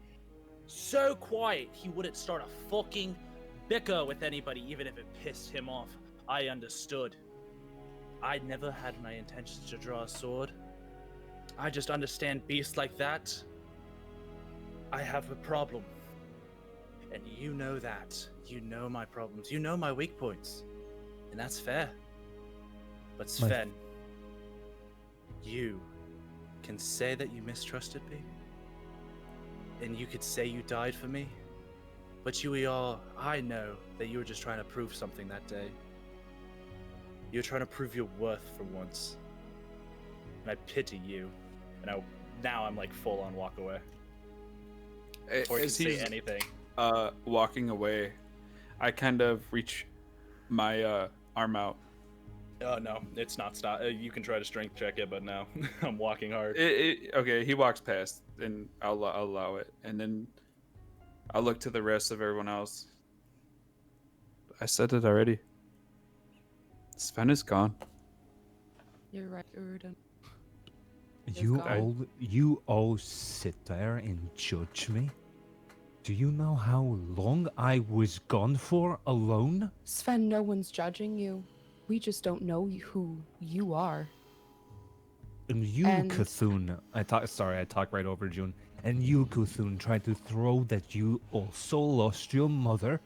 so quiet he wouldn't start a fucking bicker with anybody even if it pissed him off. I understood. I never had my intentions to draw a sword. I just understand beasts like that. I have a problem. And you know that. You know my problems. You know my weak points. And that's fair. But Sven, you can say that you mistrusted me. And you could say you died for me. But I know that you were just trying to prove something that day. You were trying to prove your worth for once. And I pity you. And now I'm like full on walk away. Or can say anything. Walking away, I kind of reach my arm out. Oh no, it's not stop. You can try to strength check it, but no, I'm walking hard. Okay, he walks past, and I'll allow it, and then I'll look to the rest of everyone else. I said it already. Sven is gone. You're right, Uridin. You all sit there and judge me? Do you know how long I was gone for alone? Sven, no one's judging you. We just don't know who you are. And you, Kathoon, I talk right over June. And you, Kathoon, tried to throw that you also lost your mother.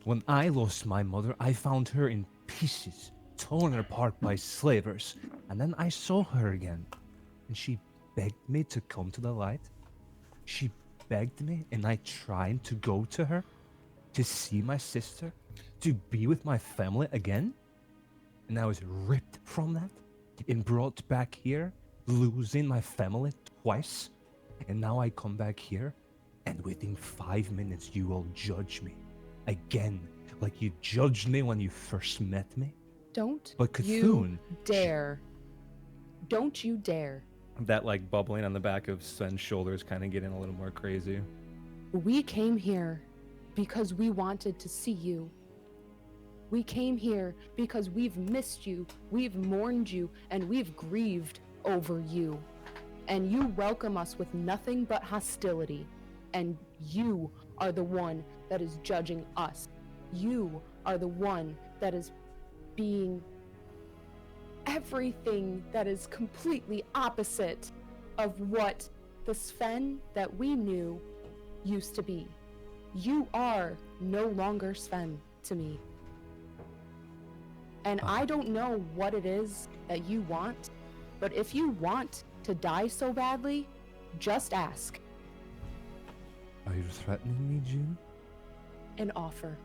When I lost my mother, I found her in pieces, torn apart by slavers. And then I saw her again. And she begged me to come to the light. She begged me, and I tried to go to her, to see my sister, to be with my family again. And I was ripped from that and brought back here, losing my family twice. And now I come back here, and within 5 minutes you all judge me. Again, like you judged me when you first met me. Don't But Kathoon, you dare. Don't you dare. That like bubbling on the back of Sven's shoulders kind of getting a little more crazy. We came here because we wanted to see you. We came here because we've missed you, we've mourned you, and we've grieved over you. And you welcome us with nothing but hostility. And you are the one that is judging us. You are the one that is being everything that is completely opposite of what the Sven that we knew used to be. You are no longer Sven to me. And I don't know what it is that you want, but if you want to die so badly, just ask. are you threatening me, June? An offer.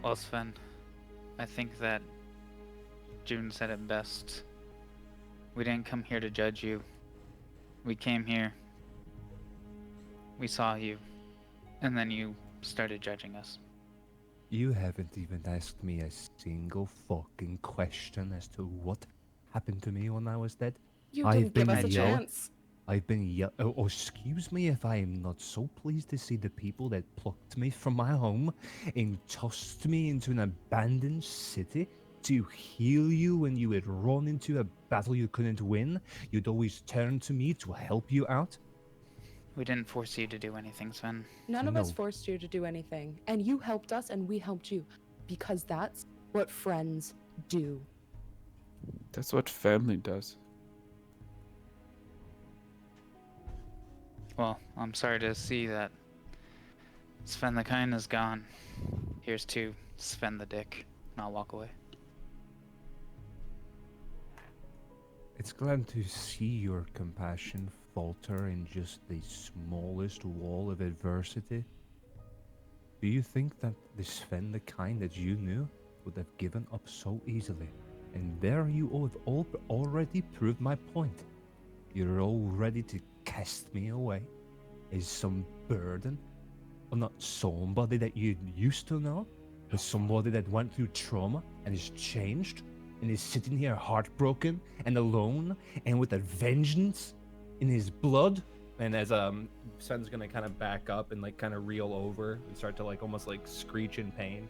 Well, Sven, I think that June said it best. We didn't come here to judge you. We came here. We saw you. And then you started judging us. You haven't even asked me a single fucking question as to what happened to me when I was dead. You didn't give us a yelled- chance. I've been oh, excuse me if I am not so pleased to see the people that plucked me from my home and tossed me into an abandoned city to heal you when you had run into a battle you couldn't win. You'd always turn to me to help you out. We didn't force you to do anything, Sven. None of us No. forced you to do anything, and you helped us and we helped you, because that's what friends do. That's what family does. Well, I'm sorry to see that Sven the Kind is gone. Here's to Sven the Dick. And I'll walk away. It's glad to see your compassion falter in just the smallest wall of adversity. Do you think that the Sven the Kind that you knew would have given up so easily? And there you have already proved my point. You're all ready to cast me away as some burden, or not somebody that you used to know, but somebody that went through trauma and is changed and is sitting here heartbroken and alone and with a vengeance in his blood. And as Sven's gonna kind of back up and like kind of reel over and start to like almost like screech in pain,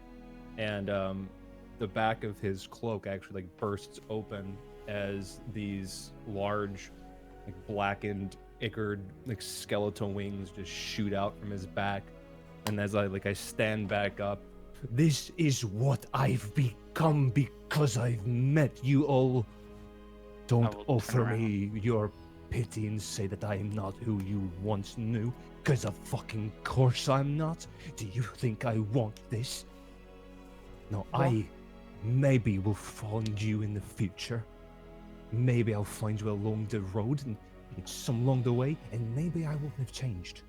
and the back of his cloak actually like bursts open as these large, like blackened, ichor like skeletal wings just shoot out from his back. And as I stand back up, This is what I've become because I've met you all. Don't will offer turn me your pity and say that I am not who you once knew, because of fucking course I'm not. Do you think I want this? No, I maybe will find you in the future. Maybe I'll find you along the road and some along the way, and maybe I will have changed.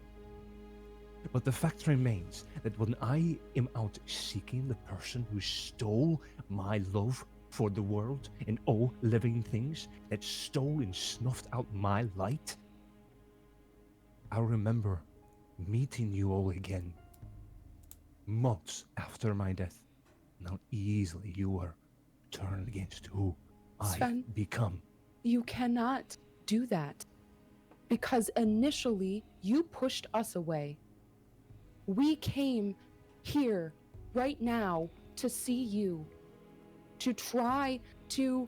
But the fact remains that when I am out seeking the person who stole my love for the world and all living things, that stole and snuffed out my light, I'll remember meeting you all again months after my death, and how easily you were turned against who Sven, I've become. You cannot do that, because initially you pushed us away. We came here right now to see you, to try to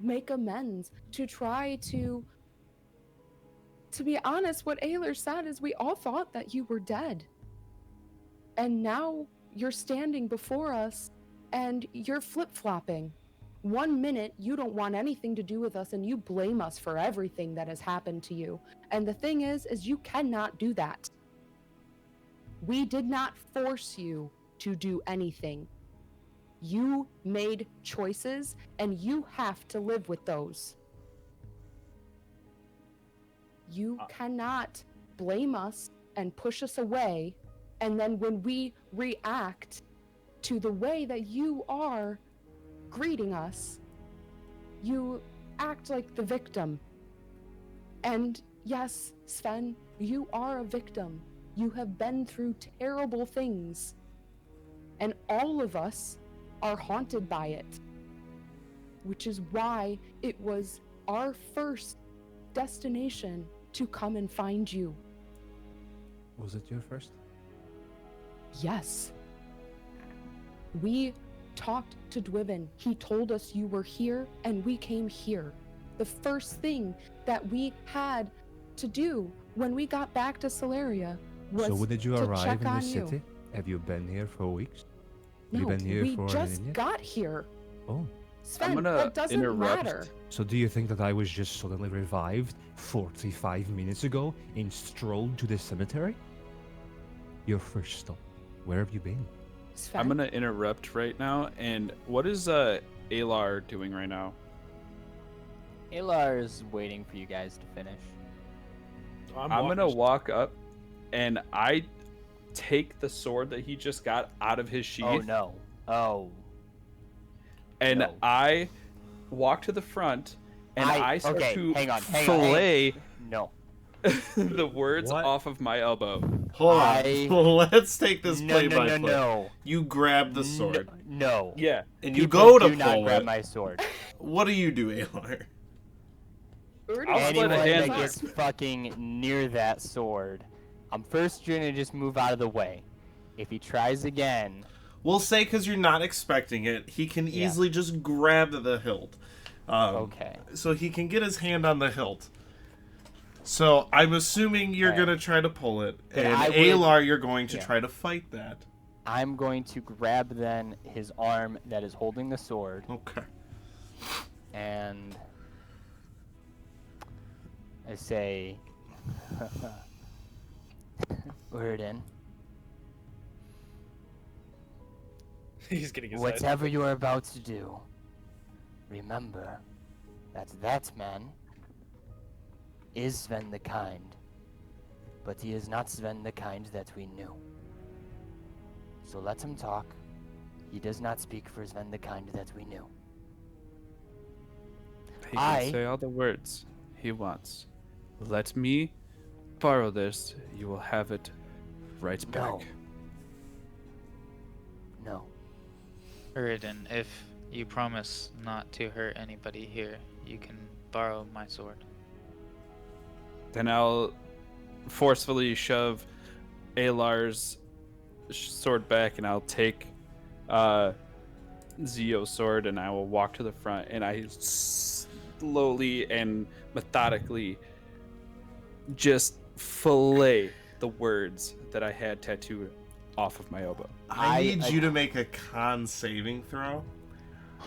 make amends, to try to be honest, what Ayler said is we all thought that you were dead. And now you're standing before us and you're flip-flopping. 1 minute you don't want anything to do with us and you blame us for everything that has happened to you. And the thing is you cannot do that. We did not force you to do anything. You made choices, and you have to live with those. You cannot blame us and push us away, and then when we react to the way that you are greeting us, you act like the victim. And yes, Sven, you are a victim. You have been through terrible things, and all of us are haunted by it, which is why it was our first destination to come and find you. Was it your first? Yes. We talked to Dwiven. He told us you were here, and we came here. The first thing that we had to do when we got back to Solaria was So when did you to arrive check in the on you. city? Have you been here for weeks? Have No, you been here we for just an minute? got here. Oh. Sven, gonna that doesn't interrupt. matter. So do you think that I was just suddenly revived 45 minutes ago and strolled to the cemetery? Your first stop. Where have you been? Sven, I'm gonna interrupt right now. And what is Alar doing right now? Alar is waiting for you guys to finish. I'm walking gonna walk up, and I take the sword that he just got out of his sheath. Oh no. Oh. And No. I walk to the front, and I start okay, to hang on. fillet No. the words What? off of my elbow. Hold I- on. Let's take this No, play no, by no, play. no. You grab the sword, No. Yeah. and you People go to do not pull grab it. my sword. What do you do, Alar? Urdin I'll is split a Anyone hand that here. gets fucking near that sword, I'm first gonna just move out of the way. If he tries again, We'll say because you're not expecting it, he can Yeah. easily just grab the hilt. okay. So he can get his hand on the hilt. So I'm assuming you're Alright. going to try to pull it. Then And I would- Alar, you're going to yeah. try to fight that. I'm going to grab then his arm that is holding the sword, Okay. and I say, Urdin, He's getting his Whatever you are about to do, remember that man is Sven the Kind, but he is not Sven the Kind that we knew. So let him talk. He does not speak for Sven the Kind that we knew. He can I- say all the words he wants. Let me borrow this. You will have it right No. back. No. Uridan, if you promise not to hurt anybody here, you can borrow my sword. Then I'll forcefully shove Alar's sword back, and I'll take Zio's sword, and I will walk to the front, and I slowly and methodically just fillet the words that I had tattooed off of my elbow. I need I- you to make a con saving throw.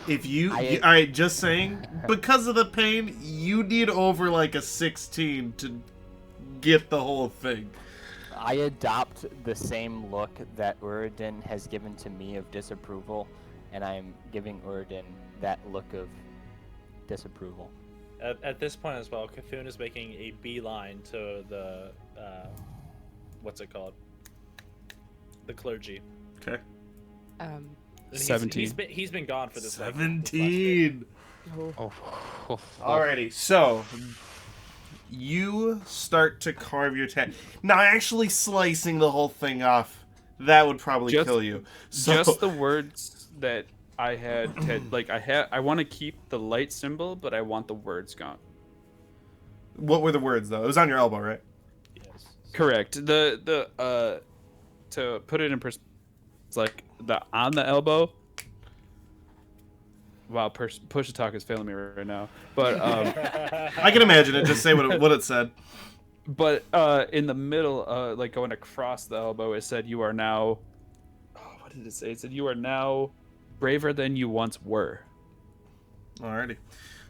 If you, I- all right, just saying, because of the pain, you need over like a 16 to get the whole thing. I adopt the same look that Urdin has given to me of disapproval, and I'm giving Urdin that look of disapproval. At this point as well, Kathoon is making a beeline to the what's it called? The clergy. Okay. Um, And 17. He's been gone for this. Like, this last bit. 17. Oh. Alrighty, so you start to carve your Now, actually slicing the whole thing off, that would probably Just- kill you. So, Just the words that I had, I want to keep the light symbol, but I want the words gone. what were the words though? It was on your elbow, right? Yes. Correct. To put it in perspective, it's like the on the elbow. Wow, push to talk is failing me right now. But I can imagine it. Just say what it said. but in the middle, like going across the elbow, it said you are now. Oh, what did it say? It said you are now braver than you once were. Alrighty.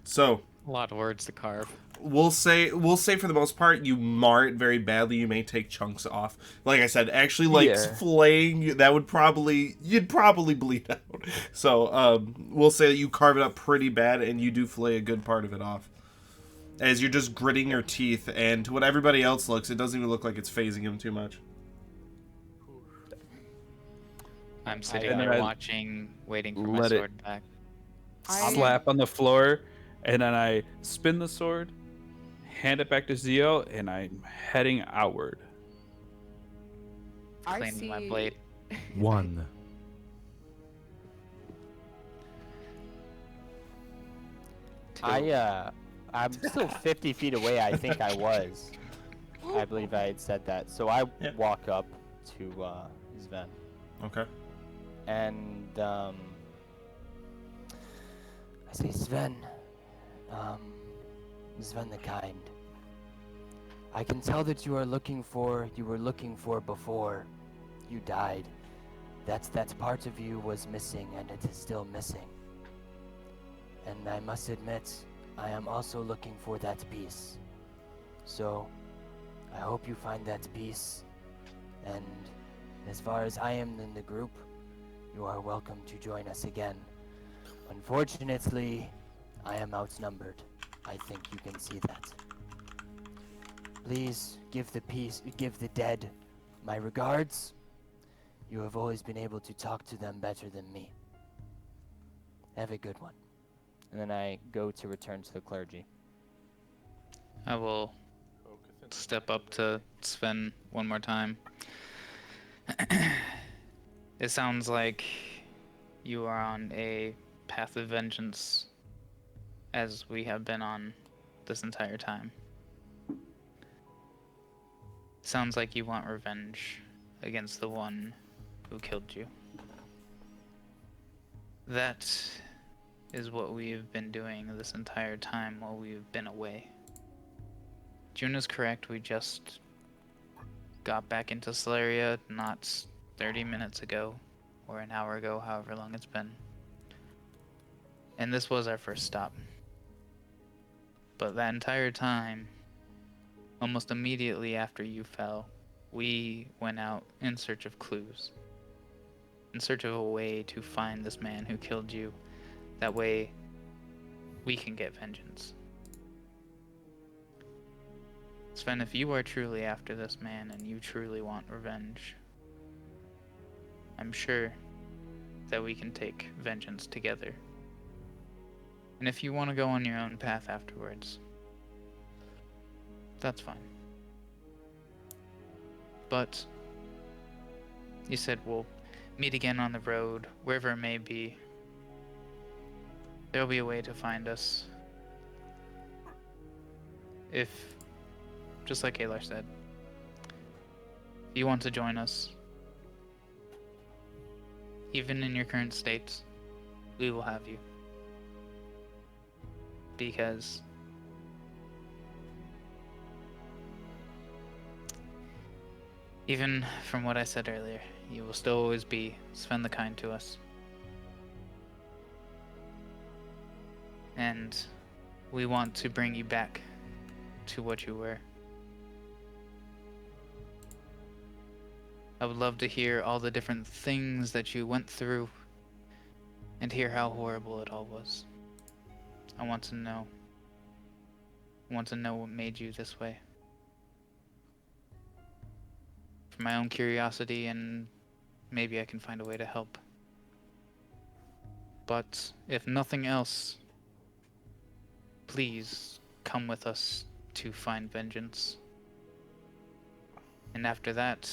So A lot of words to carve. we'll say for the most part you mar it very badly. You may take chunks off. Like I said, actually like Yeah. flaying, that would you'd probably bleed out. So we'll say that you carve it up pretty bad and you do flay a good part of it off. As you're just gritting your teeth, and to what everybody else looks, it doesn't even look like it's phasing him too much. I'm sitting And then there I watching, waiting for my let it- sword back. I- Slap on the floor, and then I spin the sword, hand it back to Zio, and I'm heading outward. I Cleaning my see- blade. 1. I'm still 50 feet away. I think I was. I believe I had said that. So I Yeah. walk up to Sven, Okay. and I say, Sven, Sven the Kind. I can tell that you were looking for before you died. That part of you was missing, and it is still missing. And I must admit, I am also looking for that piece. So, I hope you find that piece. And as far as I am in the group, you are welcome to join us again. Unfortunately, I am outnumbered. I think you can see that. Please give the dead my regards. You have always been able to talk to them better than me. Have a good one. and then I go to return to the clergy. I will step up to Sven one more time. It sounds like you are on a path of vengeance, as we have been on this entire time. Sounds like you want revenge against the one who killed you. That is what we've been doing this entire time while we've been away. June is correct, we just got back into Solaria not 30 minutes ago, or an hour ago, however long it's been. And this was our first stop. But that entire time, almost immediately after you fell, we went out in search of clues. In search of a way to find this man who killed you. That way, we can get vengeance. Sven, if you are truly after this man and you truly want revenge, I'm sure that we can take vengeance together. And if you want to go on your own path afterwards, that's fine. But you said we'll meet again on the road, wherever it may be. There'll be a way to find us. If, just like Alar said, if you want to join us, even in your current state, we will have you. Because even from what I said earlier, you will still always be Sven the Kind to us. And we want to bring you back to what you were. I would love to hear all the different things that you went through and hear how horrible it all was. I want to know. I want to know what made you this way. For my own curiosity, and maybe I can find a way to help. But if nothing else, please come with us to find vengeance. And after that,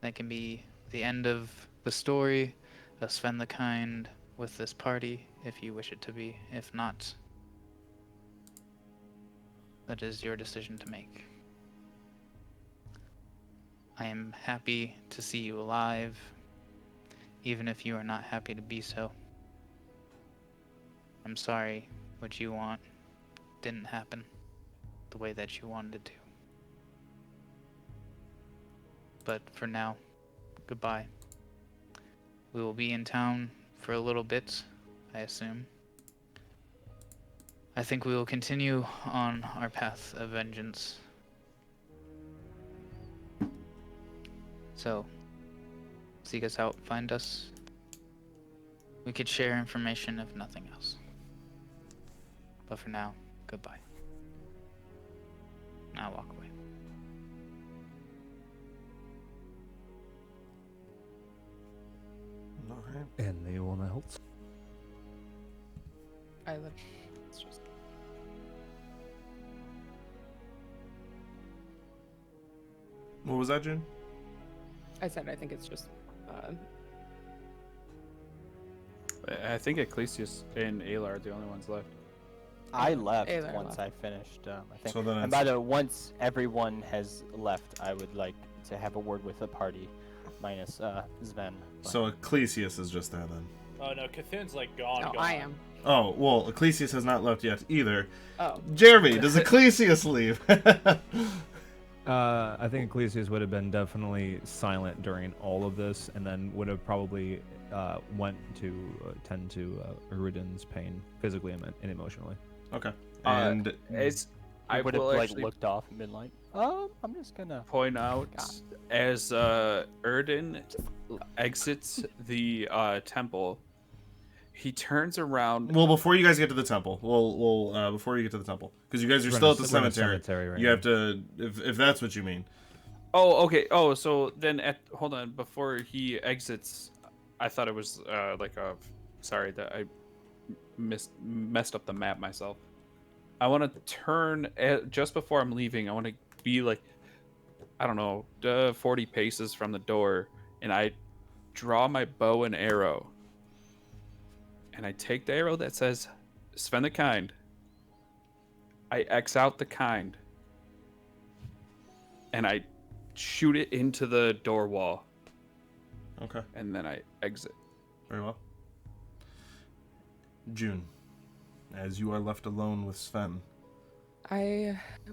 that can be the end of the story of Sven the Kind with this party, if you wish it to be. If not, that is your decision to make. I am happy to see you alive, even if you are not happy to be so. I'm sorry what you want didn't happen the way that you wanted it to. But for now, goodbye. We will be in town for a little bit, I assume. I think we will continue on our path of vengeance. So, seek us out, find us. We could share information if nothing else. But for now, goodbye. Now walk away. Alright. Anyone else? It's just What was that, June? I said I think it's just I think Ecclesius and Alar are the only ones left. I left Alar once left. I finished. I think. So then And it's- by the way, once everyone has left, I would like to have a word with the party, minus Sven. but- So Ecclesius is just there then. Oh no, Kathoon's like gone. no, gone. I am. Oh, well, Ecclesius has not left yet either. Oh. Jeremy, does Ecclesius leave? I think Ecclesius would have been definitely silent during all of this, and then would have probably went to tend to Erudin's pain, physically and emotionally. Okay. And As I would have will like actually looked off and been like, I'm just gonna. point out God. as Erdin exits the temple, he turns around. well, before you guys get to the temple, we'll before you get to the temple, because you guys are still at the We're in a cemetery. right You now. have to, if that's what you mean. Oh, okay. Oh, so then hold on. Before he exits, I thought it was like a. Sorry that I messed up the map myself. I want to turn just before I'm leaving. I want to be like, I don't know, 40 paces from the door, and I draw my bow and arrow, and I take the arrow that says "Sven the Kind." I X out the kind. And I shoot it into the door wall. Okay. And then I exit. Very well. June, as you are left alone with Sven.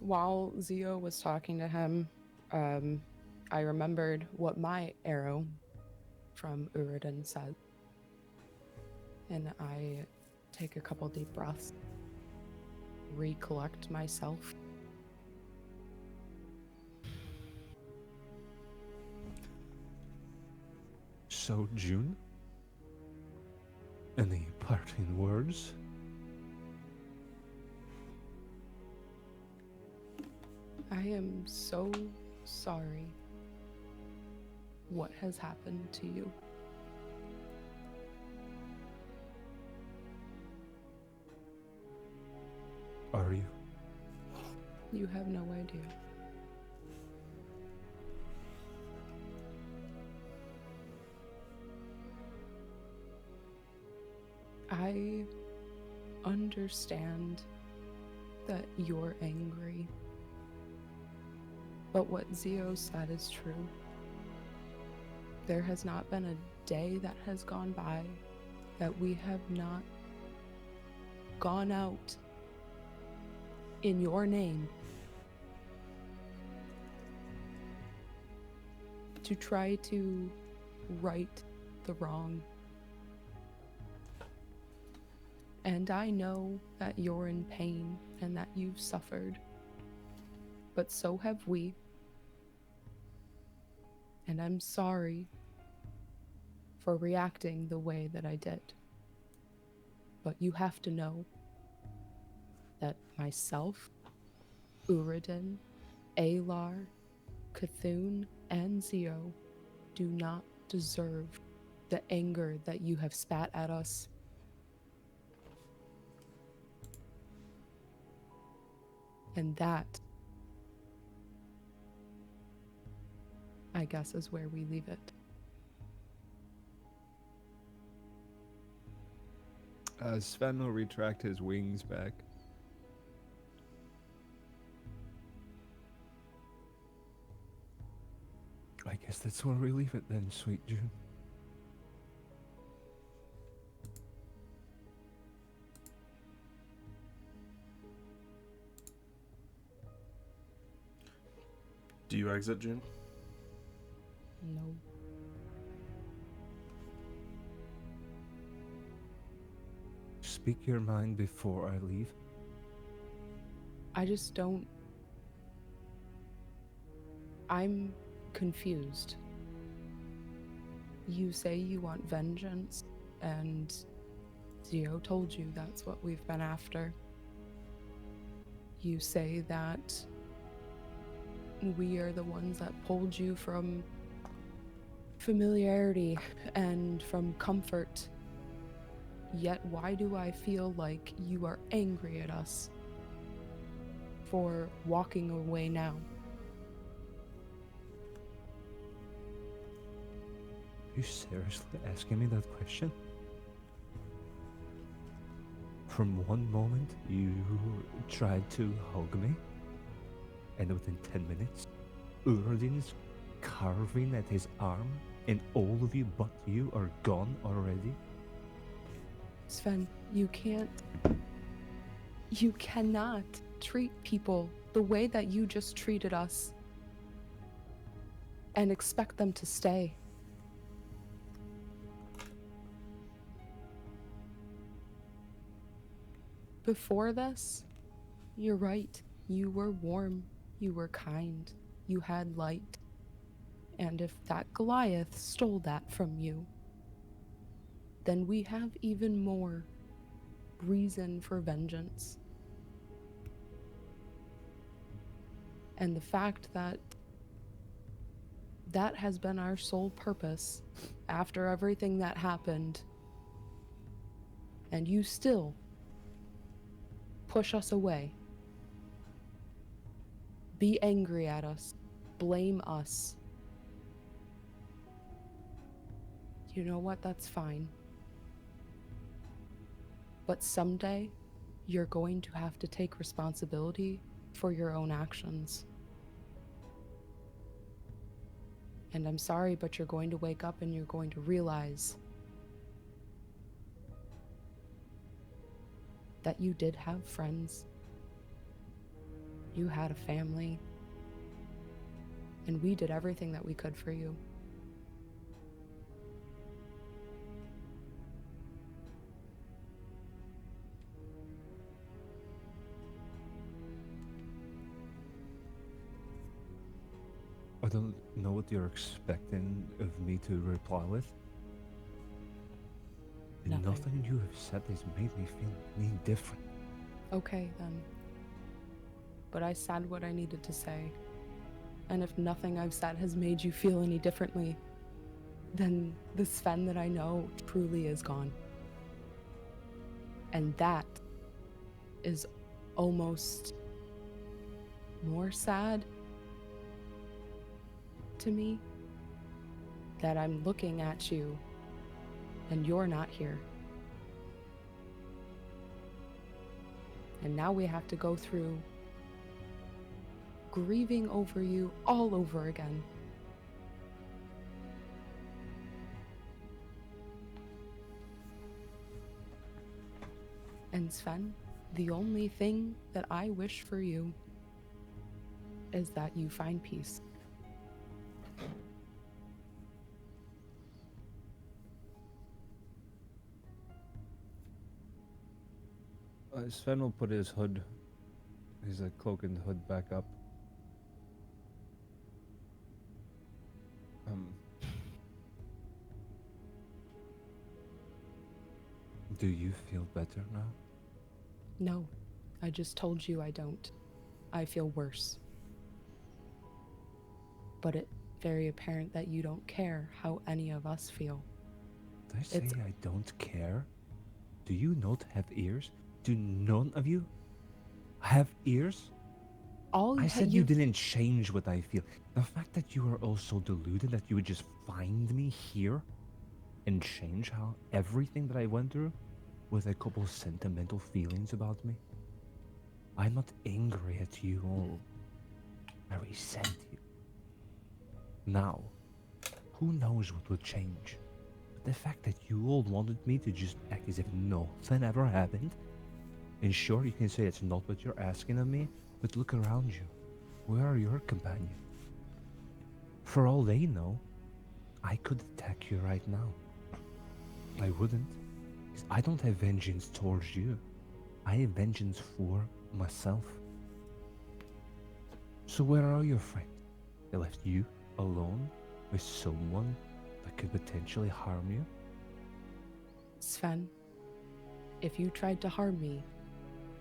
While Zio was talking to him, I remembered what my arrow from Uridin said. And I take a couple deep breaths, recollect myself. So, June? Any parting words? I am so sorry what has happened to you. Are you? You have no idea. I understand that you're angry. But what Zio said is true. There has not been a day that has gone by that we have not gone out in your name to try to right the wrong. And I know that you're in pain and that you've suffered, but so have we. And I'm sorry for reacting the way that I did. But you have to know that myself, Uridin, Alar, Kathoon, and Zio do not deserve the anger that you have spat at us. And that, I guess, is where we leave it. Sven will retract his wings back. I guess that's where we leave it then, sweet June. Do you exit, June? No. Speak your mind before I leave. I just don't. I'm confused. You say you want vengeance, and Zio told you that's what we've been after. You say that we are the ones that pulled you from familiarity and from comfort. Yet why do I feel like you are angry at us for walking away now? Are you seriously asking me that question? From one moment you tried to hug me, and within 10 minutes, Uridin's carving at his arm, and all of you but you are gone already? Sven, you cannot treat people the way that you just treated us and expect them to stay. Before this, you're right. You were warm, you were kind, you had light. And if that Goliath stole that from you, then we have even more reason for vengeance. And the fact that that has been our sole purpose after everything that happened, and you still push us away, be angry at us, blame us. You know what? That's fine. But someday, you're going to have to take responsibility for your own actions. And I'm sorry, but you're going to wake up and you're going to realize that you did have friends. You had a family. And we did everything that we could for you. I don't know what you're expecting of me to reply with. Nothing. Nothing you have said has made me feel any different. Okay, then. But I said what I needed to say. And if nothing I've said has made you feel any differently, then the Sven that I know truly is gone. And that is almost more sad to me, that I'm looking at you and you're not here. And now we have to go through grieving over you all over again. And Sven, the only thing that I wish for you is that you find peace. Sven will put his cloak and hood back up. Do you feel better now? No, I just told you I don't. I feel worse. But it's very apparent that you don't care how any of us feel. Did I say I don't care? Do you not have ears? Do none of you have ears? I said you didn't change what I feel. The fact that you are also deluded that you would just find me here and change how everything that I went through with a couple sentimental feelings about me. I'm not angry at you all. I resent you. Now, who knows what will change? But the fact that you all wanted me to just act as if nothing ever happened. And sure, you can say it's not what you're asking of me, but look around you. Where are your companions? For all they know, I could attack you right now. I wouldn't, because I don't have vengeance towards you. I have vengeance for myself. So where are your friends? They left you alone with someone that could potentially harm you? Sven, if you tried to harm me,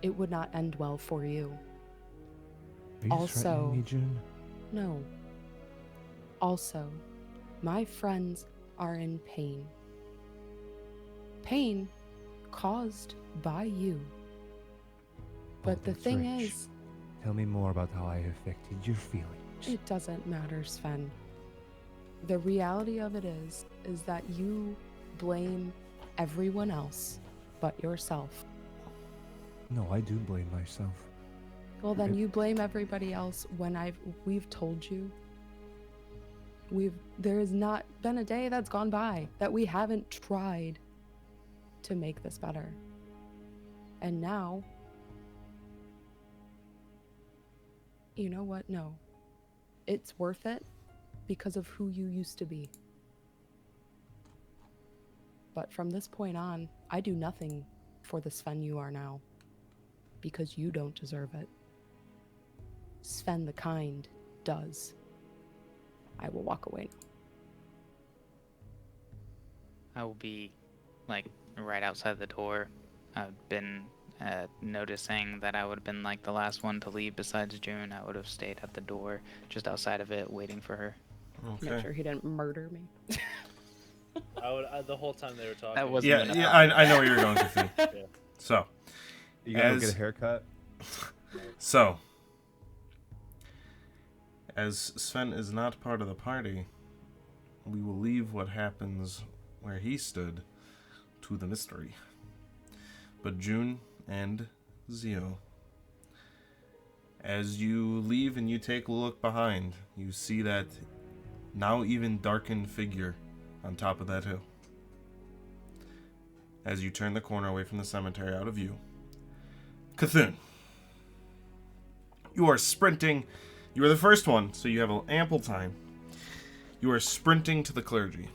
it would not end well for you. Are you threatening me, June? No. Also, my friends are in pain. Pain caused by you. But the that's thing rich. is, Tell me more about how I affected your feelings. it doesn't matter, Sven. The reality of it is that you blame everyone else but yourself. No, I do blame myself. Well, then you blame everybody else when we've told you. There has not been a day that's gone by that we haven't tried to make this better. And now, you know what? No. It's worth it because of who you used to be. But from this point on, I do nothing for the Sven you are now because you don't deserve it. Sven the kind does. I will walk away. I will be, like, right outside the door. I've been noticing that I would have been, like, the last one to leave besides June. I would have stayed at the door, just outside of it, waiting for her. Okay. Make sure he didn't murder me. The whole time they were talking. That wasn't Yeah, I know where you're going to see. Yeah. So, You gotta go get a haircut? So, as Sven is not part of the party, we will leave what happens where he stood to the mystery. But June and Zio. As you leave and you take a look behind, you see that now even darkened figure on top of that hill. As you turn the corner away from the cemetery out of view, Kathoon, you are sprinting. You are the first one, so you have ample time. You are sprinting to the clergy.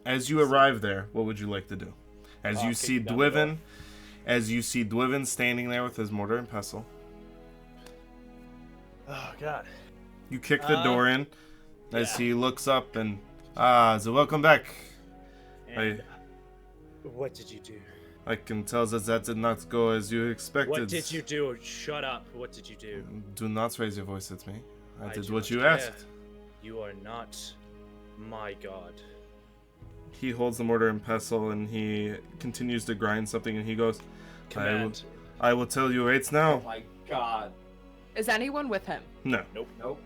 As you arrive there, what would you like to do? As you see Dwiven, standing there with his mortar and pestle. Oh God. You kick the door in as he looks up and so welcome back. And what did you do? I can tell that did not go as you expected. What did you do? Shut up. What did you do? Do not raise your voice at me. I did do what not you care. asked. You are not my god. He holds the mortar and pestle and he continues to grind something and he goes, Command. I will tell you right now. Oh my god. Is anyone with him? No. Nope.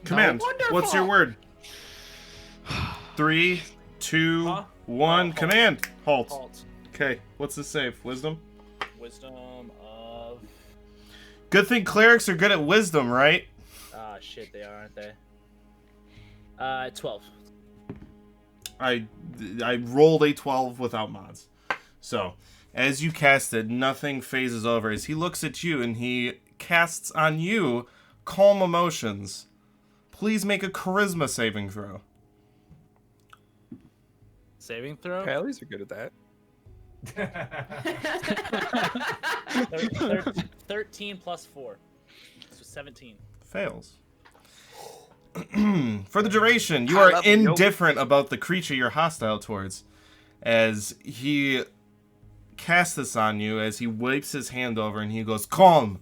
Command. Wonderful. What's your word? 3, 2, 1. Halt. Command. Halt. Halt. Okay. What's the save? Wisdom? Wisdom of... Good thing clerics are good at wisdom, right? Ah, shit, they are, aren't they? 12. I rolled a 12 without mods. So, as you cast it, nothing phases over. As he looks at you and he casts on you calm emotions. Please make a charisma saving throw. Saving throw? Pallies are good at that. 13 plus 4. So 17. Fails. For the duration, you High are level, yo. indifferent about the creature you're hostile towards. As he casts this on you, as he wipes his hand over and he goes, calm!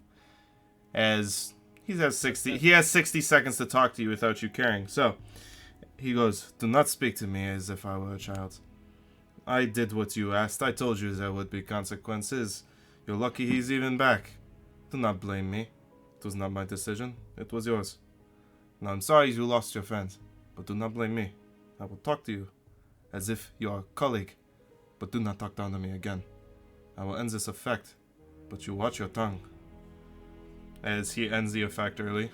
As he has 60 seconds to talk to you without you caring. So, he goes, do not speak to me as if I were a child. I did what you asked. I told you there would be consequences. You're lucky he's even back. Do not blame me. It was not my decision. It was yours. Now I'm sorry you lost your friend, but do not blame me. I will talk to you as if you are a colleague, but do not talk down to me again. I will end this effect, but you watch your tongue. As he ends the effect early.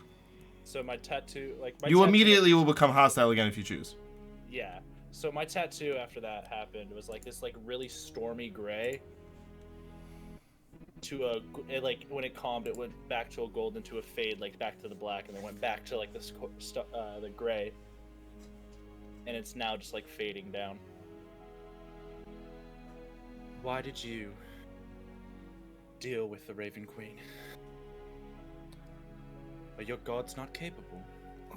So my tattoo, You immediately will become hostile again if you choose. Yeah. So my tattoo after that happened was like this really stormy gray. When it calmed, it went back to a gold into a fade, back to the black, and then went back to the gray. And it's now just fading down. Why did you deal with the Raven Queen? Are your gods not capable?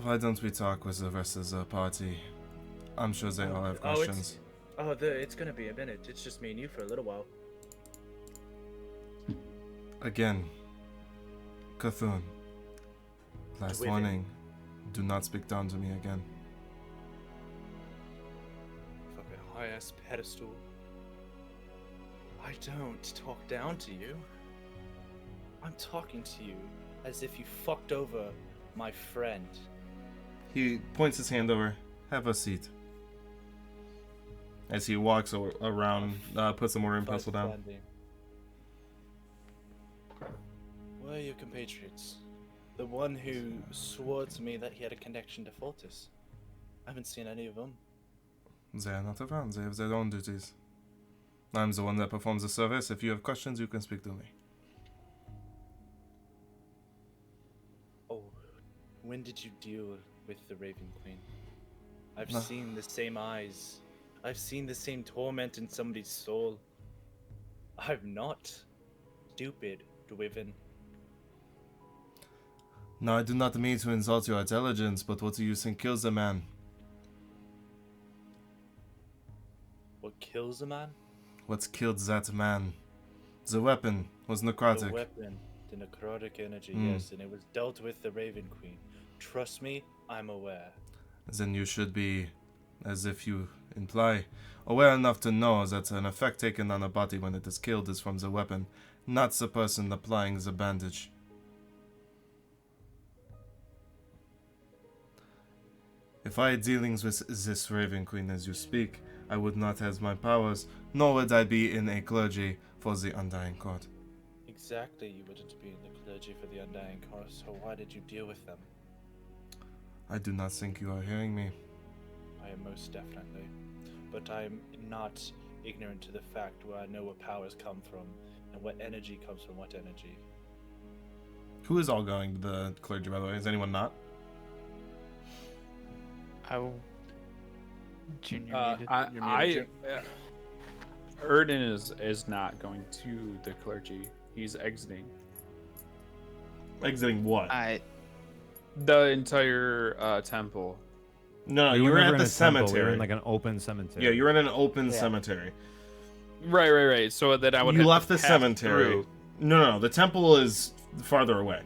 Why don't we talk with the rest of the party? I'm sure they all have questions. It's gonna be a minute. It's just me and you for a little while. Again, Kathoon, last Dwiven. warning, do not speak down to me again. Fucking high-ass pedestal. I don't talk down to you. I'm talking to you as if you fucked over my friend. He points his hand over. Have a seat. As he walks around, puts the mortar and pestle down. Where are your compatriots? The one who swore to me that he had a connection to Fortis. I haven't seen any of them. They are not around. They have their own duties. I'm the one that performs the service. If you have questions, you can speak to me. Oh, when did you deal with the Raven Queen? I've No. seen the same eyes. I've seen the same torment in somebody's soul. I'm not stupid, Dwiven. Now, I do not mean to insult your intelligence, but what do you think kills a man? What kills a man? What killed that man? The weapon was necrotic. The weapon, the necrotic energy, Mm. yes, and it was dealt with the Raven Queen. Trust me, I'm aware. Then you should be, as if you imply, aware enough to know that an effect taken on a body when it is killed is from the weapon, not the person applying the bandage. If I had dealings with this Raven Queen as you speak, I would not have my powers, nor would I be in a clergy for the Undying God. exactly you wouldn't be in the clergy for the Undying Curse, so why did you deal with them? I do not think you are hearing me. I am most definitely. But I'm not ignorant to the fact where I know where powers come from and what energy comes from what energy. Who is all going to the clergy, by the way? Is anyone not? Junior needed. Erden is not going to the clergy. He's exiting Exiting what? the entire temple. No, We you were were never at in the a temple, cemetery. We were in like an open cemetery. Yeah, you were in an open Yeah. cemetery. Right. So that I would. You have left to the pass cemetery. through. No. The temple is farther away.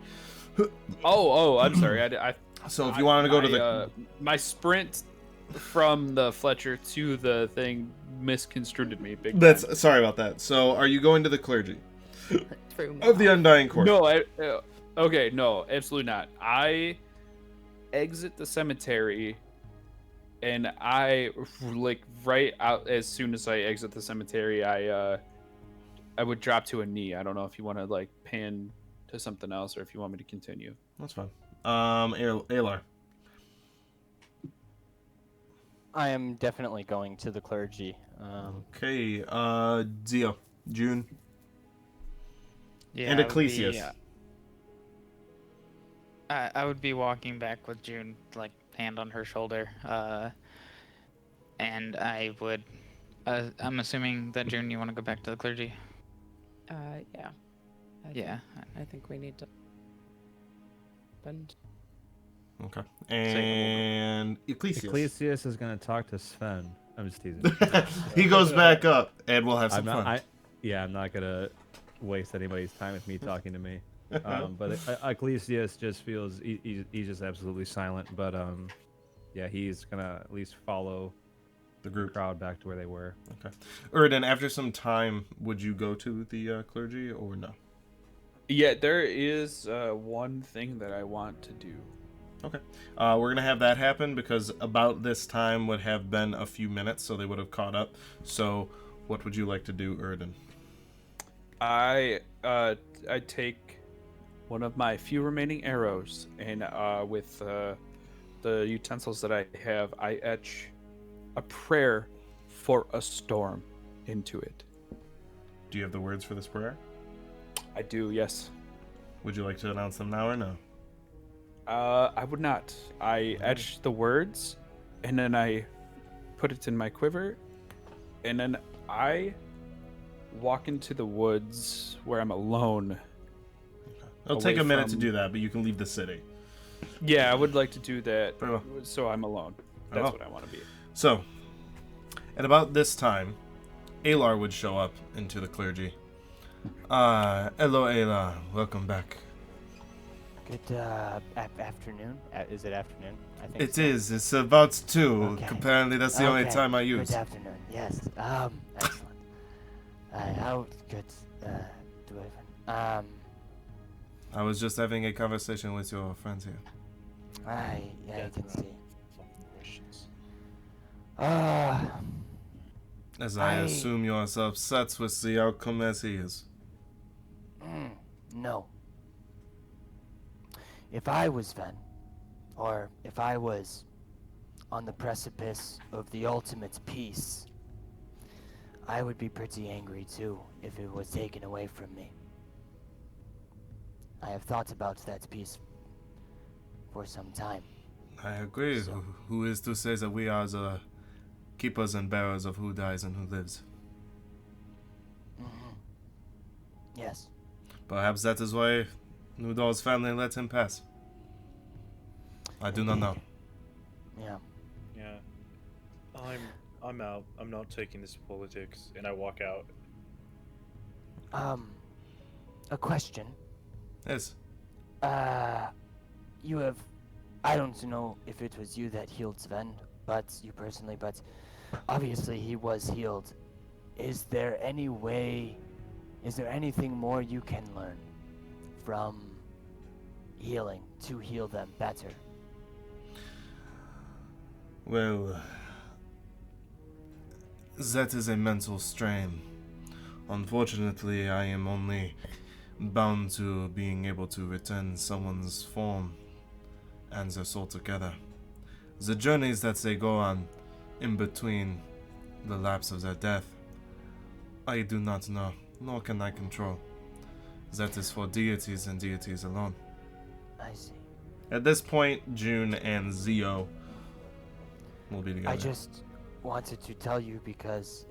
Oh, I'm sorry. I So if you wanted to go to the my sprint from the Fletcher to the thing misconstrued me big time. that's sorry about that. So are you going to the clergy Through of the Undying Court? No, okay, no, absolutely not. I exit the cemetery, and I like right out as soon as I exit the cemetery, I would drop to a knee. I don't know if you want to like pan to something else or if you want me to continue. That's fine. Alar. I am definitely going to the clergy. Okay. Zio, June, Yeah, and I would be, Ecclesius. I would be walking back with June, like hand on her shoulder, and I would. I'm assuming that June, you want to go back to the clergy? Yeah. Yeah. I think we need to. Okay. And Ecclesius. Ecclesius is gonna talk to Sven. I'm just teasing. He goes back up, and we'll have some I'm fun. not gonna waste anybody's time with me talking to me. But Ecclesius just feels he's just absolutely silent. But yeah, he's gonna at least follow The group. crowd back to where they were. Okay. Erden, after some time, would you go to the clergy or no? Yeah, there is one thing that I want to do. Okay. We're gonna have that happen because about this time would have been a few minutes, so they would have caught up. So, what would you like to do, Erden? I take one of my few remaining arrows, and with the utensils that I have, I etch a prayer for a storm into it. Do you have the words for this prayer? I do, yes. Would you like to announce them now or no? I would not. I etch the words, and then I put it in my quiver, and then I walk into the woods where I'm alone. It'll take Away a minute to from- do that, but you can leave the city. Yeah, I would like to do that, Very well. so I'm alone. Very That's well. what I want to be. So, at about this time, Alar would show up into the clergy. Hello, Alar. Welcome back. Good afternoon. Is it afternoon? I think It so. is. It's about 2. Okay. Apparently, that's the only Okay, time I use. Good afternoon. Yes. Excellent. How good do I? I was just having a conversation with your friends here. I can see. Fucking Christians. As I I- assume you're as upset with the outcome as he is. No. If I was Ven, or if I was on the precipice of the ultimate peace, I would be pretty angry too if it was taken away from me. I have thought about that peace for some time. I agree. So- Who is to say that we are the keepers and bearers of who dies and who lives? Yes. Perhaps that is why Nudol's family let him pass. I do not know. Yeah. Yeah. I'm out. I'm not taking this politics, and I walk out. A question. Yes. You have, I don't know if it was you that healed Sven, but you personally, but obviously he was healed. Is there any way, is there anything more you can learn from healing to heal them better? Well, that is a mental strain. Unfortunately, I am only bound to being able to return someone's form and their soul together. The journeys that they go on in between the lapse of their death, I do not know, nor can I control. That is for deities and deities alone. I see. At this point, June and Zio will be together. I just wanted to tell you because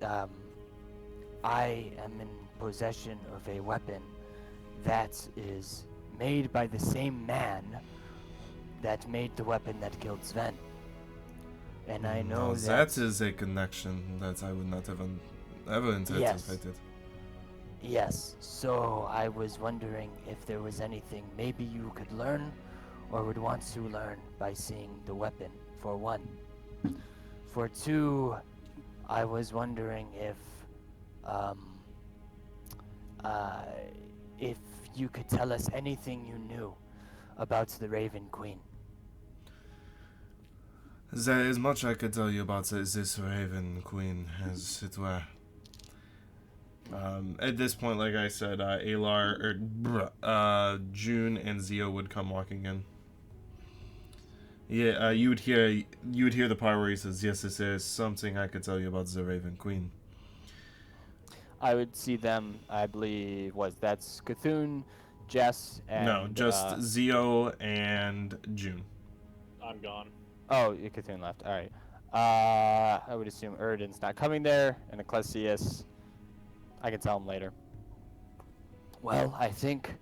I am in possession of a weapon that is made by the same man that made the weapon that killed Sven. And I know that is a connection that I would not have ever anticipated. Yes, so I was wondering if there was anything maybe you could learn or would want to learn by seeing the weapon, for one. For two, I was wondering if you could tell us anything you knew about the Raven Queen. There is much I could tell you about this Raven Queen, as it were. At this point, like I said, June and Zio would come walking in. Yeah, you would hear the part where he says, "Yes, this is something I could tell you about the Raven Queen." I would see them, I believe, that's Kathoon, Jess, and... No, just Zio and June. I'm gone. Oh, Kathoon left. All right. I would assume Uriden's not coming there, and Ecclesius, I can tell him later. Well, I think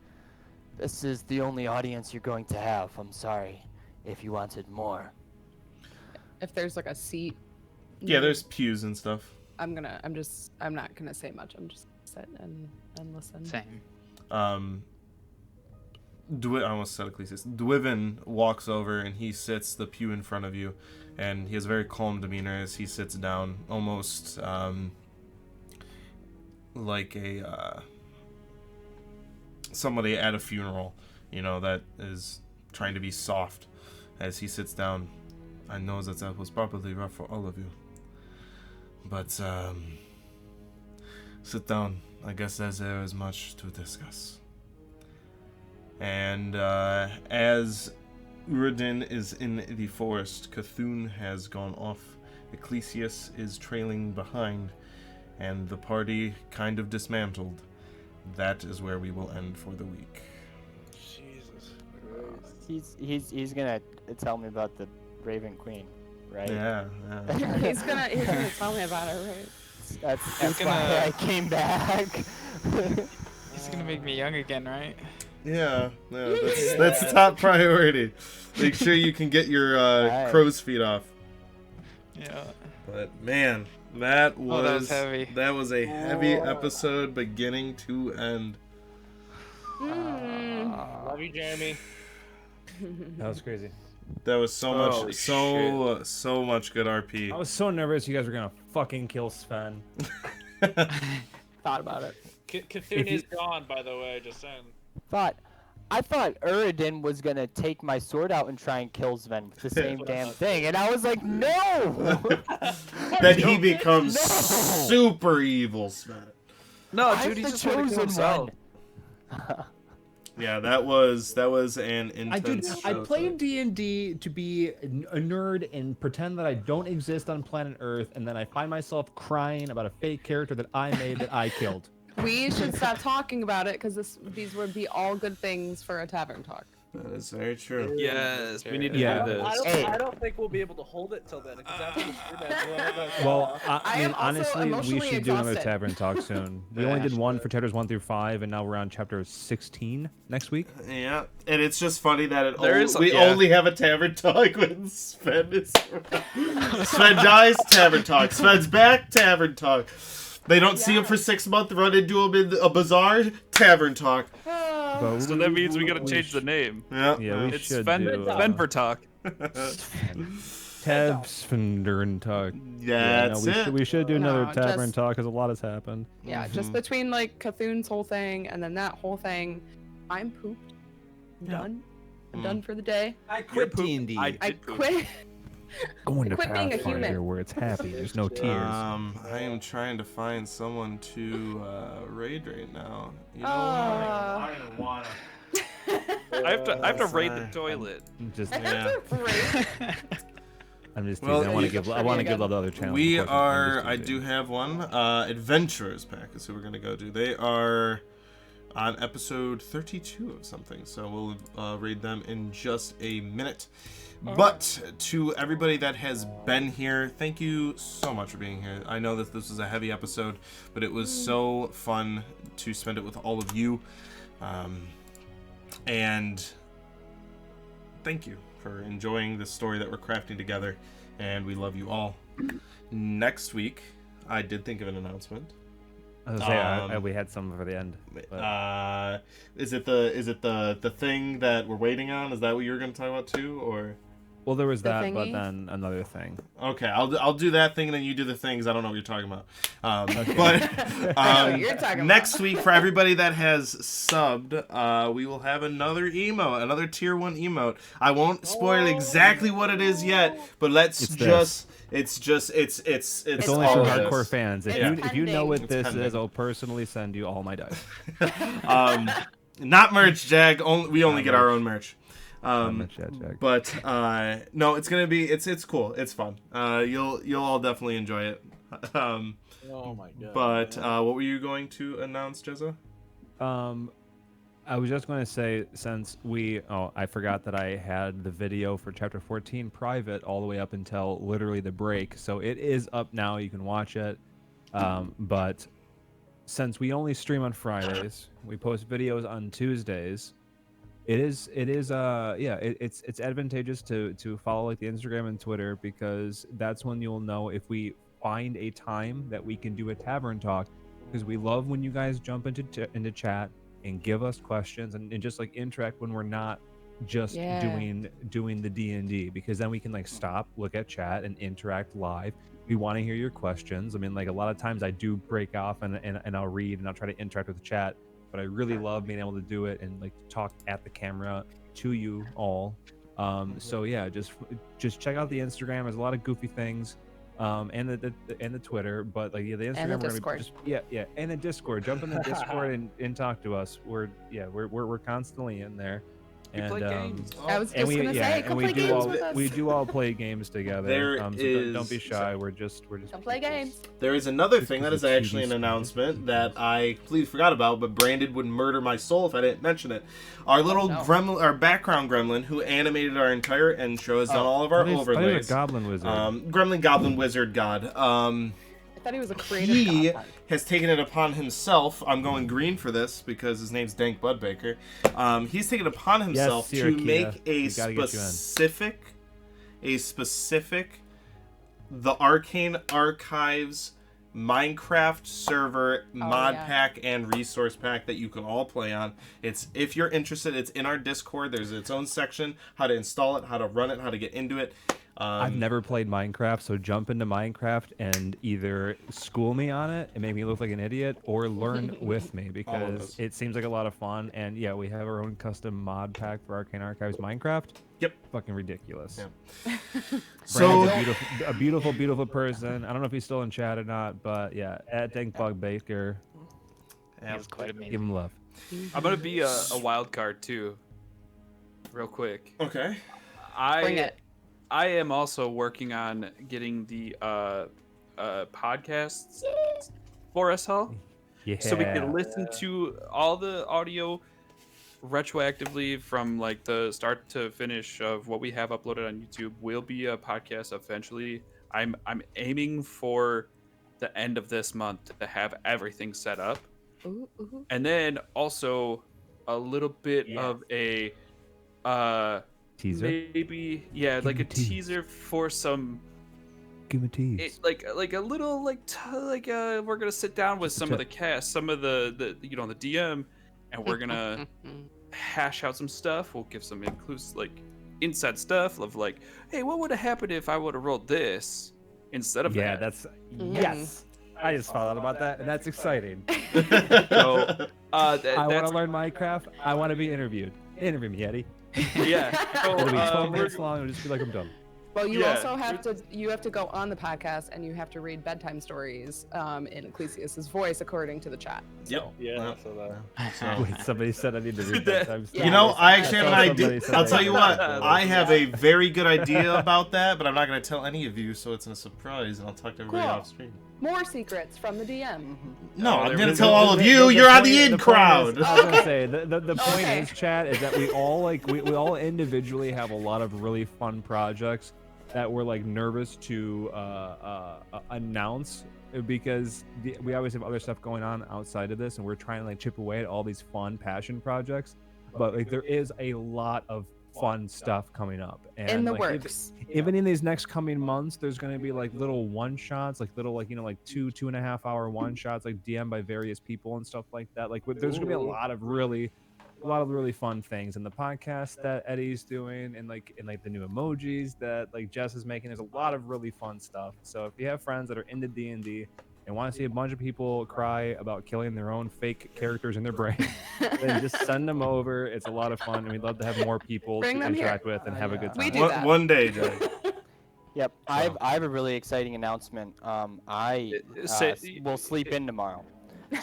this is the only audience you're going to have. I'm sorry if you wanted more. If there's like a seat. Yeah, there's pews and stuff. I'm not gonna say much. I'm just gonna sit and listen. Same. I almost said Ecclesius. Dwiven walks over and he sits the pew in front of you, and he has a very calm demeanor as he sits down, almost like a somebody at a funeral, that is trying to be soft as he sits down. I know that was probably rough for all of you, but sit down. I guess there is much to discuss. And as Uridin is in the forest, Kathoon has gone off, Ecclesius is trailing behind, and the party kind of dismantled. That is where we will end for the week. Jesus Christ. He's gonna tell me about the Raven Queen, right? Yeah. he's gonna tell me about it, right? That's why I came back. He's gonna make me young again, right? Yeah, that's top priority. Make sure you can get your crow's feet off. Yeah. But man, that was heavy. That was a heavy episode, beginning to end. Love you, Jeremy. That was crazy. That was so much good RP. I was so nervous you guys were gonna fucking kill Sven. Thought about it. Kathoon is gone, by the way, just saying. I thought Uridin was gonna take my sword out and try and kill Sven with the same damn thing, and I was like, no! Then he becomes super evil, Sven. No, I'm dude, he's the just want to kill himself. Yeah, that was an intense. I played D&D to be a nerd and pretend that I don't exist on planet Earth, and then I find myself crying about a fake character that I made that I killed. We should stop talking about it because these would be all good things for a tavern talk. That is very true. Yes, we need to Yeah. do this. I don't think we'll be able to hold it till then. Well, I am also honestly, we emotionally should do another exhausted. tavern talk soon. We only did one for chapters 1 through 5, and now we're on chapter 16 next week. Yeah, and it's just funny that we only have a tavern talk when Sven is around. Sven dies, tavern talk. Sven's back, tavern talk. They don't see him for 6 months, run into him in a bazaar, tavern talk. But So that means we gotta change the name. Yeah, Yeah, we It's should Sven do for talk. Tavern talk. Yeah, that's it. We should do another No, tavern just- talk because a lot has happened. Yeah, just between like Kathoon's whole thing and then that whole thing, I'm pooped. I'm done. I'm done for the day. I quit D&D. I quit. Going to Quit being a Pathfinder human. where it's happy. There's no tears. I am trying to find someone to raid right now. You know I what? don't even wanna. I have to raid the Yes, toilet. Just Yeah. I'm just Well, teasing. I want to you- give love to other channels. We of course, I'm are. just I teasing. do have one. Adventurers pack is who we're gonna go to. They are on episode 32 of something, so we'll raid them in just a minute. But to everybody that has been here, thank you so much for being here. I know that this was a heavy episode, but it was so fun to spend it with all of you. And thank you for enjoying the story that we're crafting together, and we love you all. Next week, I did think of an announcement. I was gonna say, we had some for the end. But... Is it the thing that we're waiting on? Is that what you were going to talk about too, or? Well, there was The that, but thingy? then another thing. Okay, I'll do that thing, and then you do the things. I don't know what you're talking about. Okay. But I know what you're talking next about. week, for everybody that has subbed, we will have another emote, another tier 1 emote. I won't spoil exactly what it is yet, but let's It's just. this. It's only all for of hardcore this. fans. If It's you know what It's this pending. is, I'll personally send you all my dice. Not merch, Jag. We only Not get our merch. own merch. Jack. But no, it's gonna be it's cool. It's fun. You'll all definitely enjoy it. Oh my god. But what were you going to announce, Jezza? I was just going to say, since I forgot that I had the video for chapter 14 private all the way up until literally the break, so it is up now. You can watch it. But since we only stream on Fridays, we post videos on Tuesdays. It's advantageous to follow like the Instagram and Twitter, because that's when you'll know if we find a time that we can do a tavern talk, because we love when you guys jump into chat and give us questions and just like interact when we're not just Yeah. doing the D&D, because then we can like stop, look at chat, and interact live. We want to hear your questions. I mean, like a lot of times I do break off and I'll read and I'll try to interact with the chat, but I really love being able to do it and like talk at the camera to you all. So yeah, just check out the Instagram. There's a lot of goofy things. And the Twitter, but like the Instagram, And the we're gonna Discord. and the Discord. Jump in the Discord and talk to us. We're constantly in there, We and play games. I was and just we gonna say, come play games with us. we do all play games together. There So don't be is- shy. We're just Come play games. There is another Just thing that 'cause is it's actually an TV announcement that I completely forgot about, but Brandon would murder my soul if I didn't mention it. Our little no. gremlin, our background gremlin, who animated our entire intro, has done all of our I thought he was overlays. a goblin wizard. Gremlin, goblin, wizard, god. I thought he was a creative He god. has taken it upon himself. I'm going green for this because his name's Dank Budbaker. He's taken it upon himself to Sierra make Kita. a We gotta get you in. specific, the Arcane Archives Minecraft server mod yeah. pack and resource pack that you can all play on. It's, if you're interested, it's in our Discord. There's its own section, how to install it, how to run it, how to get into it. I've never played Minecraft, so jump into Minecraft and either school me on it and make me look like an idiot, or learn with me, because us. it seems like a lot of fun. And yeah, we have our own custom mod pack for Arcane Archives Minecraft. Yep. Fucking ridiculous. Yeah. So So a beautiful person. I don't know if he's still in chat or not, but yeah, at Dankbug Baker, He's quite amazing. give him love. I'm gonna be a wild card too, real quick. okay. Bring it. I am also working on getting the podcasts for us all, Yeah. so we can listen to all the audio retroactively from like the start to finish of what we have uploaded on YouTube. Will be a podcast eventually. I'm aiming for the end of this month to have everything set up, Ooh, ooh. and then also a little bit of a Teaser. maybe like a me tease. teaser for some Give me tease. like a little we're gonna sit down with Just a some of the tip. cast, some of the the DM, and we're gonna hash out some stuff. We'll give some like inside stuff of like, hey, what would have happened if I would have rolled this instead of Yeah, that? that's Mm. yes. I just found out about that, and that's exciting. So, I want that's to learn Minecraft. I want to be interviewed. Interview me, Eddie. yeah. So, It'll be 12 we're- minutes long. It'll just be like I'm done. Well, you Yeah, also have to go on the podcast and you have to read bedtime stories in Ecclesias's voice according to the chat. Yep. Yeah, so Wait, somebody said I need to read bedtime Yeah. You know, stories. I actually have an saw idea. somebody said I'll they tell had you to what, read I bedtime have a very good idea about that, but I'm not going to tell any of you, so it's a surprise, and I'll talk to everybody Cool. off stream. More secrets from the DM. No, Oh, I'm there going we to go. tell all of you. You're on the in crowd. I was gonna say the point Okay. is, chat, is that we all we all individually have a lot of really fun projects that we're like nervous to announce because we always have other stuff going on outside of this, and we're trying to like chip away at all these fun passion projects. But like there is a lot of fun stuff coming up, and In the like, works. even in these next coming months, there's going to be like little one shots, like little like 2.5 hour one shots, like DM by various people and stuff like that. Like there's going to be a lot of really fun things in the podcast that Eddie's doing, and like the new emojis that like Jess is making. There's a lot of really fun stuff. So if you have friends that are into D&D and want to see a bunch of people cry about killing their own fake characters in their brain, then just send them over. It's a lot of fun, and we'd love to have more people Bring to them here. interact with and have a good time. We do that. One day, Jay. Yep, I have a really exciting announcement. I will sleep in tomorrow,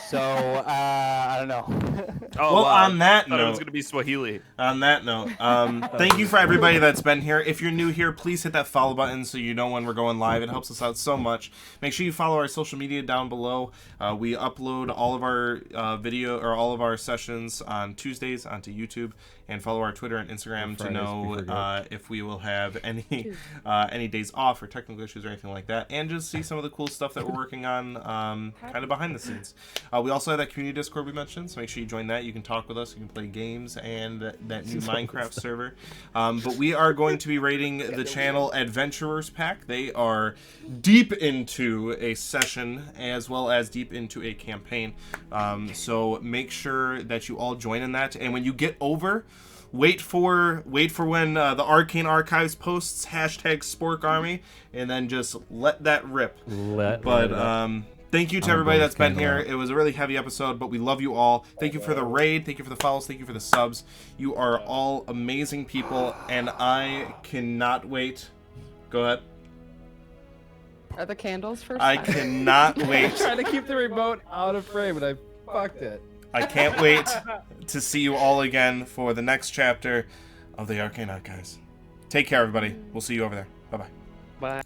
so I don't know. Oh, Well, wow. on that I thought it was note, gonna be Swahili. On that note, thank you for everybody that's been here. If you're new here, please hit that follow button so you know when we're going live. It helps us out so much. Make sure you follow our social media down below. We upload all of our video or all of our sessions on Tuesdays onto YouTube, and follow our Twitter and Instagram to Fridays, we know forget. if we will have any days off or technical issues or anything like that, and just see some of the cool stuff that we're working on kind of behind the scenes. We also have that community Discord we mentioned, so make sure you join that. You can talk with us, you can play games, and that new Minecraft server. But we are going to be rating the channel Adventurers Pack. They are deep into a session as well as deep into a campaign. So make sure that you all join in that. And when you get over, wait for when the Arcane Archives posts #Spork Army, and then just let that rip. Thank you to everybody that's been here. It was a really heavy episode, but we love you all. Thank you for the raid. Thank you for the follows. Thank you for the subs. You are all amazing people, and I cannot wait. Go ahead. Are the candles first? I cannot wait. Trying to keep the remote out of frame, but I fucked it. I can't wait to see you all again for the next chapter of the Arcane Archives. Take care, everybody. We'll see you over there. Bye-bye. Bye.